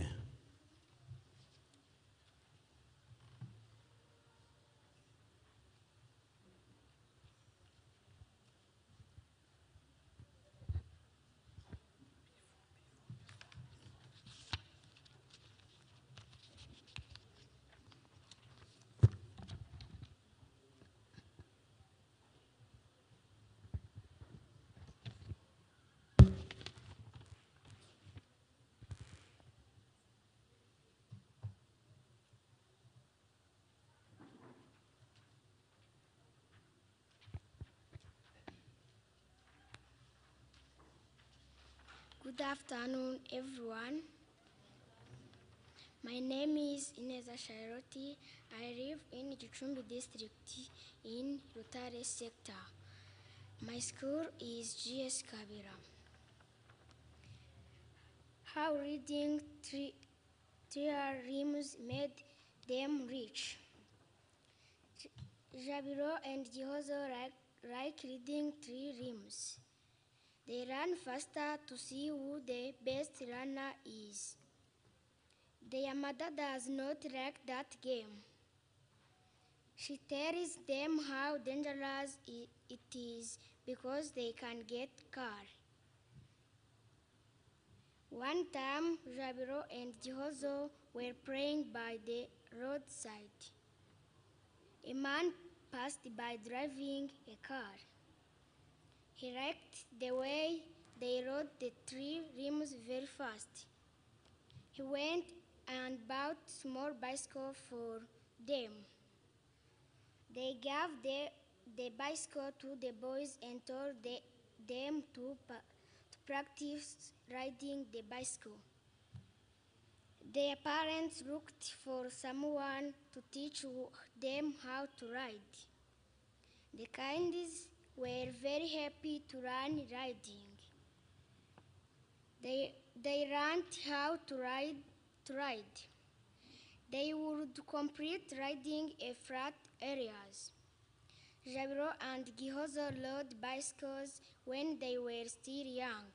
Good afternoon, everyone. My name is Ineza Shairoti. I live in Gicumbi district in Rutare sector. My school is GS Kabira. How reading theorems made them rich. Jabiro and Gihozo like reading 3 rhymes. They run faster to see who the best runner is. Their mother does not like that game. She tells them how dangerous it is because they can get caught. One time, Jabiro and Gihozo were playing by the roadside. A man passed by driving a car. He liked the way they rode the 3 rims very fast. He went and bought small bicycle for them. They gave the bicycle to the boys and told them to practice riding the bicycle. Their parents looked for someone to teach them how to ride. The kids were very happy to learn riding. They learned how to ride. They would complete riding a flat areas. Jabiro and Gihozo rode bicycles when they were still young.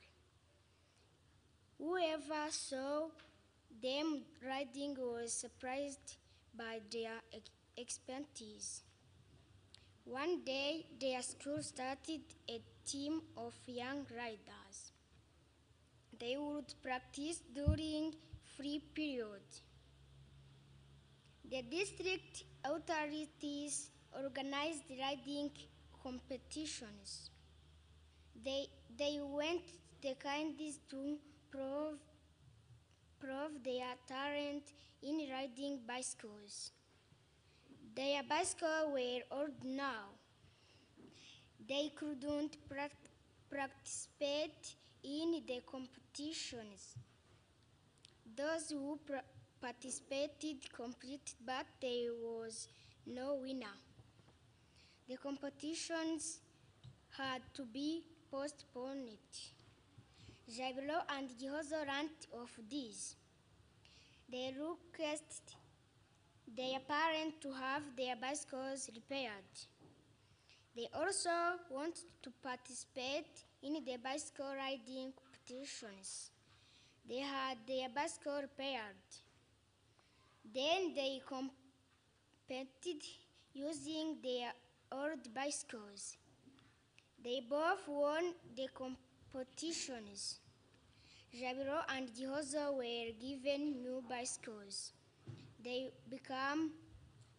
Whoever saw them riding was surprised by their expertise. One day, their school started a team of young riders. They would practice during free period. The district authorities organized riding competitions. They went the kids to prove their talent in riding bicycles. Their bicycles were old now. They couldn't participate in the competitions. Those who participated competed, but there was no winner. The competitions had to be postponed. Jabiro and Gihozo learned of this. They requested their parents to have their bicycles repaired. They also wanted to participate in the bicycle riding competitions. They had their bicycle repaired. Then they competed using their old bicycles. They both won the competitions. Jabiro and Gihozo were given new bicycles. They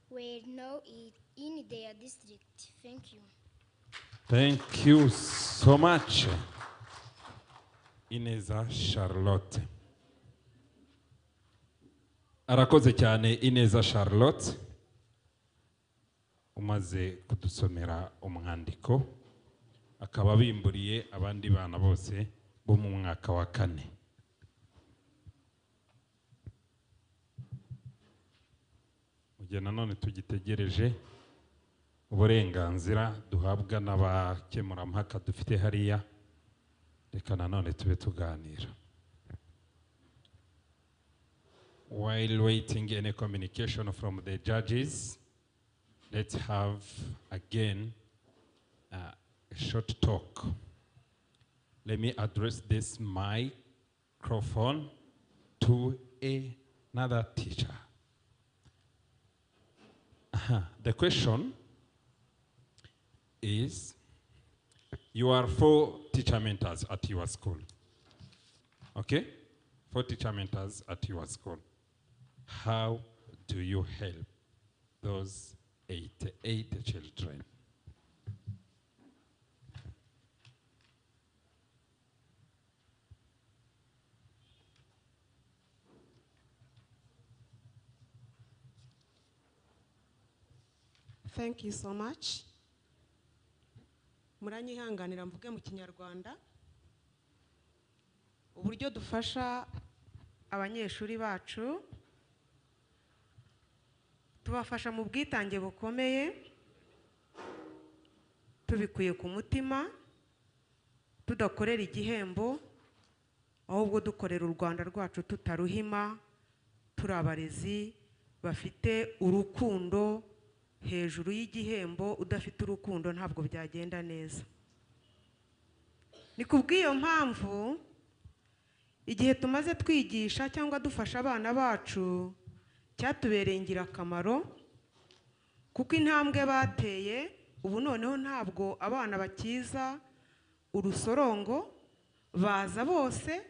were known in their district. Thank you. Thank you so much, Ineza Charlotte. Arakoze cyane Ineza Charlotte umaze kudusomera umwandiko akaba bimburiye abandi bana bose bo mu mwaka wa 4. Mugihe nanone tugitegereje uburenganzira duhabwa n'abakemurampaka dufite hariya, reka nanone tube tuganira. While waiting any communication from the judges, let's have again a short talk. Let me address this microphone to another teacher. The question is, you are 4 teacher mentors at your school. Okay? 4 teacher mentors at your school. How do you help those 8 children? Thank you so much. Muranyihanganira mvuge mu Kinyarwanda. Uburyo dufasha abanyeshuri bacu, tubafasha mu bwitange bukomeye, tubikuye ku mutima, tudakorera igihembo, ahubwo dukorera u Rwanda rwacu tutaruhima, turi abarezi bafite urukundo hejuru y'igihembo udafite urukundo ntabwo byagenda neza. Ni kubw'iyo mpamvu igihe tumaze twigisha cyangwa dufasha abana bacu cyatubereye ingirakamaro, kuko intambwe bateye ubu noneho ntabwo abana bakiza urusorongo, baza bose,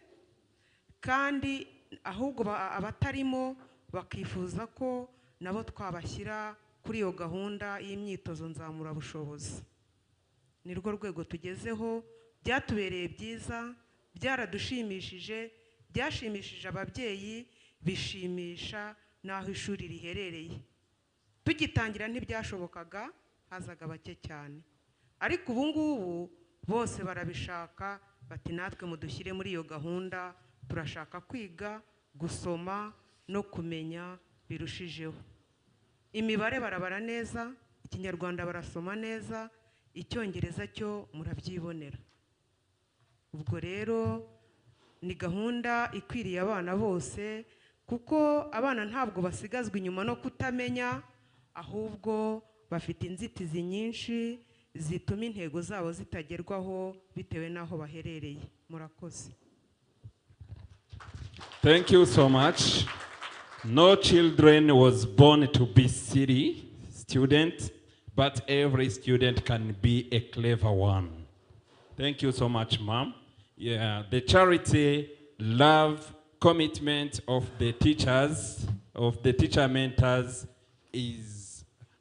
kandi ahubwo abatarimo bakifuza ko nabo twabashyira kuri iyo gahunda y'imyitozo nzamurabushobozi. Ni rwo rwego tugezeho, byatubereye byiza, byaradushimishije, byashimishije ababyeyi, bishimisha n'aho ishuri riherereye. Tugitangira ntibyashobokaga, hazaga bake cyane, ariko ubu ngubu bose barabishaka, bati natwe mudushyire muri iyo gahunda, turashaka kwiga gusoma no kumenya birushijeho. Imibare barabara neza, ikinyarwanda barasoma neza, icyongereza cyo murabyibonera. Ubwo rero ni gahunda ikwiriye abana bose, kuko abana ntabwo basigazwa inyuma no kutamenya, ahubwo bafite inzitizi nyinshi zituma intego zabo zitagerwaho bitewe n'aho baherereye. Murakoze. Thank you so much. No children was born to be silly students, but every student can be a clever one. Thank you so much, Mom. Yeah, the charity, love, commitment of the teachers, of the teacher mentors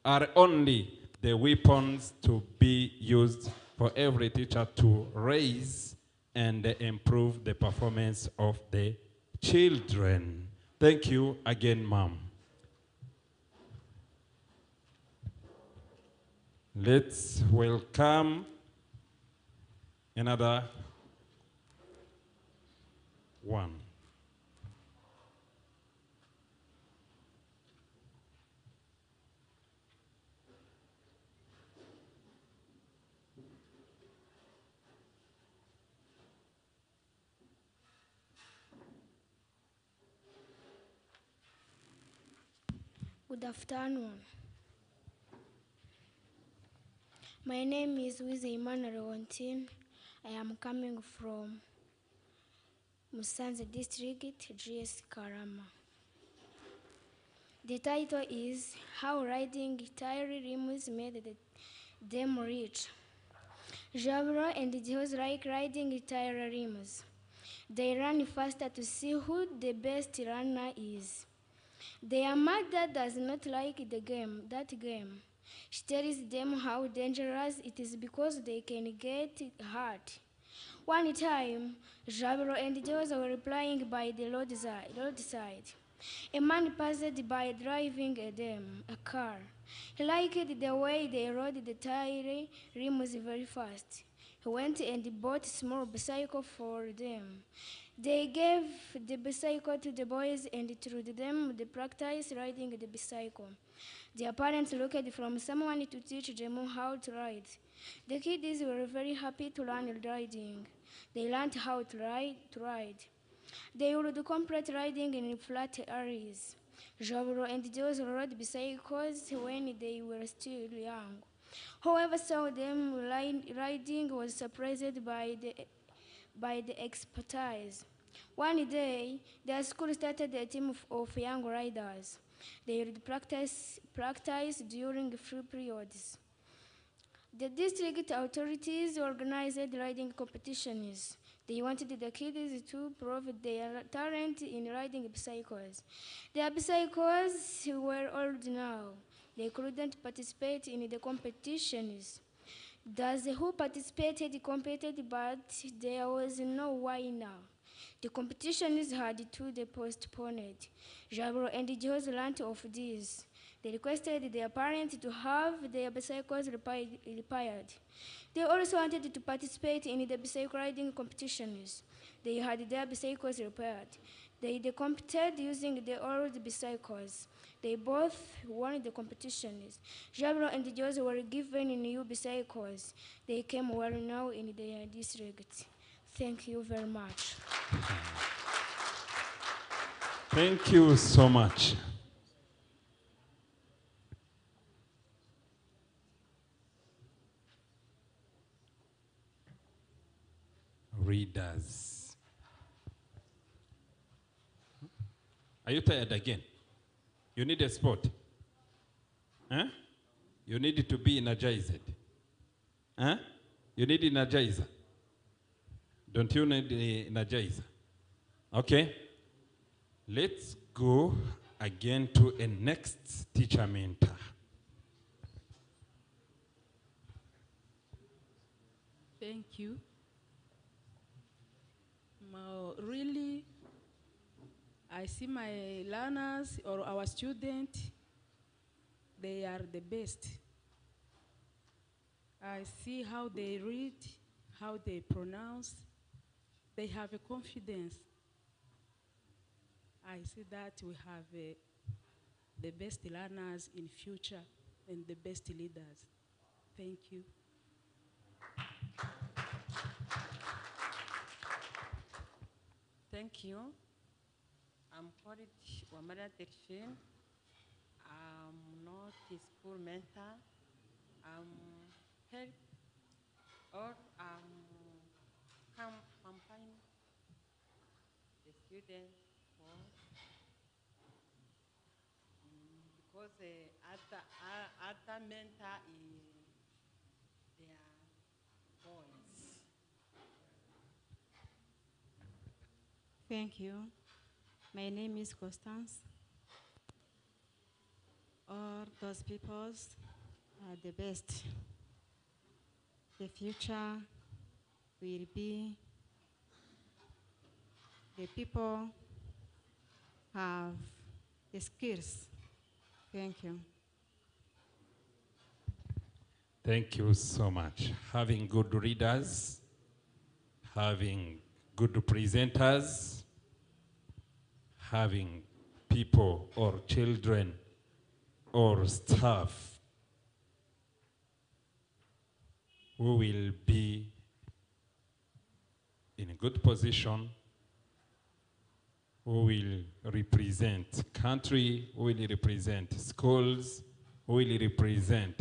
are only the weapons to be used for every teacher to raise and improve the performance of the children. Thank you again, Mom. Let's welcome another one. Good afternoon. My name is Wize Emmanuel Wantin. I am coming from Musanze District, GS Karama. The title is How Riding Tire Rims Made Them Rich. Javro and Jews like riding tire rims. They run faster to see who the best runner is. Their mother does not like that game. She tells them how dangerous it is because they can get hurt. One time, Javro and Jews were playing by the roadside. A man passed by driving a car. He liked the way they rode the tire rims very fast. He went and bought a small bicycle for them. They gave the bicycle to the boys and taught them the practice riding the bicycle. Their parents looked for someone to teach them how to ride. The kids were very happy to learn riding. They learned how to ride. They would complete riding in flat areas. Javro and Joes rode bicycles when they were still young. Whoever saw them riding was surprised by the expertise. One day, their school started a team of young riders. They would practice during free periods. The district authorities organized riding competitions. They wanted the kids to prove their talent in riding bicycles. Their bicycles were old now. They couldn't participate in the competitions. Those who participated competed, but there was no winner. The competitions had to be postponed. Javro and Joes learned of this. They requested their parents to have their bicycles repaired. They also wanted to participate in the bicycle riding competitions. They had their bicycles repaired. They competed using the old bicycles. They both won the competitions. Javro and Joes were given new bicycles. They came well now in their district. Thank you very much. Thank you so much. readers. Are you tired again? You need a sport? Huh? You need to be energized. Huh? You need Energizer. Don't you need the Energizer? Okay. Let's go again to a next teacher mentor. Thank you. Really, I see my learners or our students, they are the best. I see how they read, how they pronounce. They have a confidence. I see that we have the best learners in future and the best leaders. Thank you. Thank you. I'm called Wamada Delphine. I'm not a school mentor. I'm help or campaign the students for because other mentor is their boys. Thank you. My name is Constance. All those peoples are the best. The future will be the people have the skills. Thank you. Thank you so much. Having good readers, having good presenters, having people or children or staff who will be in a good position, who will represent country, who will represent schools, who will represent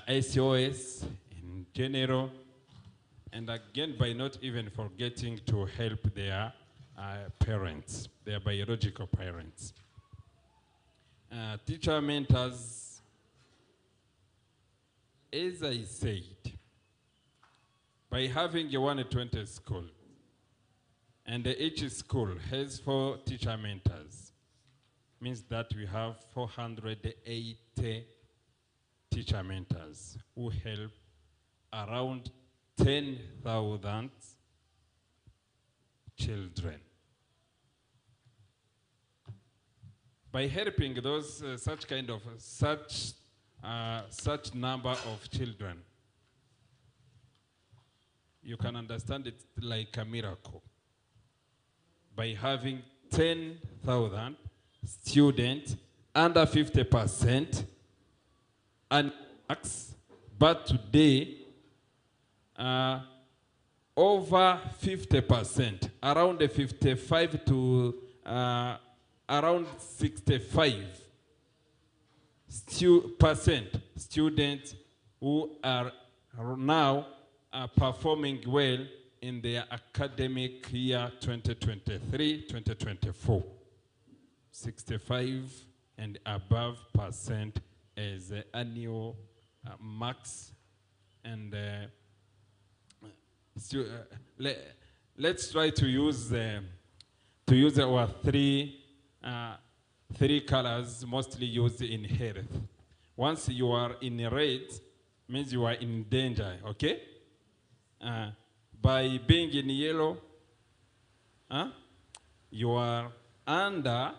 SOS in general, and again by not even forgetting to help their parents, their biological parents. Teacher mentors, as I said, by having a 120 school, and each school has 4 teacher mentors, means that we have 480 teacher mentors who help around 10,000 children. By helping those such number of children, you can understand it like a miracle. By having 10,000 students under 50% and max, but today over 50%, around 55 to around 65% students who are now performing well in their academic year 2023-2024. 65 and above percent as annual max, and let's try to use our three colors mostly used in health. Once you are in red, means you are in danger, okay? By being in yellow, you are under,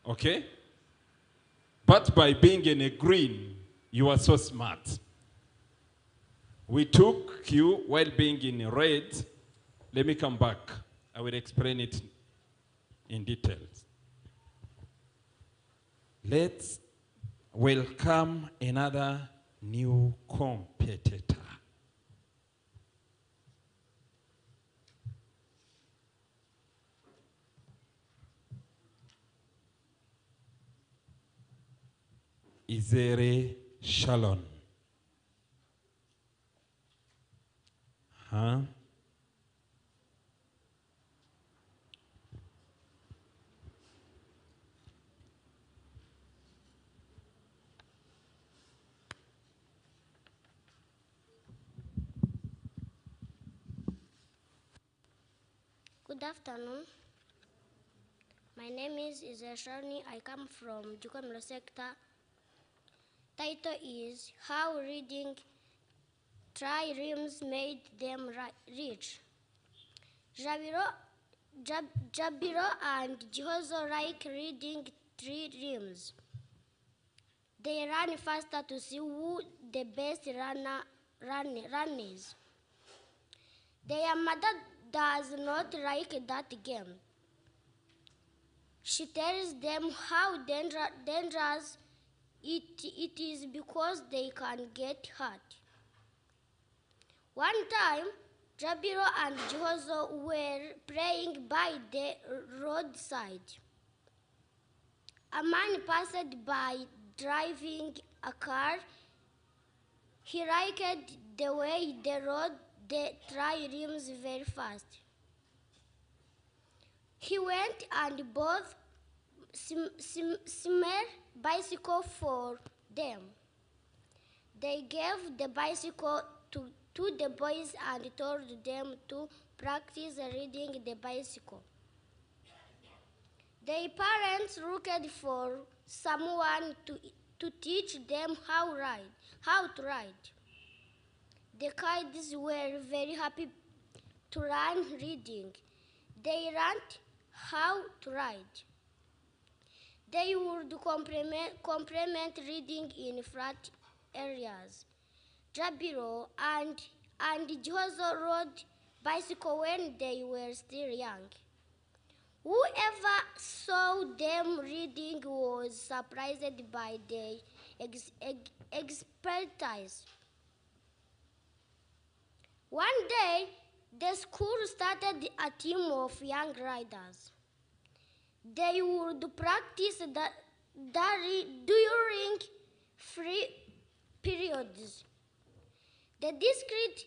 okay? But by being in a green, you are so smart. We took you while being in red. Let me come back. I will explain it in details. Let's welcome another new competitor. Izere Shalom. Huh? Good afternoon. My name is Shani. I come from Jukamilo sector. Title is How Reading Triremes Made Them Rich. Jabiro and Jehozo like reading triremes. They run faster to see who the best run is. Their mother does not like that game. She tells them how dangerous it is because they can get hurt. One time, Jabiro and Jehozo were playing by the roadside. A man passed by driving a car. He liked the way they rode the triremes very fast. He went and bought similar bicycle for them. They gave the bicycle to the boys and told them to practice riding the bicycle. Their parents looked for someone to teach them how to ride. The kids were very happy to learn reading. They learned how to ride. They would complement reading in flat areas. Jabiro and Jehozo rode bicycle when they were still young. Whoever saw them reading was surprised by their expertise. One day, the school started a team of young riders. They would practice during free periods. The district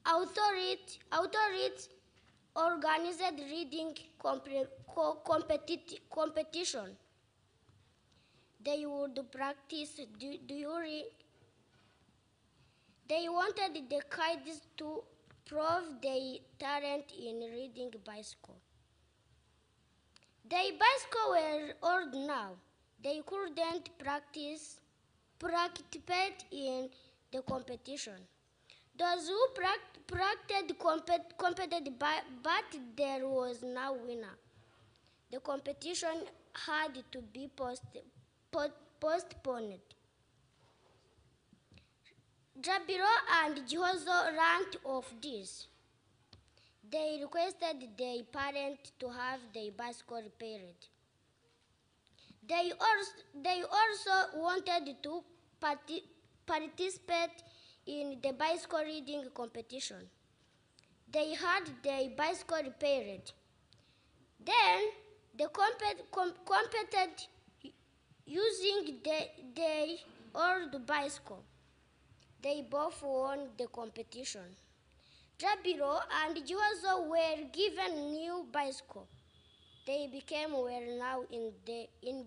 authorities organized reading competition. They would practice during. They wanted the kids to prove their talent in riding bicycle. Their bicycles were old now. They couldn't participate in the competition. Those who competed, but there was no winner. The competition had to be postponed. Jabiro and Jehozo learned of this. They requested their parents to have their bicycle repaired. They also wanted to participate in the bicycle reading competition. They had their bicycle repaired. Then they competed using their old bicycle. They both won the competition. Jabiro and Jehozo were given new bicycle. They became well now in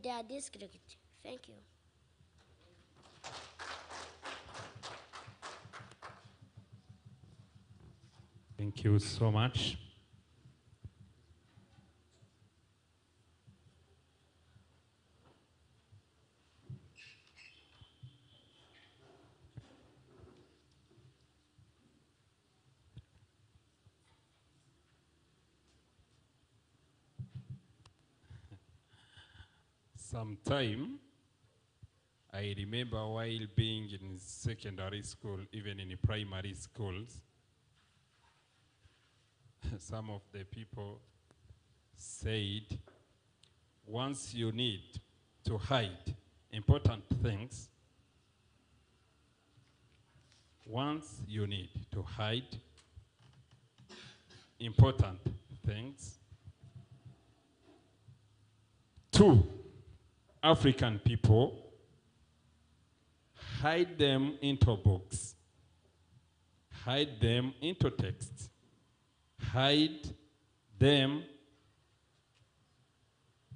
their district. Thank you. Thank you so much. Sometime, I remember while being in secondary school, even in primary schools, some of the people said, once you need to hide important things, once you need to hide important things, two African people hide them into books. hide them into text, hide them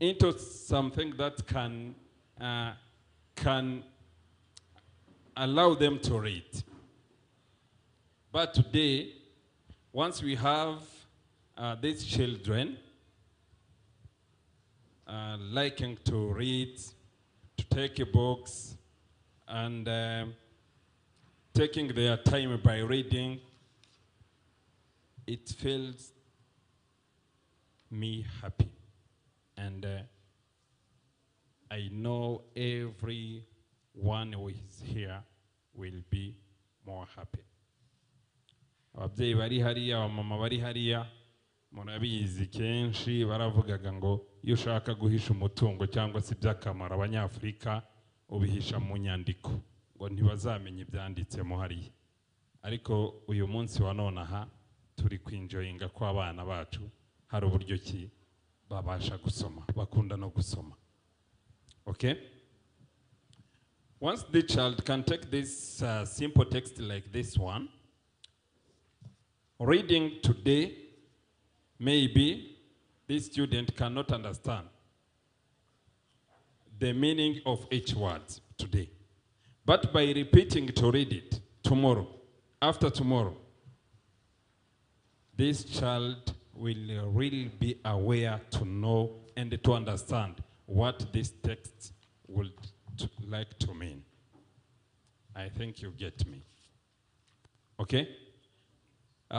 into something that can allow them to read. But today, once we have these children liking to read, to take books, and taking their time by reading, it fills me happy. And I know everyone who is here will be more happy. Ababyeyi bari hariya, abamama bari hariya, murabizi kenshi baravugaga ngo iyo ushaka guhisha umutungo cyangwa se iby'akamaro abanyafurika ubihisha mu nyandiko ngo ntibazamenye ibyanditsemo hariya. Ariko uyu munsi wa none aha turi kwinjoyinga ko abana bacu hari uburyo ki babasha gusoma, bakunda no gusoma. Okay? Once the child can take this simple text like this one, reading today, maybe this student cannot understand the meaning of each word today. But by repeating to read it tomorrow, after tomorrow, this child will really be aware to know and to understand what this text would like to mean. I think you get me. Okay?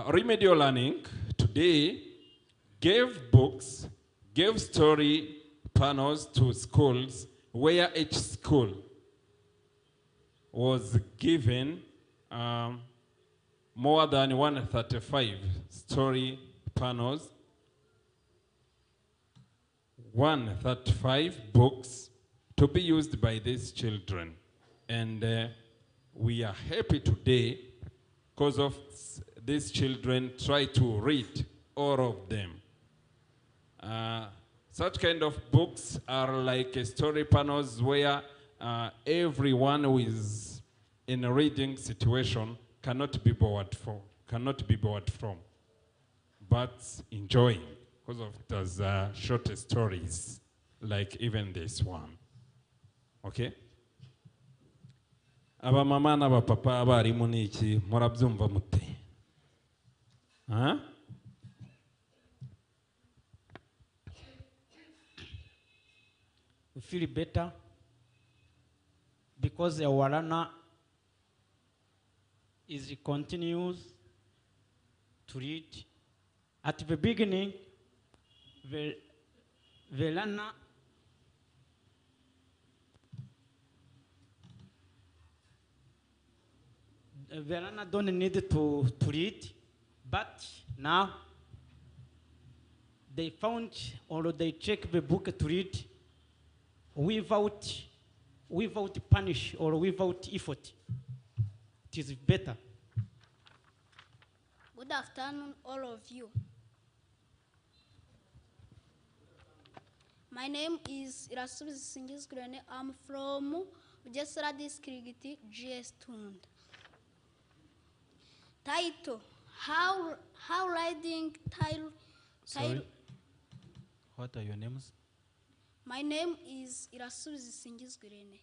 Remedial learning today gave books, gave story panels to schools where each school was given more than 135 story panels, 135 books to be used by these children. And we are happy today because of these children try to read all of them. Such kind of books are like story panels where everyone who is in a reading situation cannot be bored from, but enjoying because of those short stories, like even this one. Okay? Aba mama n'aba papa abarimu niki murabyumva mute? Huh? We feel better because our learner continues to read. At the beginning, the learner don't need to read, but now they found or they check the book to read without punish or without effort. It is better. Good afternoon, all of you. My name is Irasubiza Singizgurene. I'm from Bugesera district, GS Tund. Title: How riding title. Sorry. What are your names? My name is Irasubiza Singizgurene.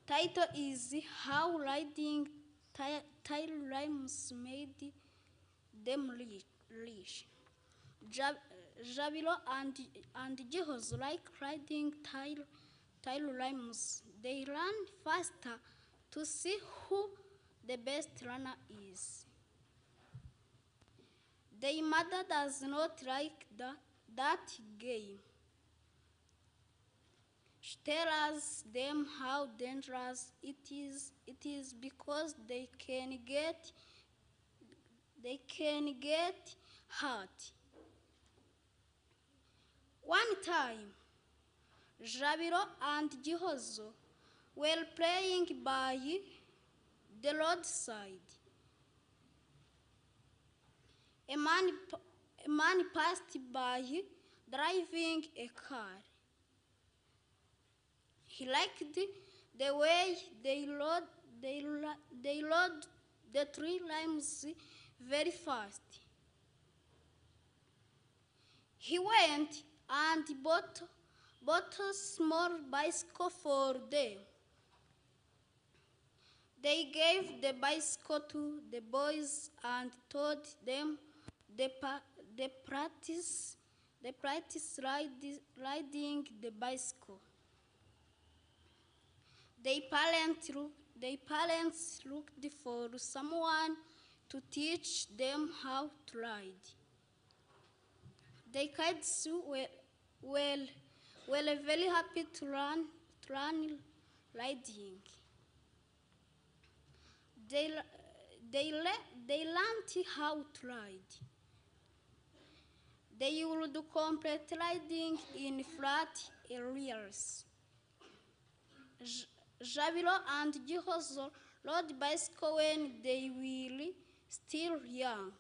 Title is How riding title rhymes made them rich. Jabilo and Jehoz like riding title rhymes. They run faster to see who the best runner is. Their mother does not like that game. She tells them how dangerous it is because they can get hurt. One time, Jabiro and Jihozo were playing by the roadside. A man passed by driving a car. He liked the way they they rode the 3 limes very fast. He went and bought a small bicycle for them. They gave the bicycle to the boys and told them they practice riding the bicycle. Their parents looked for someone to teach them how to ride. The kids were very happy to learn riding. They learned how to ride. They would complete riding in flat areas. Javiro and Gihozo rode bicycle when they were still young.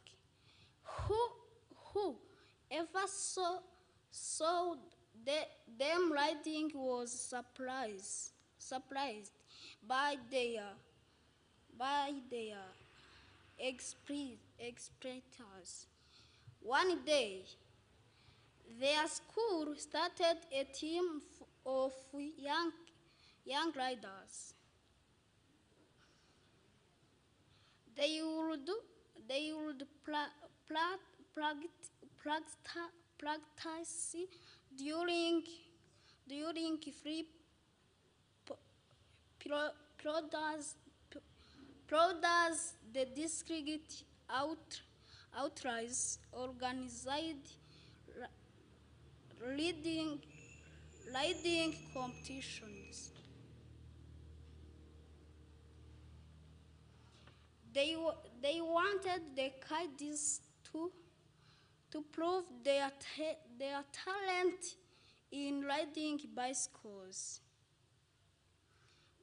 Who ever saw them riding was surprised by their experiences. One day, their school started a team of young riders. They would practice during free periods. The district outreach organized riding competitions. They wanted the kids to prove their talent in riding bicycles.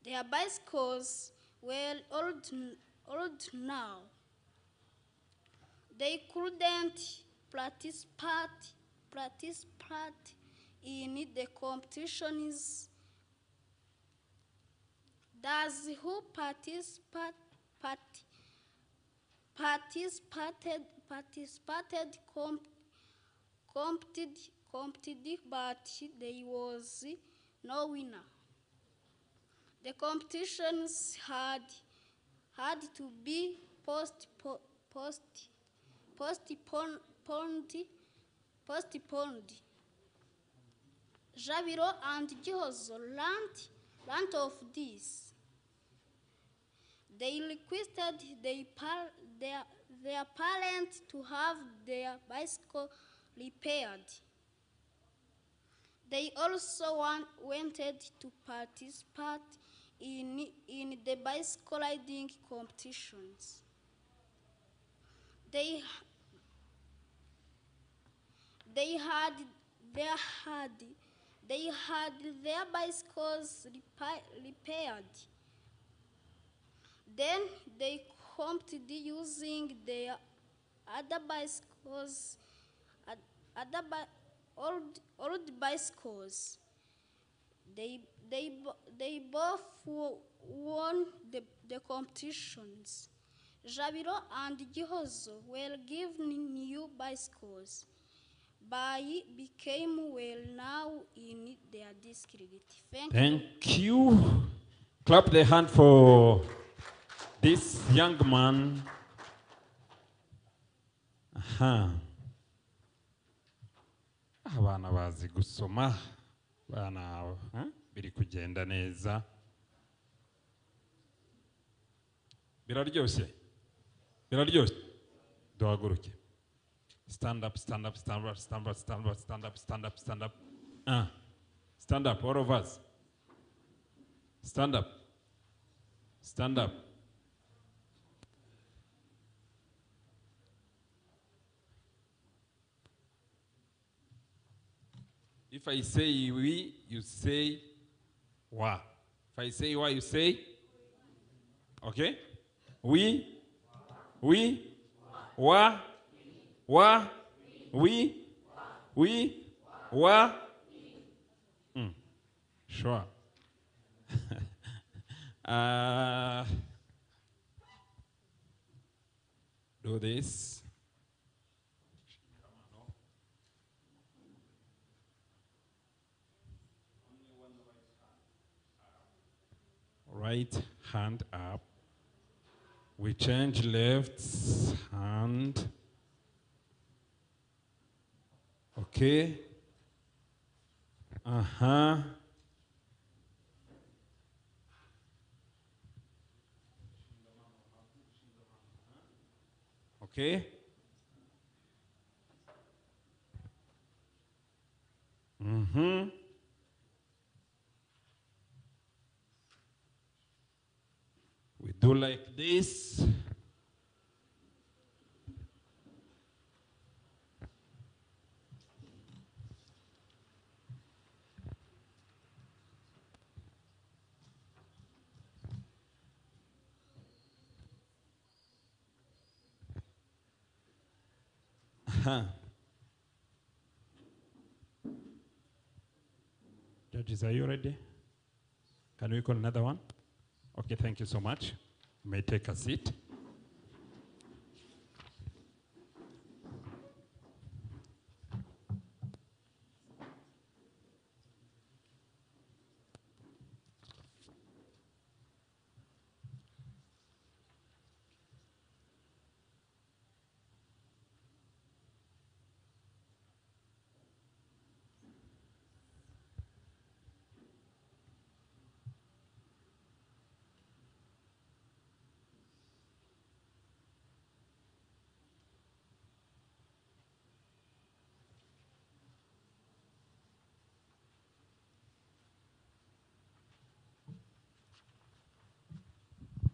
Their bicycles were old now. They couldn't participate in the competitions. Those who participated competed, but there was no winner. The competitions had to be postponed. Javiro and Gihozo learned of this. They requested their parents to have their bicycle repaired. They also wanted to participate in the bicycle riding competitions. They had their bicycles repaired. Then they competed using their other bicycles, old bicycles. They both won the competitions. Javiro and Gihozo were given new bicycles. Bai became well now in their district. Thank you. Clap the hand for this young man. Aha. Abana bazi gusoma. Bana biri kugenda neza. Biraryoshye. Biraryoshye. Duhaguruke. Stand up, stand up, stand up, stand up, stand up, stand up, stand up, stand up. Stand up, all of us. Stand up. Stand up. If I say we, you say wa. If I say wa, you say? Okay? We, wa, we, wa. Sure. Uh, do this. Right hand up. We change left hand. Okay. Uh-huh. Okay. Mm-hmm. We do like this. Uh-huh. Judges, are you ready? Can we call another one? Okay, thank you so much. You may take a seat.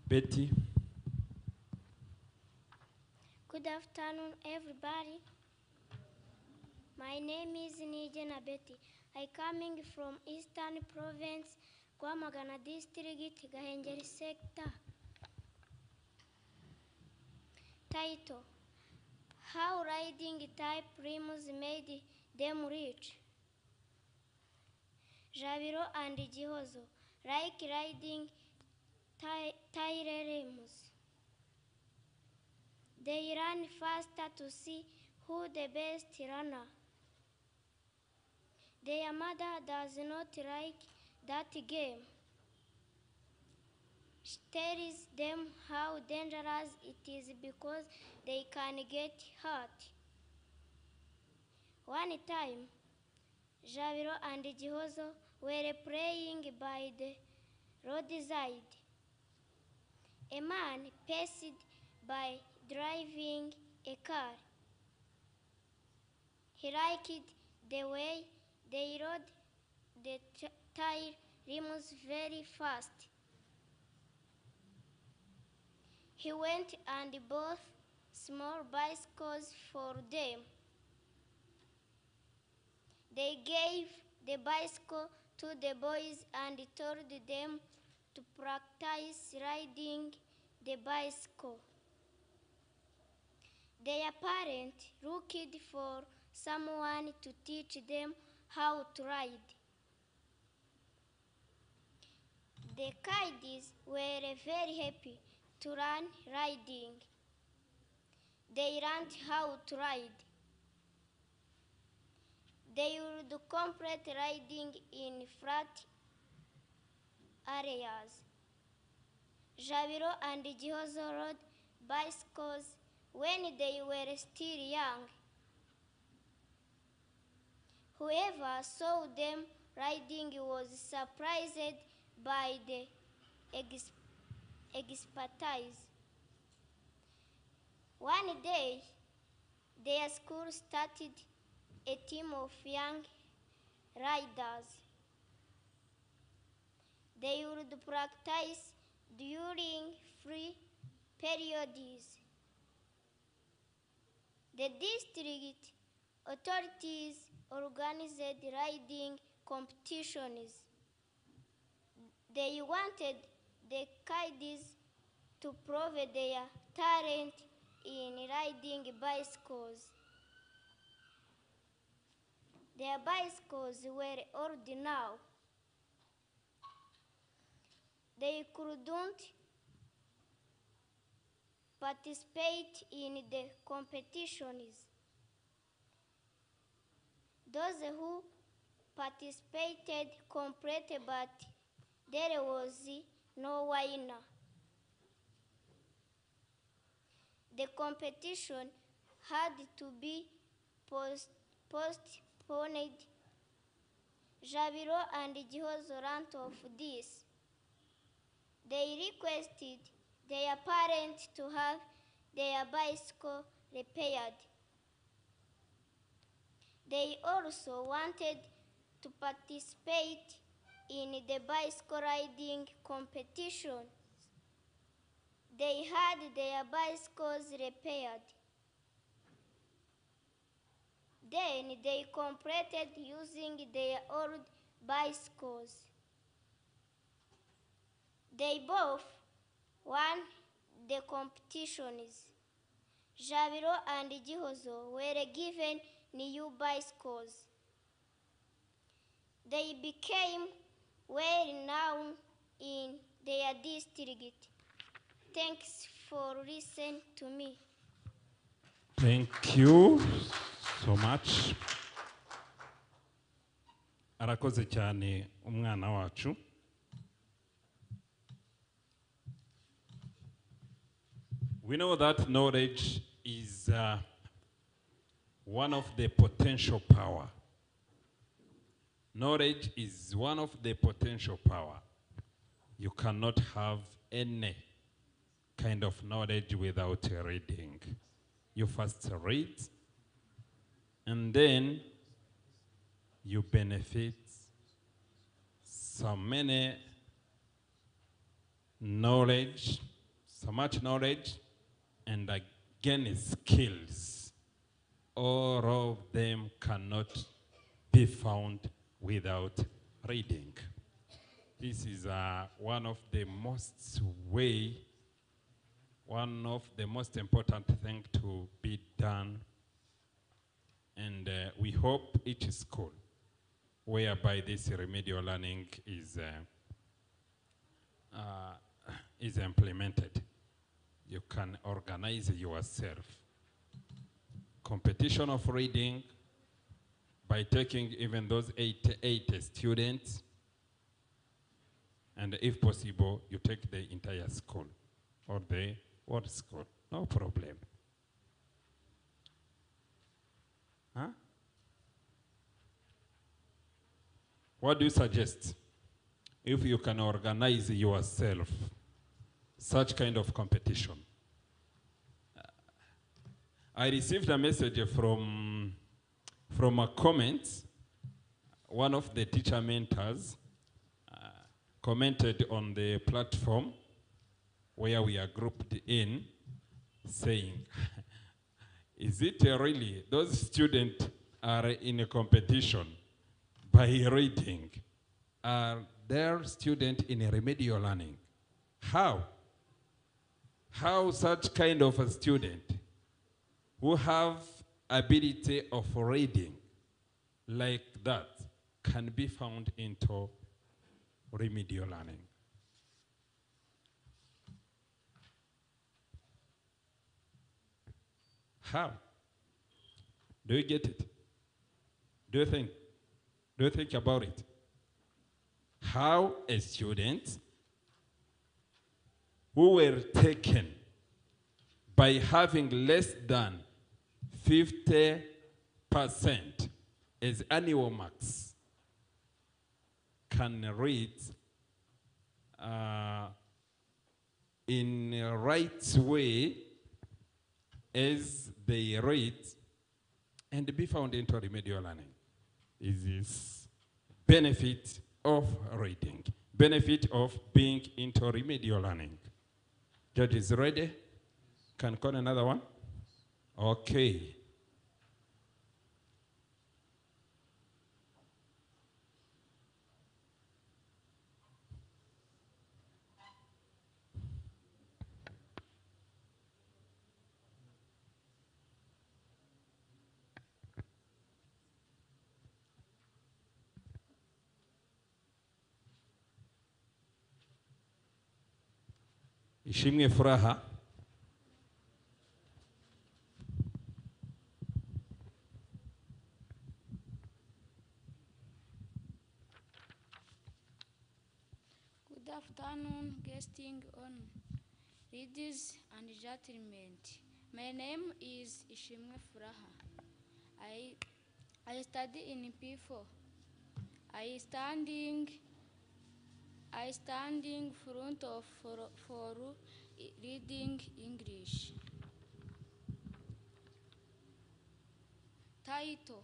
Betty. Good afternoon, everybody. My name is Nijena Betty. I coming from Eastern Province, Kwamagana District, Gahengeri Sector. Title: How riding type rims made them rich. Jabiro and Gihozo like riding tire rims. They run faster to see who the best runner. Their mother does not like that game. She tells them how dangerous it is because they can get hurt. One time, Jabiro and Gihozo were playing by the roadside. A man passed by driving a car. He liked the way they rode the tire rims very fast. He went and bought small bicycles for them. They gave the bicycle to the boys and told them to practice riding the bicycle. Their parents looked for someone to teach them how to ride. The kids were very happy to learn riding. They learned how to ride. They would complete riding in flat areas. Jabiro and Gihozo rode bicycles when they were still young. Whoever saw them riding was surprised by the expertise. One day, their school started a team of young riders. They would practice during free periods. The district authorities organized riding competitions. They wanted the kids to prove their talent in riding bicycles. Their bicycles were old now. They couldn't participate in the competitions. Those who participated competed, but there was no winner. The competition had to be postponed. Jabiro and Gihozo learned of this. They requested their parents to have their bicycle repaired. They also wanted to participate in the bicycle riding competition. They had their bicycles repaired. Then they competed using their old bicycles. They both won the competitions. Jabiro and Gihozo were given new bicycles. They became well known in their district. Thanks for listening to me. Thank you so much. Arakoze cyane umwana wacu. We know that knowledge is one of the potential power. Knowledge is one of the potential power. You cannot have any kind of knowledge without reading. You first read, and then you benefit so many knowledge, so much knowledge, and again skills. All of them cannot be found without reading. This is one of the most important thing to be done, and we hope each school whereby this remedial learning is implemented, you can organize yourself. Competition of reading by taking even those eight students, and if possible, you take the entire school or the whole school, no problem. Huh? What do you suggest? If you can organize yourself, such kind of competition. I received a message from a comment. One of the teacher mentors commented on the platform where we are grouped in, saying, is it really those students are in a competition by reading? Are there students in a remedial learning? How? How such kind of a student who have ability of reading like that can be found into remedial learning? How? Do you get it? Do you think about it? How a student who were taken by having less than 50% as annual marks can read in the right way as they read and be found into remedial learning. Is this benefit of reading, benefit of being into remedial learning? Judge is ready? Can call another one? Okay. Ishimwe Furaha. Good afternoon, guesting on ladies and gentlemen. My name is Ishimwe Furaha. I study in P4. I standing front of for reading English. Title.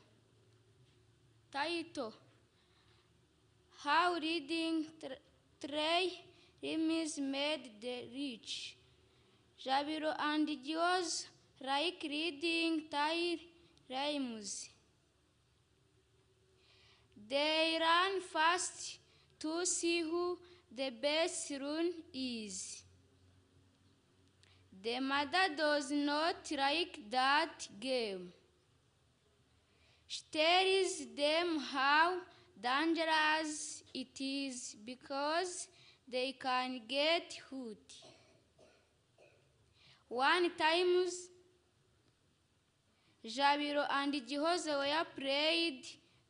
How reading rhymes made the rich. Jabiro and Dios like reading rhymes. They run fast to see who the best run is. The mother does not like that game. She tells them how dangerous it is because they can get hurt. One time, Jabiro and Gihozo were played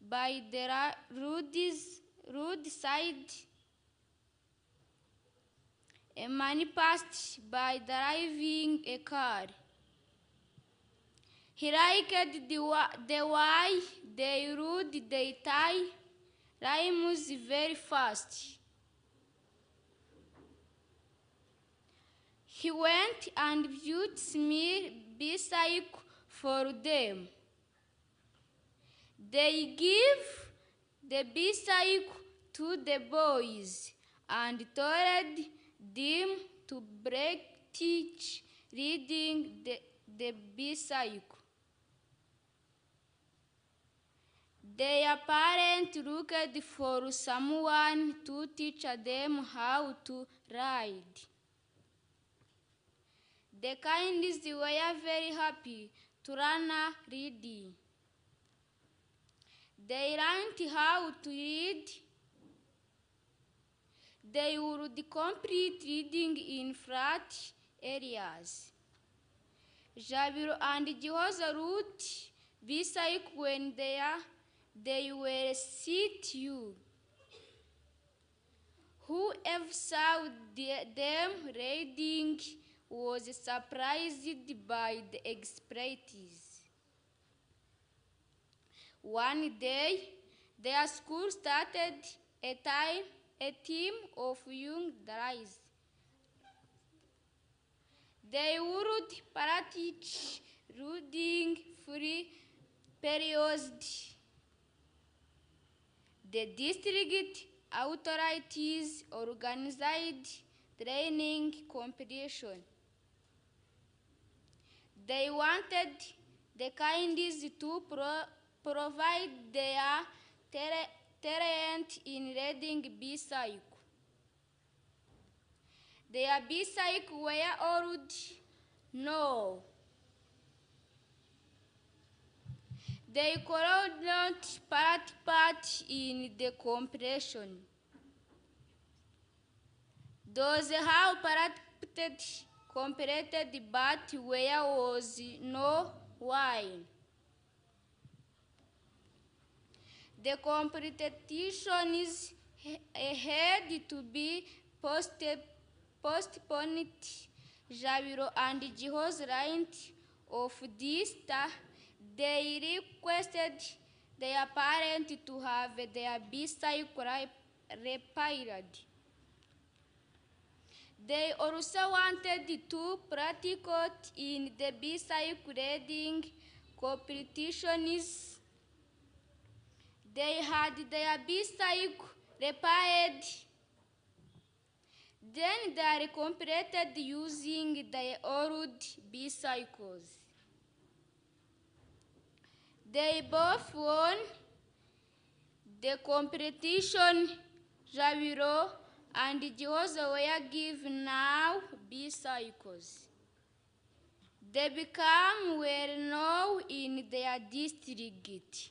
by the roadside. A man passed by driving a car. He liked the way they rode they tie rhymes very fast. He went and bought me bicycle for them. They give the bicycle to the boys and told them to teach reading the bicycle. Their parents looked for someone to teach them how to ride. The kinds were very happy to learn reading. They learned how to read. They would complete reading in flat areas. Jabiro and Gihoza rode bicycle when they were young. Whoever saw them reading was surprised by the expertise. One day, their school started a team of young guys. They would practice reading free periods. The district authorities organized training competition. They wanted the kinds to provide their talent in reading bicycle. Their bicycle were old? No. They could not part in the competition. Those who competed but where was no wine. The competition is had to be postponed. Jabiro and Jiho's right of this they requested their parents to have their bicycle repaired. They also wanted to participate in the bicycle riding competitions. They had their bicycle repaired. Then they competed using their old bicycles. They both won the competition. Jabiro and Gihozo were given now bicycles. They become well known in their district.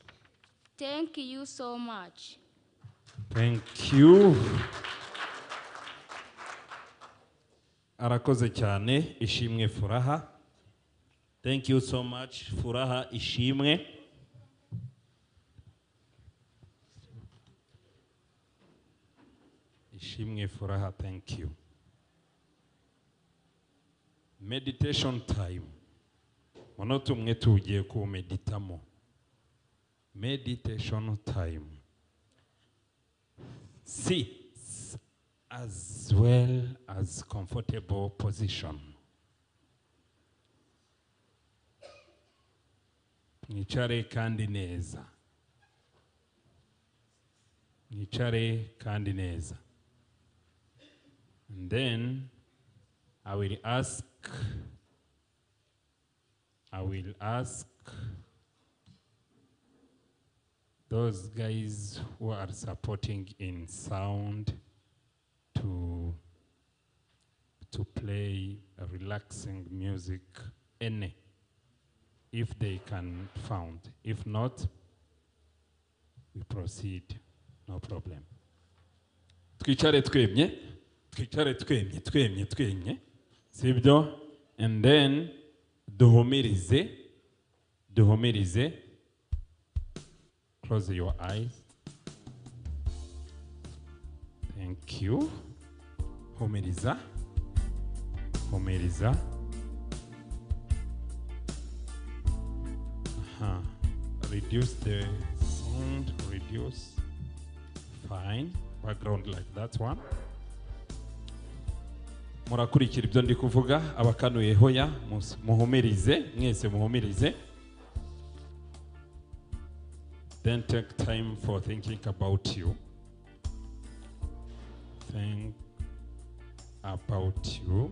Thank you so much. Thank you. Arakoze cyane ishimwe Furaha. Thank you so much, Furaha Ishimwe. Ishimwe Furaha, thank you. Meditation time. Umunota umwe tugiye kuwumeditamo. Meditation time. Sit as well as comfortable position. Mwicare kandi neza. Mwicare kandi neza. And then I will ask those guys who are supporting in sound to play a relaxing music, any, if they can found. If not, we proceed, no problem. Twicare twemye, sibyo? And then duhumirize. Close your eyes. Thank you. Humiriza. Reduce the sound, reduce. Fine. Background like that one. Murakurikira ibyo ndi kuvuga, abakanuye hoya muhumirize, mwese muhumirize. Then take time for thinking about you. Think about you.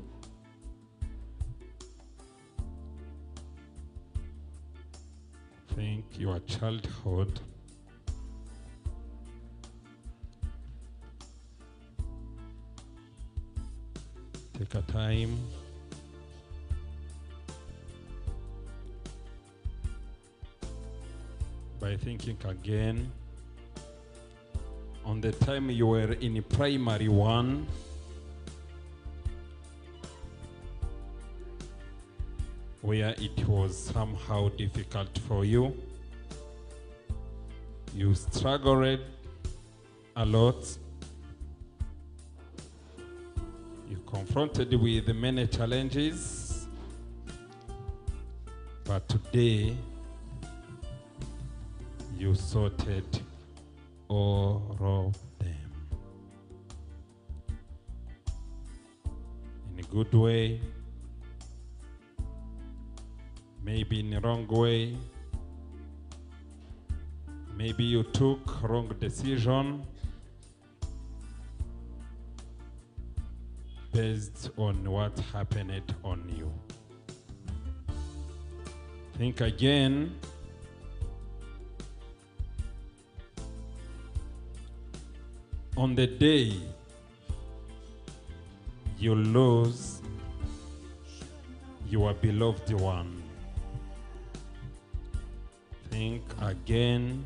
Think your childhood. Take a time. By thinking again on the time you were in primary 1, where it was somehow difficult for you. You struggled a lot. You confronted with many challenges, but today you sorted all of them in a good way, maybe in a wrong way. Maybe you took wrong decision based on what happened on you. Think again. On the day you lose your beloved one, think again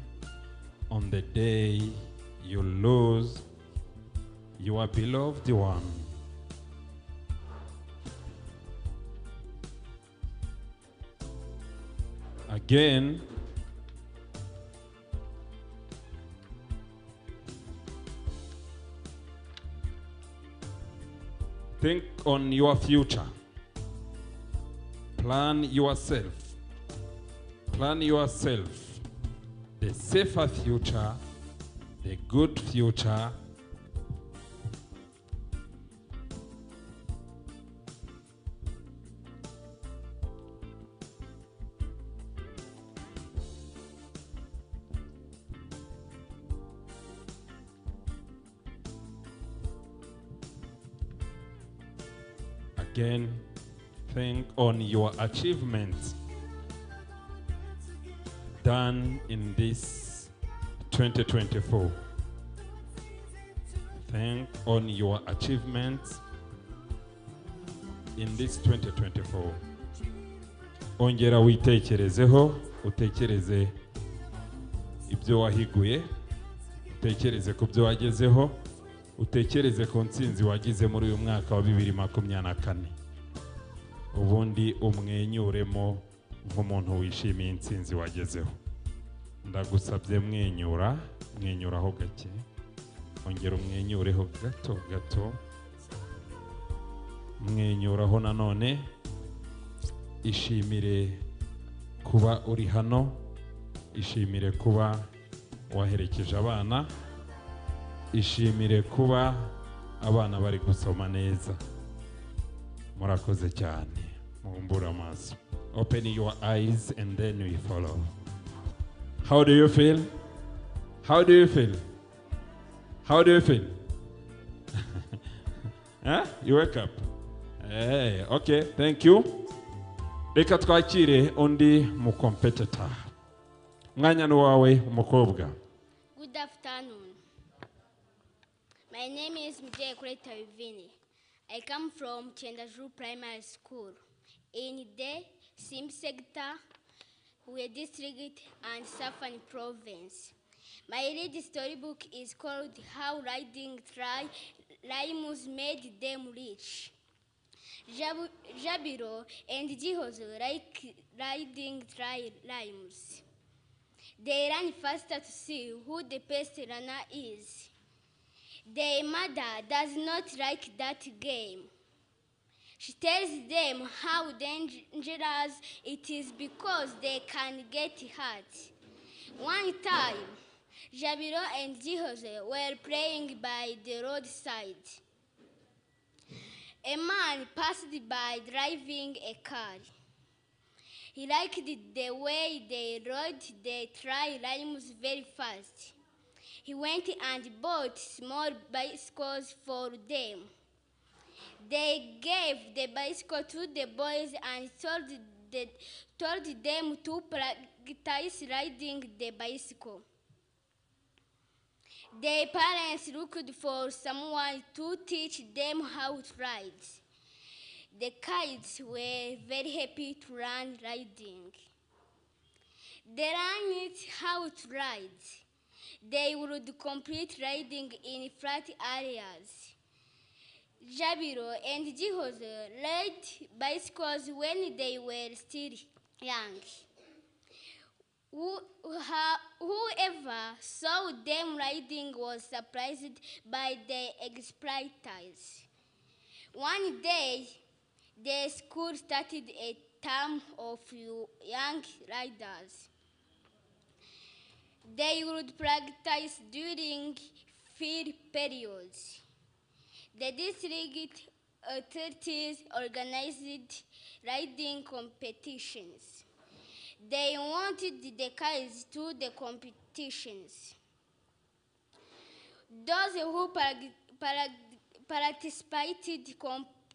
on the day you lose your beloved one. Again, think on your future. Plan yourself. Plan yourself. The safer future, the good future. Again, think on your achievements done in this 2024. Think on your achievements in this 2024. Ongera witekerezeho, utekereze ibyo wahiguye, utekereze ku byo wagezeho, utekereze ku ntsinzi wagize muri uyu mwaka wa 2024 ubundi umwenyuremo nk'umuntu wishimiye intsinzi wagezeho. Ndagusabye mwenyuraho gake, ongera umwenyureho gato, mwenyuraho nanone. Ishimire kuba uri hano, ishimire kuba waherekeje abana, ishimire kuba abana bari gusoma neza. Murakoze cyane, mubumbura amaso. Open your eyes and then we follow. How do you feel? How do you feel? How do you feel? Huh? You wake up? Hey, okay, thank you. Reka twakire undi mu competitor. Mwanya ni wawe umukobwa. Good afternoon. My name is Mjay Kureta Vini. I come from Chendajuru Primary School in the Sim sector, Uwe district and Safan province. My read storybook is called How Riding Rhymes Made Them Rich. Jabiro and Jihozo like riding rhymes. They run faster to see who the best runner is. Their mother does not like that game. She tells them how dangerous it is because they can get hurt. One time, Jabiro and Jihozo were playing by the roadside. A man passed by driving a car. He liked the way they rode the rhymes very fast. He went and bought small bicycles for them. They gave the bicycle to the boys and told them to practice riding the bicycle. Their parents looked for someone to teach them how to ride. The kids were very happy to learn riding. They learned how to ride. They would complete riding in flat areas. Jabiro and Jihozo rode bicycles when they were still young. Whoever saw them riding was surprised by their exploits. One day, the school started a term of young riders. They would practice during field periods. The district authorities organized riding competitions. They wanted the kids to the competitions. Those who participated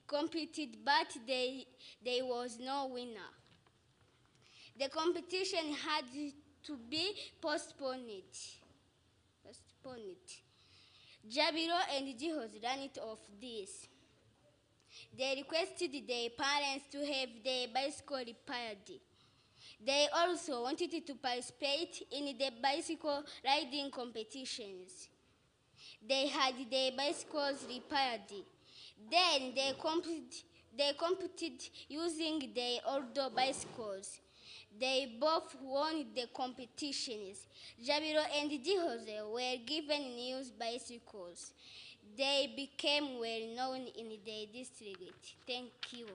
competed, but there was no winner. The competition had to be postponed. Jabiro and Jihozo learned of this. They requested their parents to have their bicycle repaired. They also wanted to participate in the bicycle riding competitions. They had their bicycles repaired. Then they competed using their older bicycles. They both won the competitions. Jabiro and Jihozo were given new bicycles. They became well known in their district. Thank you.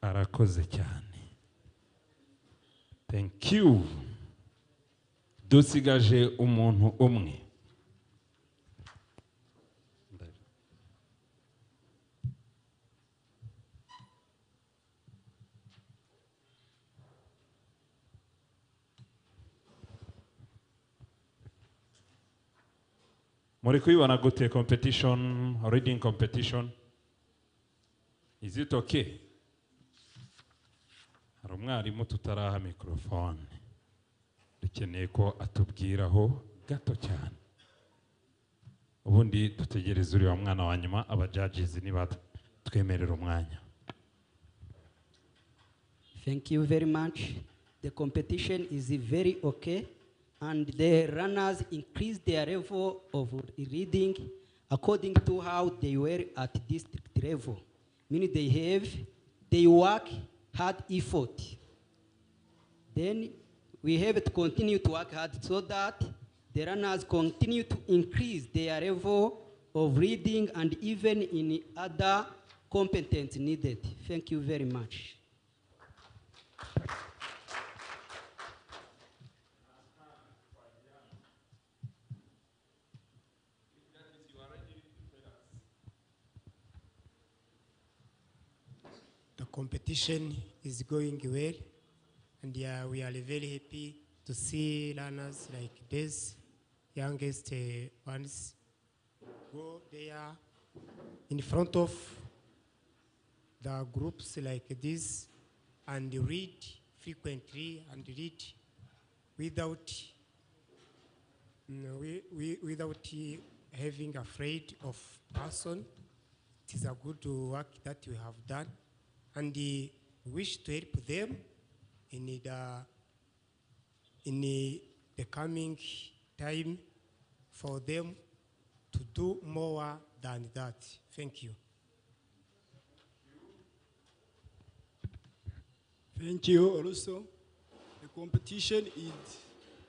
Arakoze cyane. Thank you. Dusigaje umuntu umwe. Muri kuyibona gute competition, reading competition? Is it okay? Hari umwarimu tutaraha microphone. Dukeneye ko atubwiraho gato cyane. Ubundi dutegereza uri wa mwana wa nyuma aba judges niba twemerera umwanya. Thank you very much. the competition is very okay, and the runners increase their level of reading according to how they were at district level. Meaning they work hard effort. Then we have to continue to work hard so that the runners continue to increase their level of reading and even in other competence needed. Thank you very much. The competition is going well, and we are very happy to see learners like this, youngest ones, go there in front of the groups like this and read frequently and read without without having afraid of person. It is a good work that we have done, and we wish to help them in the coming time for them to do more than that. Thank you. Thank you also. The competition is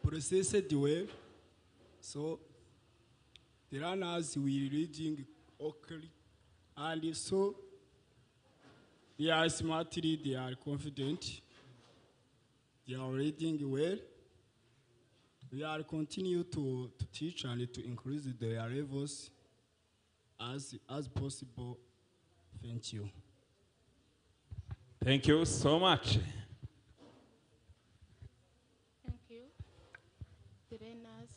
processed well, so the runners will reading okay, and so they are smartly, they are confident, they are reading well. We are continue to teach and to increase their levels as possible. Thank you. Thank you so much. Thank you. The learners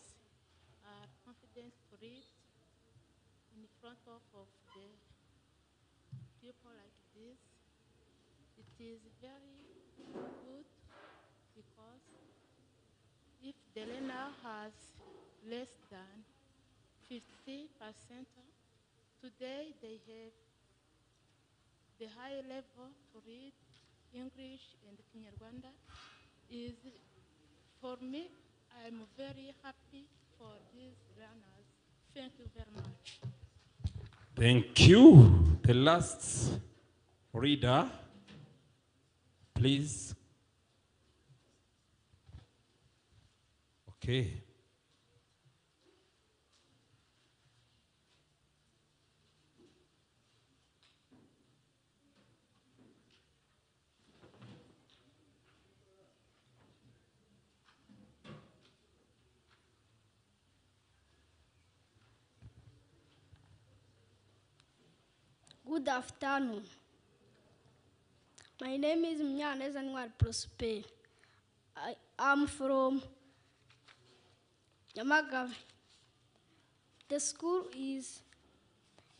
are confident to read in front of the people like this. It is very good because if the learner has less than 50%, today they have the high level to read English and Kinyarwanda. Is for me, I'm very happy for these learners. Thank you very much. Thank you. The last reader, please. Okay. Good afternoon. My name is Mnyanez Anwar Prosper. I am from Yamagabe. The school is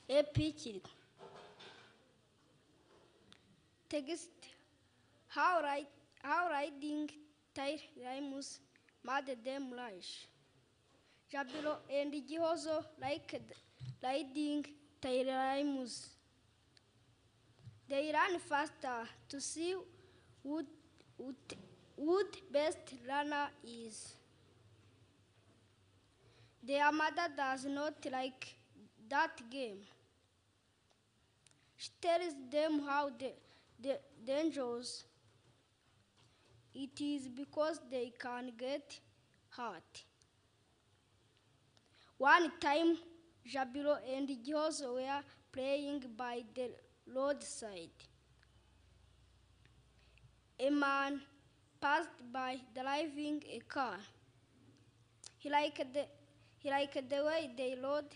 Epikiri. Text how riding tire rhymes made them rush. Jabilo and Gihozo like riding tire rhymes. They ran faster to see who best runner is. Their mother does not like that game. She tells them how dangerous it is because they can get hurt. One time, Jabilo and Gihozo were playing by the roadside. A man passed by driving a car. He liked the way they rode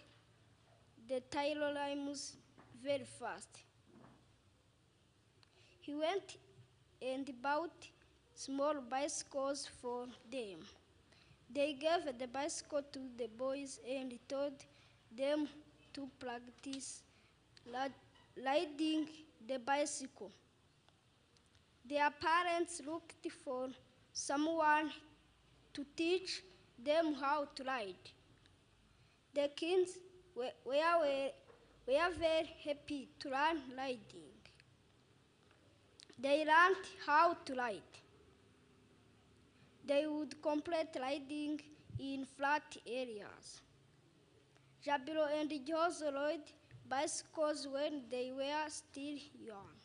the tire limes very fast. He went and bought small bicycles for them. They gave the bicycle to the boys and told them to practice riding the bicycle. Their parents looked for someone to teach them how to ride. The kids were very happy to learn riding. They learned how to ride. They would complete riding in flat areas. Jabiro and Jose rode bicycles when they were still young.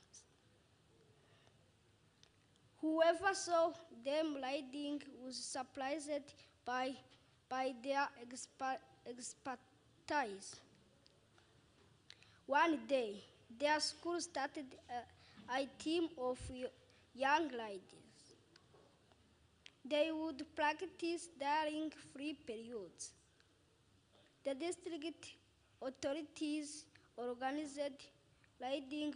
Whoever saw them riding was surprised by their expertise. One day, their school started a team of young riders. They would practice during free periods. The district authorities organized riding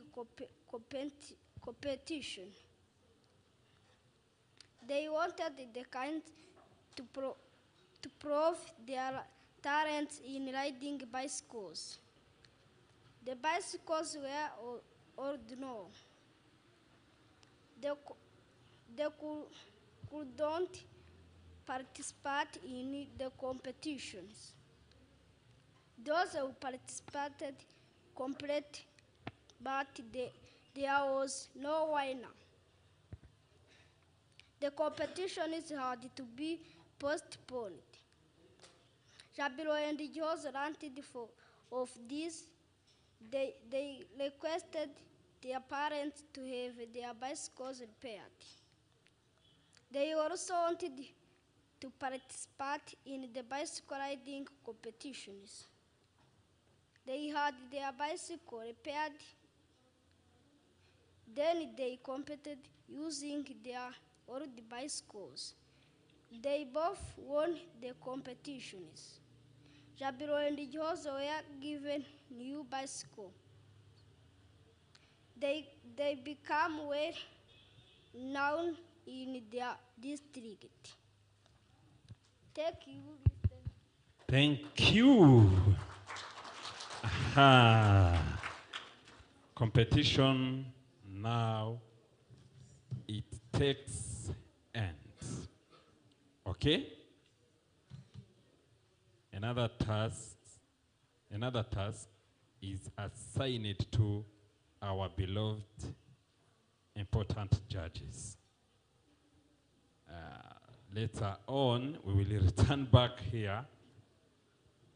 competition. They wanted the kind to prove their talents in riding bicycles. The bicycles were ordinary. They couldn't participate in the competitions. Those who participated competed, but there was no winner. The competitions had to be postponed. Jabiro and Jose ranted of this. They requested their parents to have their bicycles repaired. They also wanted to participate in the bicycle riding competitions. They had their bicycle repaired. Then they competed using their old bicycles. They both won the competitions. Jabiro and Jose were given new bicycles. They become well known in their district. Thank you. Thank you. Aha. Competition now, it takes ends. Okay? Another task is assigned to our beloved important judges. Later on, we will return back here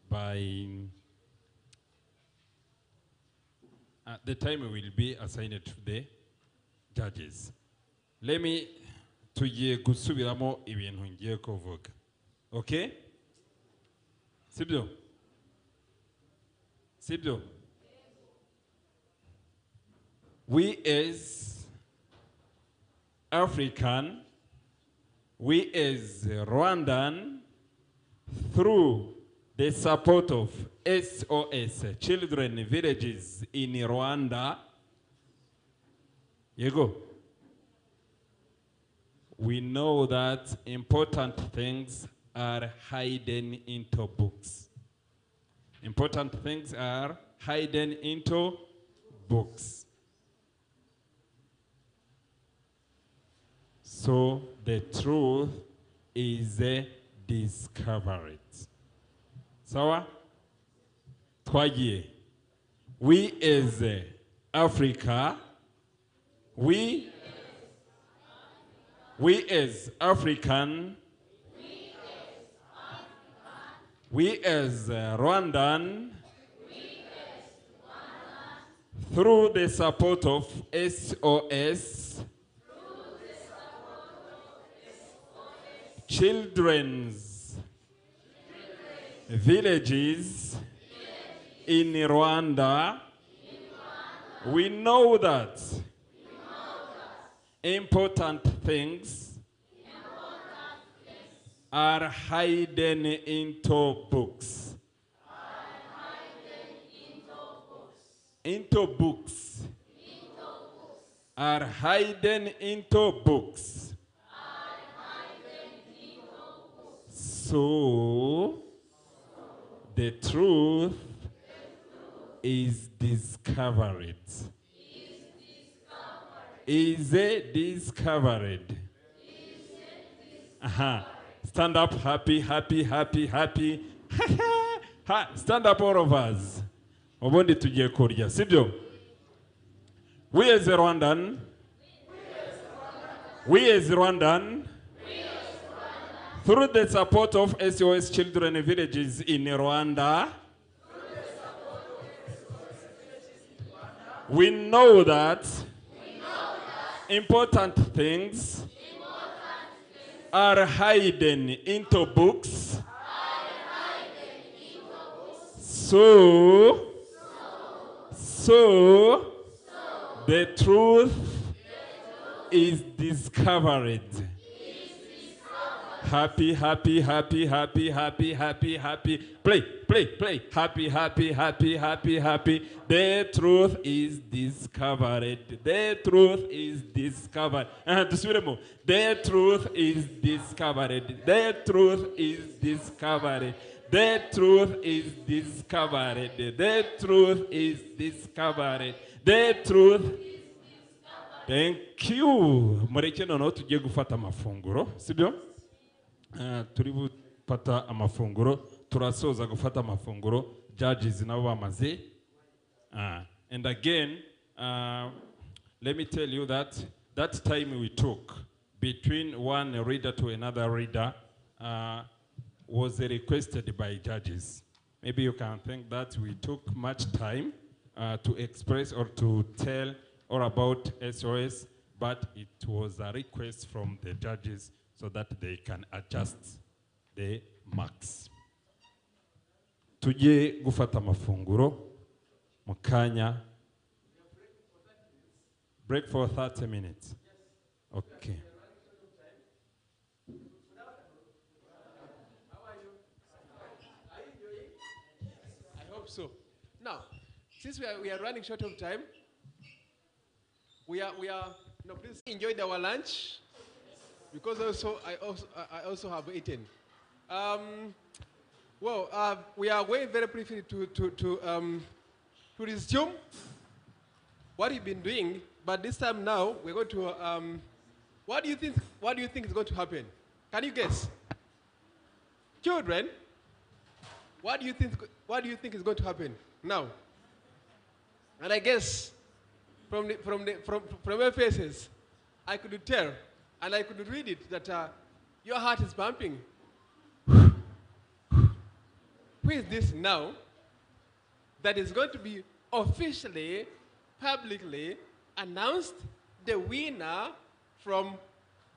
by the time we will be assigned to the judges. Let me tugiye gusubiramo ibintu ngiye kuvuga. Okay? Sibyo? Sibyo? We as African, we as Rwandan, through the support of SOS, Children Villages in Rwanda, we know that important things are hidden into books. Important things are hidden into books. So the truth is discovered. Sawa? Twagiye. We as Africa, we as African, we as Rwandan, through the support of SOS, Children's Villages in Rwanda, we know that important things are hidden into books. Into books. Are hidden into books. So, the truth is discovered. Is discovered. Stand up, happy, happy, happy, happy. Stand up, all of us. Obondi tugiye kurya, sibyo? We as Rwandan, through the support of SOS Children Villages in Rwanda, we know that important things are hidden into books. So the truth is discovered. Happy, happy, happy, happy, happy, happy, happy. Play. Happy, happy, happy, happy, happy. The truth is discovered. The truth is discovered. The truth is discovered. The truth is discovered. The truth is discovered. The truth is discovered. The truth. Thank you. Mureke noneho tugiye gufata amafunguro, sibyo? Turi gufata amafunguro, turasoza gufata amafunguro, judges nabo bamaze. And again, let me tell you that that time we took between one reader to another reader was requested by judges. Maybe you can think that we took much time to express or to tell all about SOS, but it was a request from the judges so that they can adjust the marks. Tujye gufata amafunguro mu kanya. Break for 30 minutes. Okay. I hope so. Now, since we are running short of time, please enjoy our lunch, because I also have eaten. We are going very briefly to resume what we've been doing, but this time now we're going to. What do you think is going to happen? Can you guess? Children, what do you think is going to happen now? And I guess from your faces, I could tell and I could read it that your heart is pumping. Who is this now that is going to be officially, publicly announced the winner from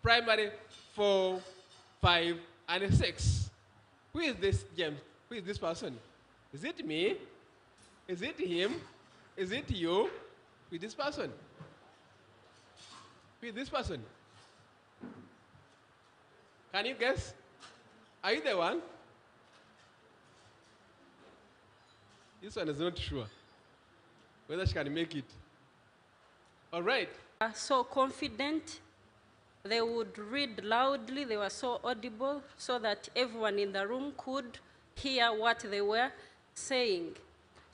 primary 4, 5, and 6? Who is this, James? Who is this person? Is it me? Is it him? Is it you? Who is this person? Who is this person? Can you guess? Are you the one? This one is not sure whether she can make it. All right. So confident. They would read loudly. They were so audible so that everyone in the room could hear what they were saying.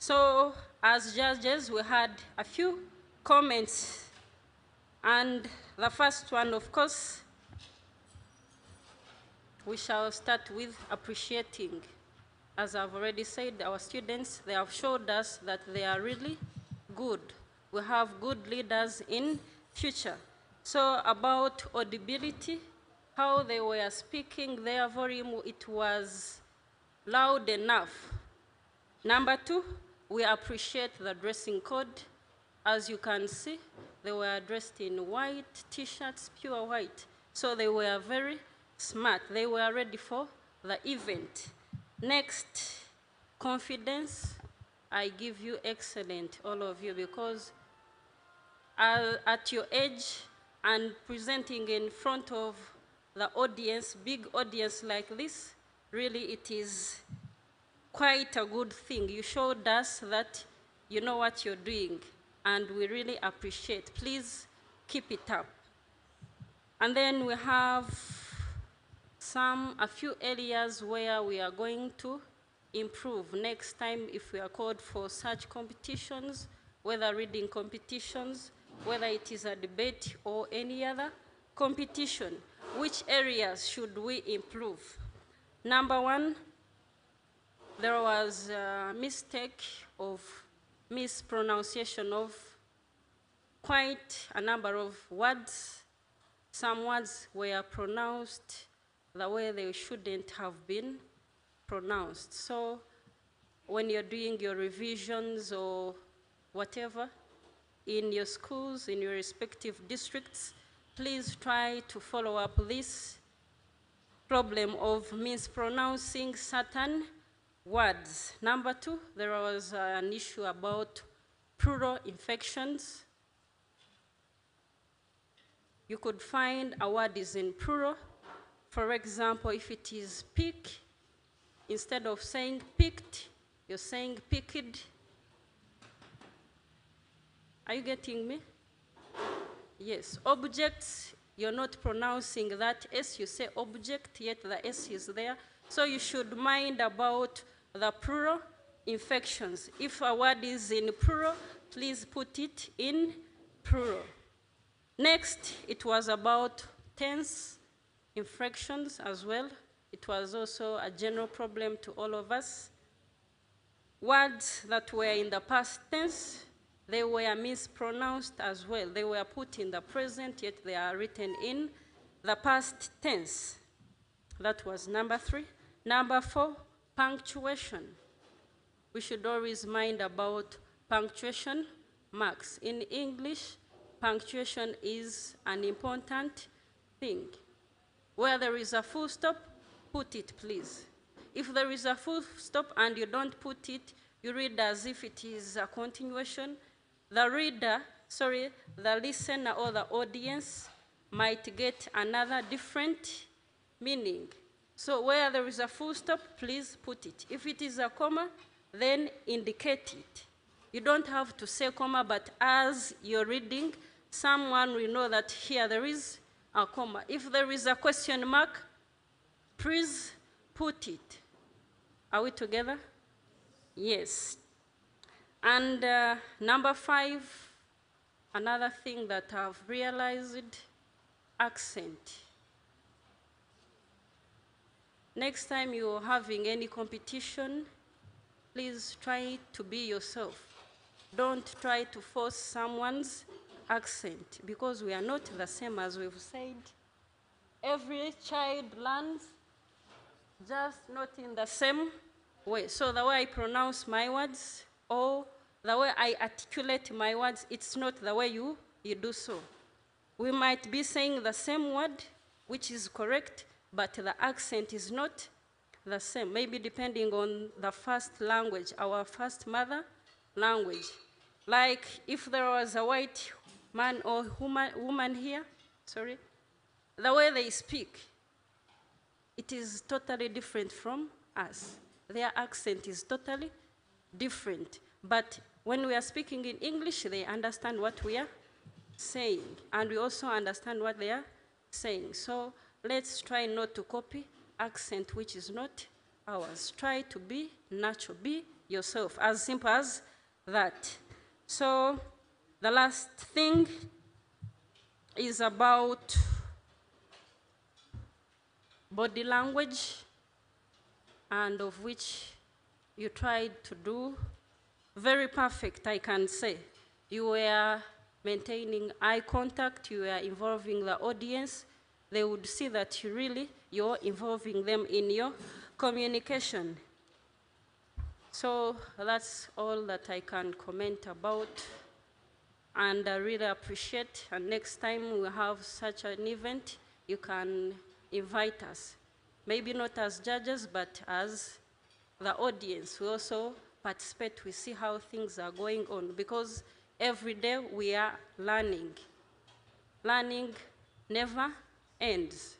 So as judges, we had a few comments. And the first one, of course, we shall start with appreciating. As I've already said, our students, they have showed us that they are really good. We have good leaders in future. So about audibility, how they were speaking, their volume, it was loud enough. Number 2, we appreciate the dressing code. As you can see, they were dressed in white t-shirts, pure white. So they were very smart. They were ready for the event. Next, confidence. I give you excellent, all of you, because at your age and presenting in front of the audience, big audience like this, really it is quite a good thing. You showed us that you know what you're doing, and we really appreciate. Please keep it up. And then we have a few areas where we are going to improve next time if we are called for such competitions, whether reading competitions, whether it is a debate or any other competition. Which areas should we improve? Number 1, there was a mistake of mispronunciation of quite a number of words. Some words were pronounced the way they shouldn't have been pronounced. So when you're doing your revisions or whatever in your schools, in your respective districts, please try to follow up this problem of mispronouncing certain words. Number two, there was an issue about pleural infections. You could find a word is in plural. For example, if it is pick, instead of saying picked, you're saying picked. Are you getting me? Yes. Objects, you're not pronouncing that S, you say object, yet the S is there. So you should mind about the plural infections. If a word is in plural, please put it in plural. Next, it was about tense infractions as well. It was also a general problem to all of us. Words that were in the past tense, they were mispronounced as well. They were put in the present, yet they are written in the past tense. That was number 3. Number 4, punctuation. We should always mind about punctuation marks. In English, punctuation is an important thing. Where there is a full stop, put it, please. If there is a full stop and you don't put it, you read as if it is a continuation. The listener or the audience might get another different meaning. So where there is a full stop, please put it. If it is a comma, then indicate it. You don't have to say comma, but as you're reading, someone will know that here there is a comma. If there is a question mark, please put it. Are we together? Yes. And number 5, another thing that I've realized, accent. Next time you're having any competition, please try to be yourself. Don't try to force someone's accent, because we are not the same, as we've said. Every child learns, just not in the same way. So the way I pronounce my words or the way I articulate my words, it's not the way you do so. We might be saying the same word, which is correct, but the accent is not the same, maybe depending on the first language, our first mother language. Like if there was a white man or woman here, the way they speak, it is totally different from us. Their accent is totally different. But when we are speaking in English, they understand what we are saying, and we also understand what they are saying. So let's try not to copy accent which is not ours. Try to be natural, be yourself, as simple as that. So the last thing is about body language, and of which you tried to do very perfect, I can say. You were maintaining eye contact, you were involving the audience. They would see that you're involving them in your communication. So that's all that I can comment about, and I really appreciate. And next time we have such an event, you can invite us. Maybe not as judges, but as the audience. We also participate, we see how things are going on, because every day we are learning. Learning never ends.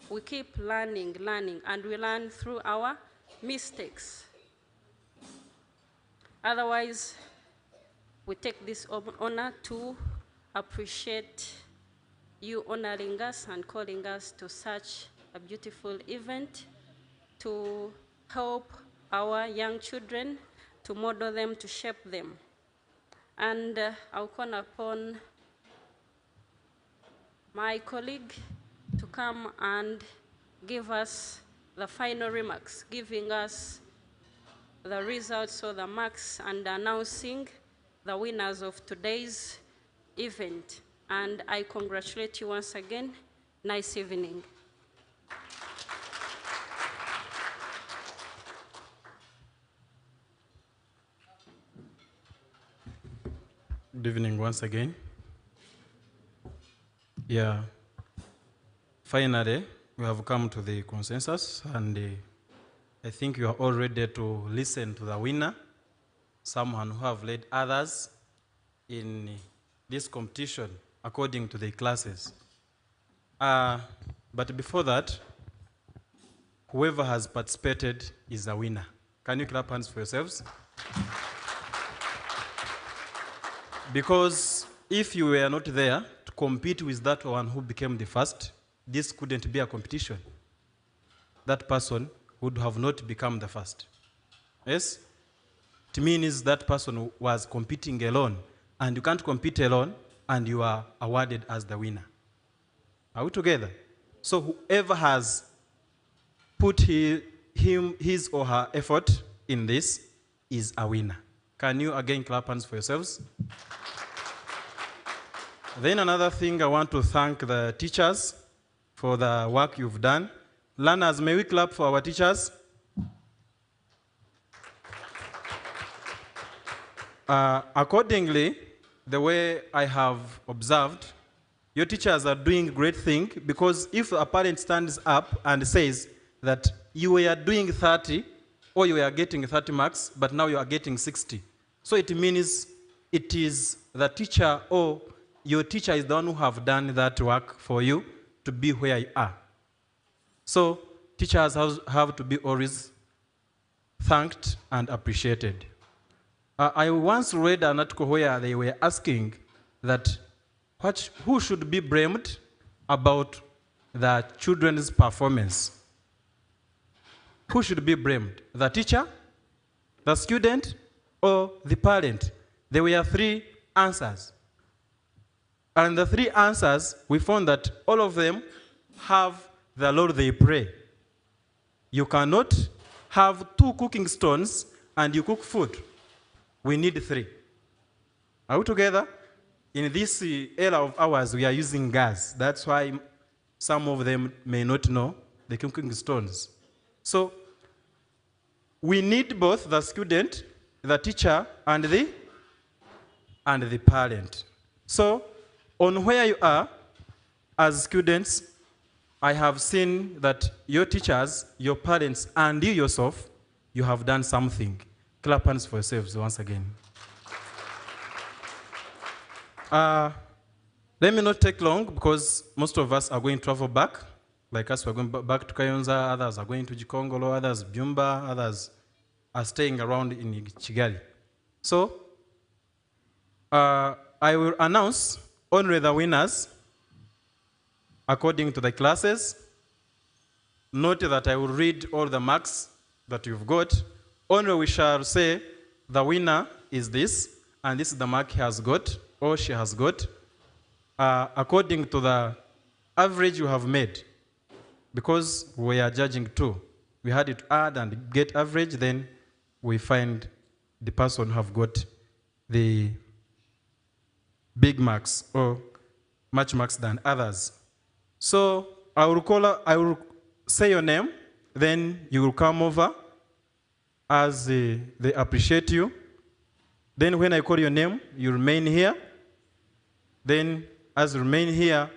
We keep learning, and we learn through our mistakes. Otherwise, we take this honor to appreciate you honoring us and calling us to such a beautiful event to help our young children, to model them, to shape them. And I'll call upon my colleague to come and give us the final remarks, giving us the results or the marks and announcing the winners of today's event. And I congratulate you once again. Nice evening. Good evening once again. Yeah. Finally, we have come to the consensus, and I think you are all ready to listen to the winner, someone who have led others in this competition according to the classes. But before that, whoever has participated is a winner. Can you clap hands for yourselves? Because if you were not there to compete with that one who became the first, this couldn't be a competition. That person would have not become the first. Yes? It means that person was competing alone, and you can't compete alone, and you are awarded as the winner. Are we together? So whoever has put his or her effort in this is a winner. Can you again clap hands for yourselves? Then another thing, I want to thank the teachers for the work you've done. Learners, may we clap for our teachers? Accordingly, the way I have observed, your teachers are doing great thing, because if a parent stands up and says that you were doing 30 or you were getting 30 marks, but now you are getting 60. So it means it is the teacher, or your teacher is the one who have done that work for you to be where you are. So teachers have to be always thanked and appreciated. I once read an article where they were asking that who should be blamed about the children's performance? Who should be blamed? The teacher, the student, or the parent? There were 3 answers. And the 3 answers, we found that all of them have the role they play. You cannot have 2 cooking stones and you cook food. We need 3. Are we together? In this era of ours, we are using gas. That's why some of them may not know the cooking stones. So we need both the student, the teacher, and the parent. So on where you are as students, I have seen that your teachers, your parents, and you yourself, you have done something. Clap hands for yourselves once again. Let me not take long, because most of us are going to travel back. Like us, we're going back to Kayonza, others are going to Jikongolo, others Byumba, others are staying around in Kigali. So I will announce only the winners according to the classes. Note that I will read all the marks that you've got. Only we shall say the winner is this, and this is the mark he has got or she has got, according to the average you have made. Because we are judging 2. We had it add and get average, then we find the person who have got the big marks or much marks than others. So I will say your name, then you will come over as they appreciate you. Then when I call your name, you remain here. Then as you remain here,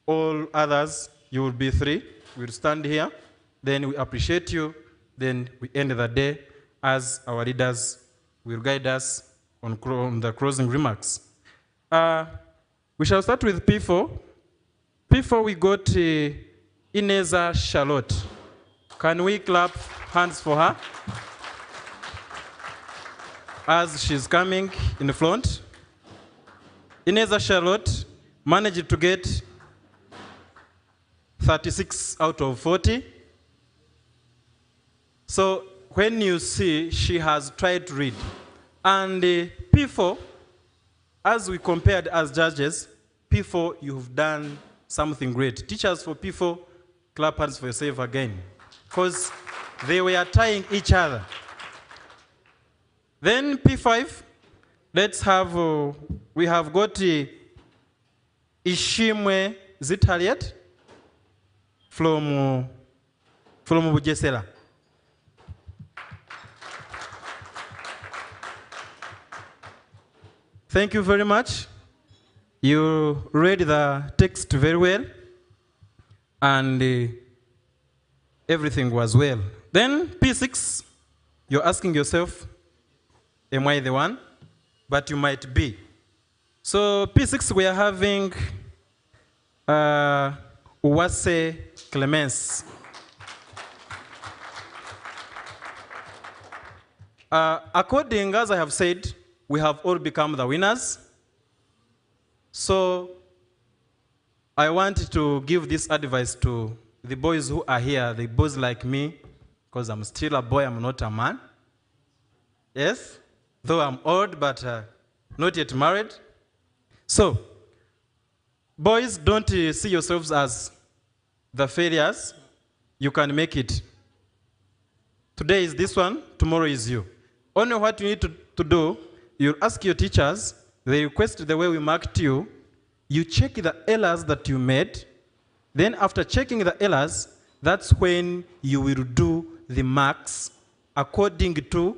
all others, you will be 3. We'll stand here. Then we appreciate you. Then we end the day as our leaders will guide us on the closing remarks. We shall start with P4. P4, we got Ineza Charlotte. Can we clap hands for her as she's coming in the front? Ineza Charlotte managed to get 36 out of 40. So when you see, she has tried to read. And P4, as we compared as judges, P4, you've done something great. Teachers for P4, clap hands for yourself again, because they were tying each other. Then P5, let's have, we have got Ishimwe Zitaliet from Bujesera. Thank you very much. You read the text very well, and everything was well. Then P6, you're asking yourself, am I the one? But you might be. So P6, we are having Uwase Clemens. According, as I have said, we have all become the winners. So I want to give this advice to the boys who are here, the boys like me, because I'm still a boy, I'm not a man. Yes? Though I'm old, but not yet married. So, boys, don't see yourselves as the failures. You can make it. Today is this one, tomorrow is you. Only what you need to do, you ask your teachers, they request the way we marked you, you check the errors that you made, then after checking the errors, that's when you will do the marks according to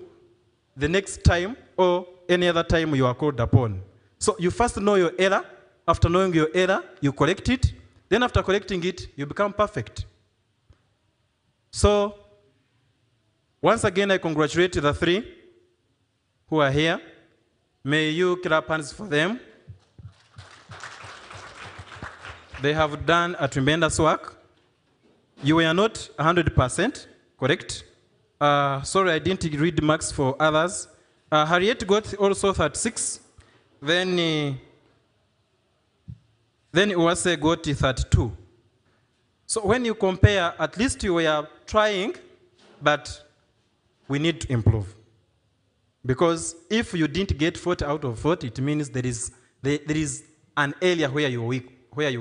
the next time or any other time you are called upon. So you first know your error. After knowing your error, you correct it. Then after correcting it, you become perfect. So once again, I congratulate the three who are here. May you clap hands for them. They have done a tremendous work. You were not 100% correct. Sorry, I didn't read marks for others. Harriet got also 36. Then Uwase got 32. So when you compare, at least you were trying, but we need to improve. Because if you didn't get 40 out of 40, it means there is an area where you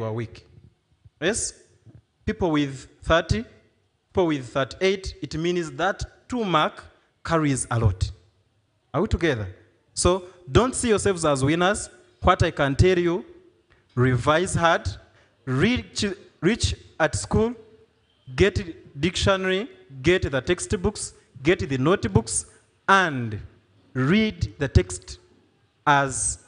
are weak. Yes? People with 30, people with 38, it means that 2 mark carries a lot. Are we together? So don't see yourselves as winners. What I can tell you, revise hard, reach at school, get dictionary, get the textbooks, get the notebooks, and read the text as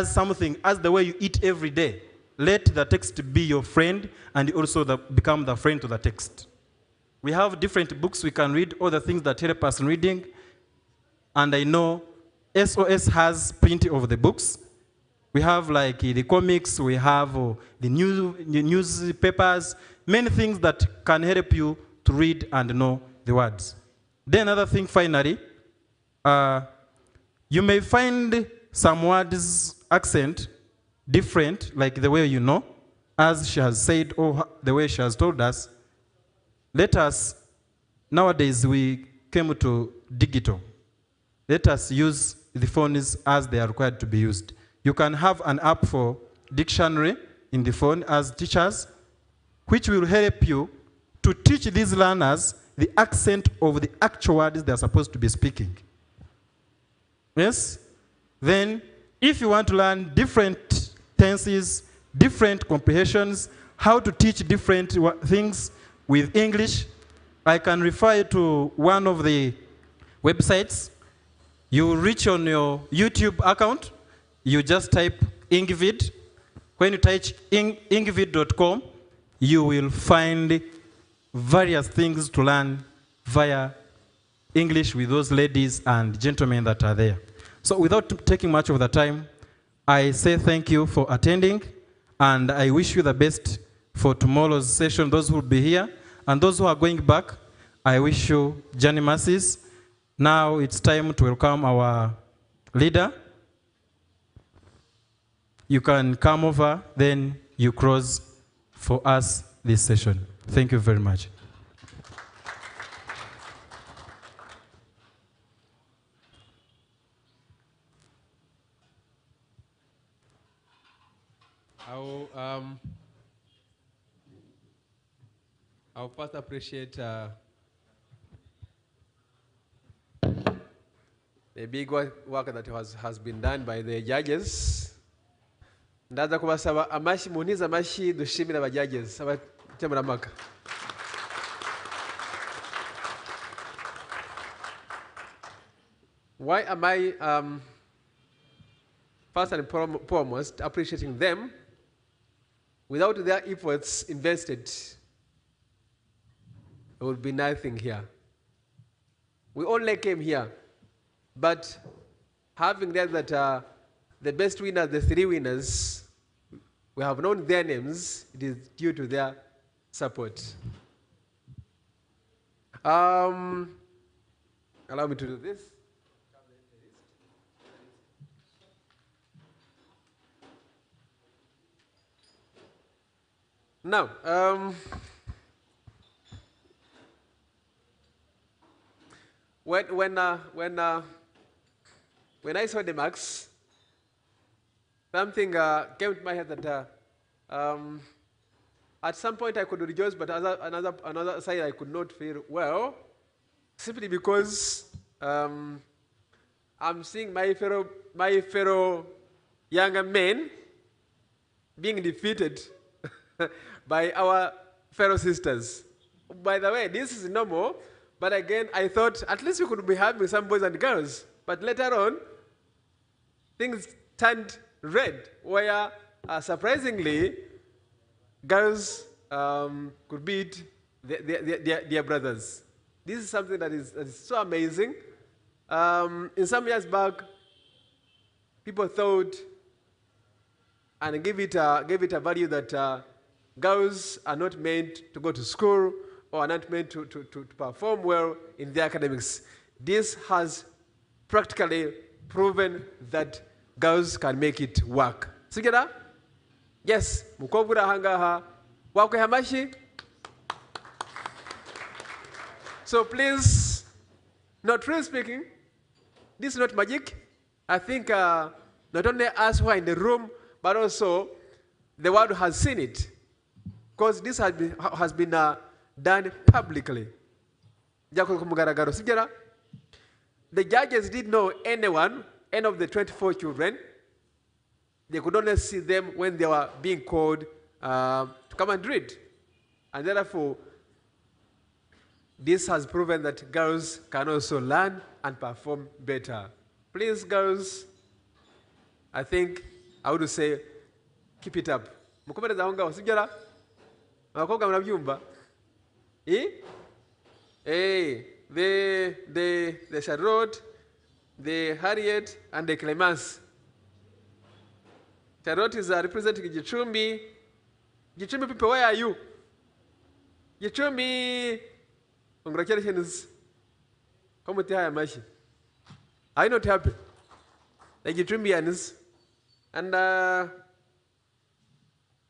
something, as the way you eat every day. Let the text be your friend and also become the friend to the text. We have different books we can read, all the things that help us in reading. And I know SOS has plenty of the books. We have like the comics, we have the newspapers, many things that can help you to read and know the words. Then another thing finally, you may find some words accent different, like the way you know, as she has said, or the way she has told us. Let us, nowadays we came to digital. Let us use the phones as they are required to be used. You can have an app for dictionary in the phone as teachers, which will help you to teach these learners the accent of the actual words they are supposed to be speaking. Yes? Then, if you want to learn different tenses, different comprehensions, how to teach different things with English, I can refer you to one of the websites. You reach on your YouTube account, you just type Ingvid. When you type ingvid.com, you will find various things to learn via English with those ladies and gentlemen that are there. So without taking much of the time, I say thank you for attending, and I wish you the best for tomorrow's session, those who will be here. And those who are going back, I wish you journey mercies. Now it's time to welcome our leader. You can come over, then you close for us this session. Thank you very much. I'll first appreciate the big work that has been done by the judges. Ndaza kubasaba amashi muniza amashi dushimira aba judges abatemuramaka. Why am I first and foremost, appreciating them. Without their efforts invested, there would be nothing here. We only came here, but having read that the best winners, the 3 winners, we have known their names, it is due to their support. Allow me to do this. Now, when I saw the marks, something came to my head that at some point I could rejoice, but another side I could not feel well, simply because I'm seeing my fellow younger men being defeated by our fellow sisters. By the way, this is normal, but again, I thought at least we could be having some boys and girls. But later on, things turned red, where surprisingly, girls could beat their brothers. This is something that is so amazing. In some years back, people thought and gave it a value that girls are not meant to go to school or are not meant to perform well in their academics. This has practically proven that girls can make it work. Sigera? Yes, mukobura hangaha. Wakwe hamashi? So please, not really speaking, this is not magic. I think not only us who are in the room, but also the world has seen it. Because this has been done publicly. The judges didn't know any of the 24 children. They could only see them when they were being called to come and read. And therefore, this has proven that girls can also learn and perform better. Please, girls, I think I would say, keep it up. Mukomereza aho ngaho sibyo? Abakobwa murabyumva? The Charlotte, the Harriet, and the Clemence. Charlotte is representing Gichumbi. Gichumbi people, where are you? Gichumbi, congratulations. Come with your mashi. Are you not happy? The Gichumbians and the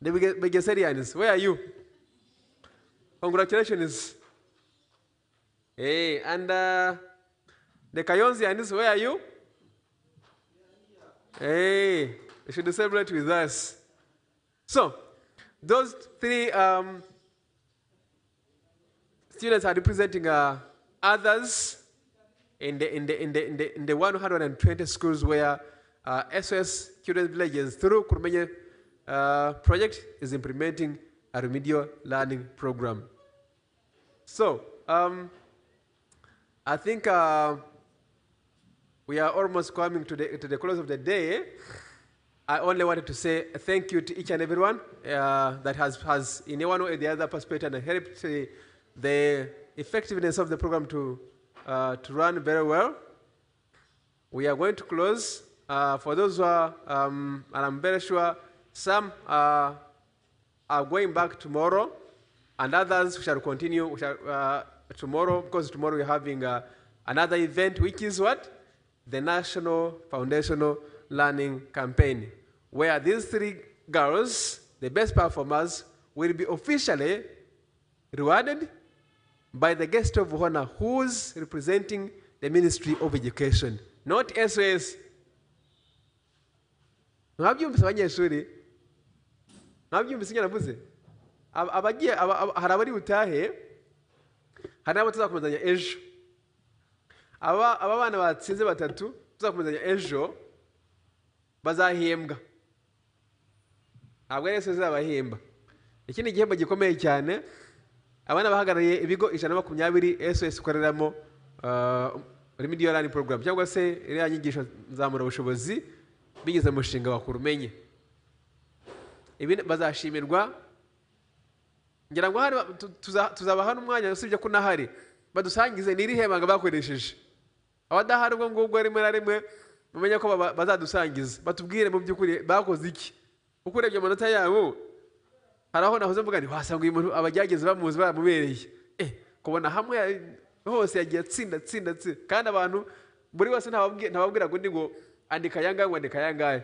Begeserians, where are you? Congratulations. Hey, and the Kayonzians, where are you? Hey, you should celebrate with us. So, those 3 students are representing others in the 120 schools where SOS Children's Villages through Kurmenye project is implementing a remedial learning program. So, I think we are almost coming to the close of the day. I only wanted to say thank you to each and everyone that has in one way or the other participated and helped the effectiveness of the program to run very well. We are going to close. For those who are, and I'm very sure some are going back tomorrow, and others shall continue tomorrow, because tomorrow we're having another event, which is what? The National Foundational Learning Campaign, where these 3 girls, the best performers, will be officially rewarded by the guest of honor who's representing the Ministry of Education, not SOS. Mwabyumvise abanyeshuri? Mwabyumvise icyo navuze? Abagiye hari abari butahe, hari n'abo tuzakomezanya ejo. Aba bana batsinze 3 tuzakomezanya ejo bazahembwa. Ntabwo ari SOS zabahemba. Iki ni igihembo gikomeye cyane. Abana bahagarariye ibigo 120 SOS ikoreramo remedial learning program cyangwa se iriya nyigisho nzamura ubushobozi bigize umushinga wakurumenye. Ibi bazashimirwa, ngira ngo hari tuzabaha n'umwanya usibye ko nahari badusangize n'irihe banga bakoresheje. Abadahari ubwo ngubwo rimwe na rimwe mumenye ko bazadusangiza, batubwire mu by'ukuri bakoze iki. Uko urebye amanota yabo hari aho nahoze mvuga nti wasanga uyu muntu abagerageza bamuzi baramubereye. Kubona hamwe hose yagiye atsinda kandi abantu buri wese ntababwira ngo ndi ngo andika yangahe ngo andika yangahe.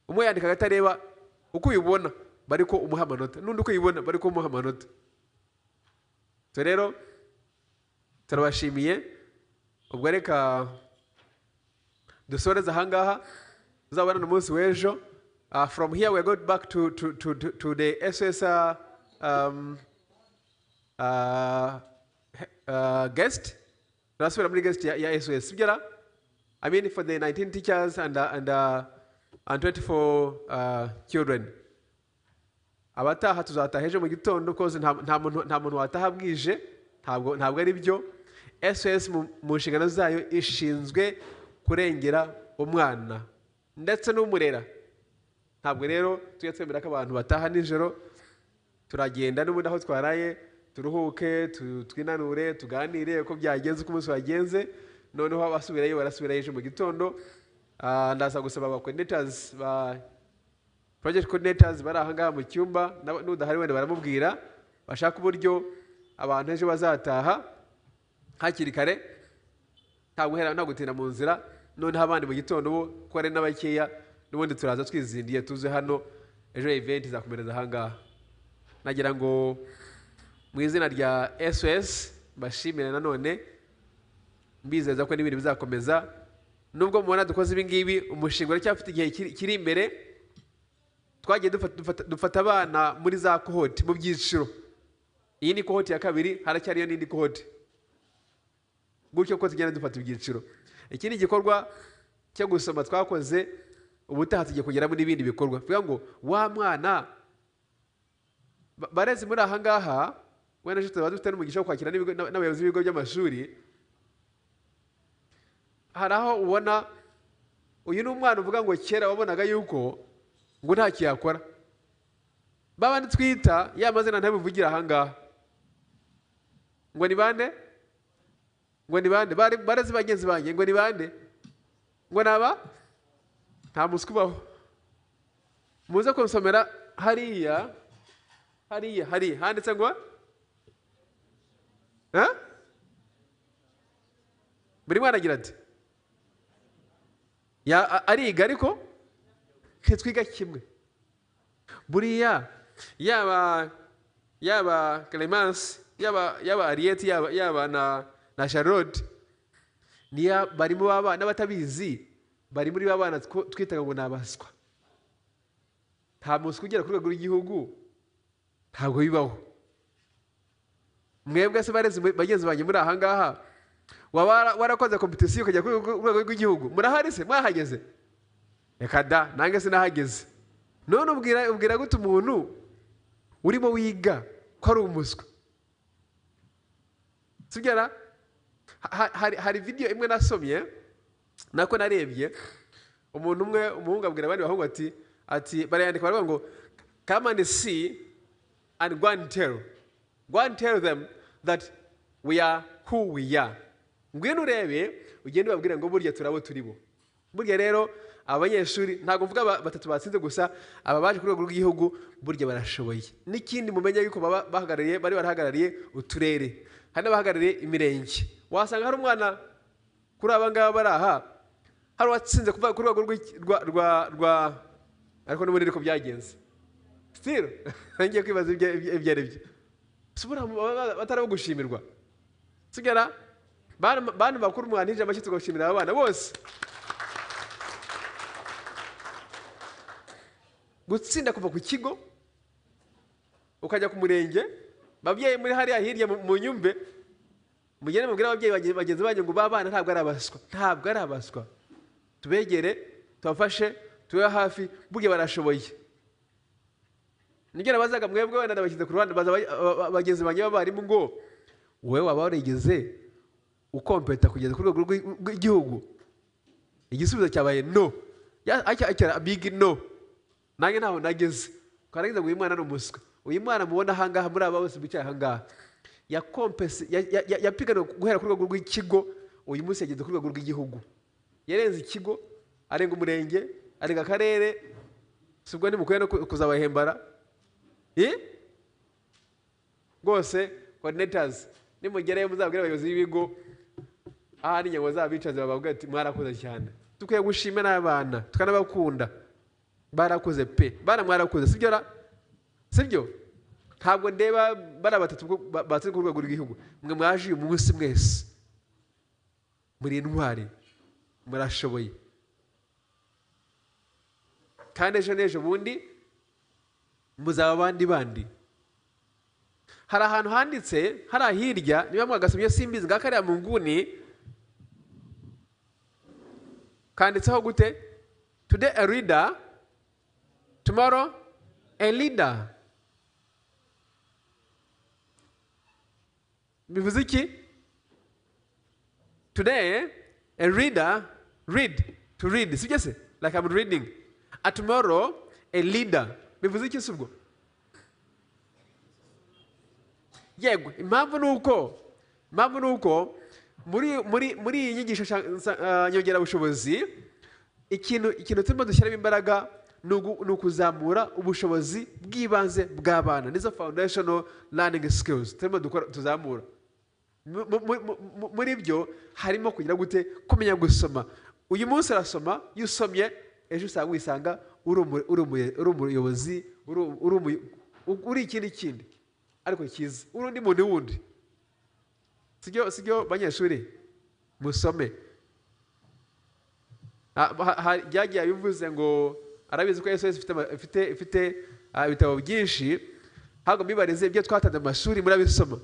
Umwe yandika atareba uko uyibona bari ko umuha amanota, n'undi uko uyibona bari ko umuha amanota. So rero turabashimiye, ubwo reka dusoreze ahangaha, uzabona umunsi w'ejo. From here we are going back to the SOS guest. Turasubira muri guest ya SOS. I mean for the 19 teachers and 24 children. Abataha tuzataha ejo mu gitondo koze nta muntu wataha bwije, ntabwo ari byo. SOS mu nshingano zayo ishinzwe kurengera umwana ndetse n'umurera. Ntabwo rero tujya twemera ko abantu bataha nijoro. Turagenda n'ubundi aho twaraye turuhuke, twinanure, tuganire uko byagenze, uko umunsi wagenze, noneho abasubirayo barasubirayo ejo mu gitondo. Ndaza gusaba aba coordinators ba project coordinators bari aha ngaha mu cyumba, n'udahari wenda baramubwira bashaka uburyo abantu ejo bazataha hakiri kare, nta gutinda mu nzira. Noneho abandi mu gitondo bo ko ari n'abakeya, n'ubundi turaza twizindiye tuze hano ejo event izakomereza aha ngaha. Nagira ngo mu izina rya SOS bashimire nanone, mbizeza ko n'ibindi bizakomeza. Nubwo mubona dukoze ibi ngibi, umushinga uracyafite igihe kiri imbere. Twagiye dufata abana muri za kohoti mu byiciro. Iyi ni kohoti ya kabiri, haracyariyo n'indi kohoti, gutyo ko tugenda dufata ibyiciro. Iki ni igikorwa cyo gusoma twakoze, ubutaha tugiye kugeramo n'ibindi bikorwa. Vuga ngo wa mwana barezi muri aha ngaha, wenda ejo tuba dufite n'umugisha wo kwakira n'abayobozi b'ibigo by'amashuri. Hari aho ubona uyu ni umwana uvuga ngo kera wabonaga yuko ngo nta kiyakora. Babandi twita ya mazina ntabivugira aha ngaha. Ngo ni bande? Ngo ni bande? Barezi bagenzi banjye ngo ni bande? Ngo naba? Nta muswa ubaho. Muze kunsomera hariya handitse ngo buri mwana agira ati ariga ariko ntitwiga kimwe. Buriya yaba Clemence, yaba Ariette, yaba na Charlotte, niya barimo baba n'abatabizi, bari muri babana twitaga ngo nabaswa. Nta muswa ugera ku rwego rw'igihugu, ntabwo bibaho. Mwebwe se barezi bagenzi banjye muri aha ngaha, waba warakoze competition ukajya ku rwego rw'igihugu, murahari se mwahageze? Reka da, nange sinahageze. None ubwira gute umuntu urimo wiga ko ari umuswa? Sibyo? Hari video imwe nasomye nako narebye, umuntu umwe umuhungu abwira abandi bahungu ati barayandika baravuga ngo come and see and go and tell them that we are who we are. Ngwino urebe ugende ubabwire ngo burya turabo turibo. Burya rero abanyeshuri ntago mvuga batatu batsinze gusa, aba baje ku rwego rw'igihugu burya barashoboye. N'ikindi mumenye yuko bari barahagarariye uturere, hari n'abahagarariye imirenge. Wasanga hari umwana kuri aba ngaba bari aha hari watsinze kuva ku rwego rwa ariko n'ubundi ariko byagenze. Still ngiye kwibaza ibyo ari byo. Subura batari gushimirwa. Sigara bantu bakuru mwanije amashyi tugashimira abana bose. Gutsinda kuva ku kigo ukajya ku murenge, babyeyi muri hariya hirya mu nyumbe, mugende mubwira ababyeyi bagenzi banyu ngo babana ntabwo ari abaswa. Tubegere, tubafashe, tube hafi, buge barashoboye. Nigera bazaga mwebwe wenda ndabashyize ku ruhande, bagenzi banjye b'abarimu ngo wowe waba warigeze ukompeta kugeza ku rwego rw'igihugu? Igisubizo cyabaye no. akira a big no nange ntaho nageze karangiza ngo uyu mwana n'umuswa uyu mwana mubona ahangaha muri aba bose bicaye ahangaha yapiganwe guhera ku rwego rw'ikigo uyu munsi yageze ku rwego rw'igihugu yarenze ikigo arenga umurenge arenga akarere si ubwo nimukwiye no kuzabahembara rwose coordinators nimugerayo muzabwire abayobozi b'ibigo aha ni nyango zabicaze bababwira ati mwarakoze cyane dukwiye gushima n'abana tukanabakunda barakoze pe bana mwarakoze sibyo ntabwo ndeba bana batatu batse ku rwego rw'igihugu mwe mwaje uyu munsi mwese muri intwari murashoboye kandi ejo n'ejo bundi muzaba abandi hari ahantu handitse hari ahirya niba mwagasomye simbizi nga kariya mu nguni kanditseho gute today a reader tomorrow a leader bivuze iki today a reader to read sibyo se like I'm reading tomorrow a leader bivuze iki se ubwo yego impamvu ni uko muri iyi nyigisho nyongerabushobozi ikintu turimo dushyiramo imbaraga ni ukuzamura ubushobozi bw'ibanze bw'abana nizo foundational learning skills turimo tuzamura muri byo harimo kugira gute kumenya gusoma uyu munsi arasoma iyo usomye ejo usanga wisanga uri umuyobozi uri ikindi ariko cyiza uri undi muntu wundi sibyo banyeshuri musome byagiye bivuze ngo arabizi ko SOS ifite ibitabo byinshi ahubwo mbibarize ibyo twatanze amashuri murabisoma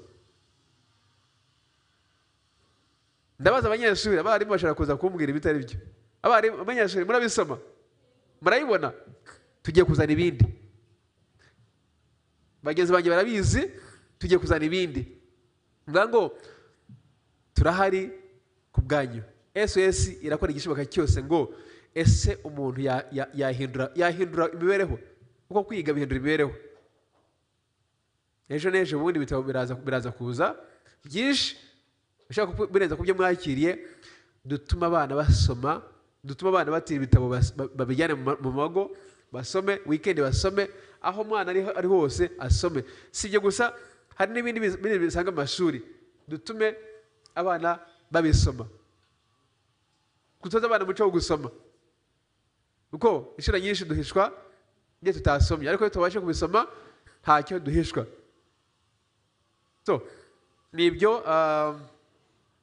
ndabaza abanyeshuri abarimu bashobora kuza kumbwira ibitari byo abanyeshuri murabisoma murabibona tugiye kuzana ibindi bagenzi banjye barabizi tugiye kuzana ibindi mvuga ngo turahari ku bwanyu SOS irakora igishoboka cyose ngo ese umuntu yahindura imibereho kuko kwiga bihindura imibereho ejo n'ejo bundi ibitabo biraza kuza byinshi ushaka kubirenza ku byo mwakiriye dutuma abana basoma dutuma abana batira ibitabo babijyane mu mago basome weekend basome aho umwana ari hose asome si ibyo gusa hari n'ibindi bisanga mu mashuri dutume abana babisoma gutoza abana umuco wo gusoma kuko inshuro nyinshi duhishwa ibyo tutasomye ariko iyo tubashe kubisoma ntacyo duhishwa ni ibyo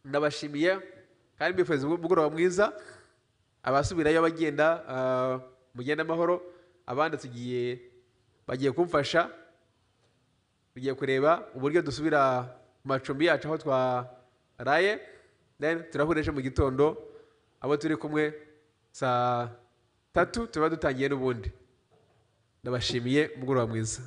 ndabashimiye kandi mbifuriza umugoroba mwiza abasubirayo bagenda mugenda amahoro abandi bagiye kumfasha tugiye kureba uburyo dusubira mu macumbi yacu aho twaraye then turahura ejo mu gitondo abo turi kumwe saa 3 tuba dutangiye n'ubundi ndabashimiye umugoroba mwiza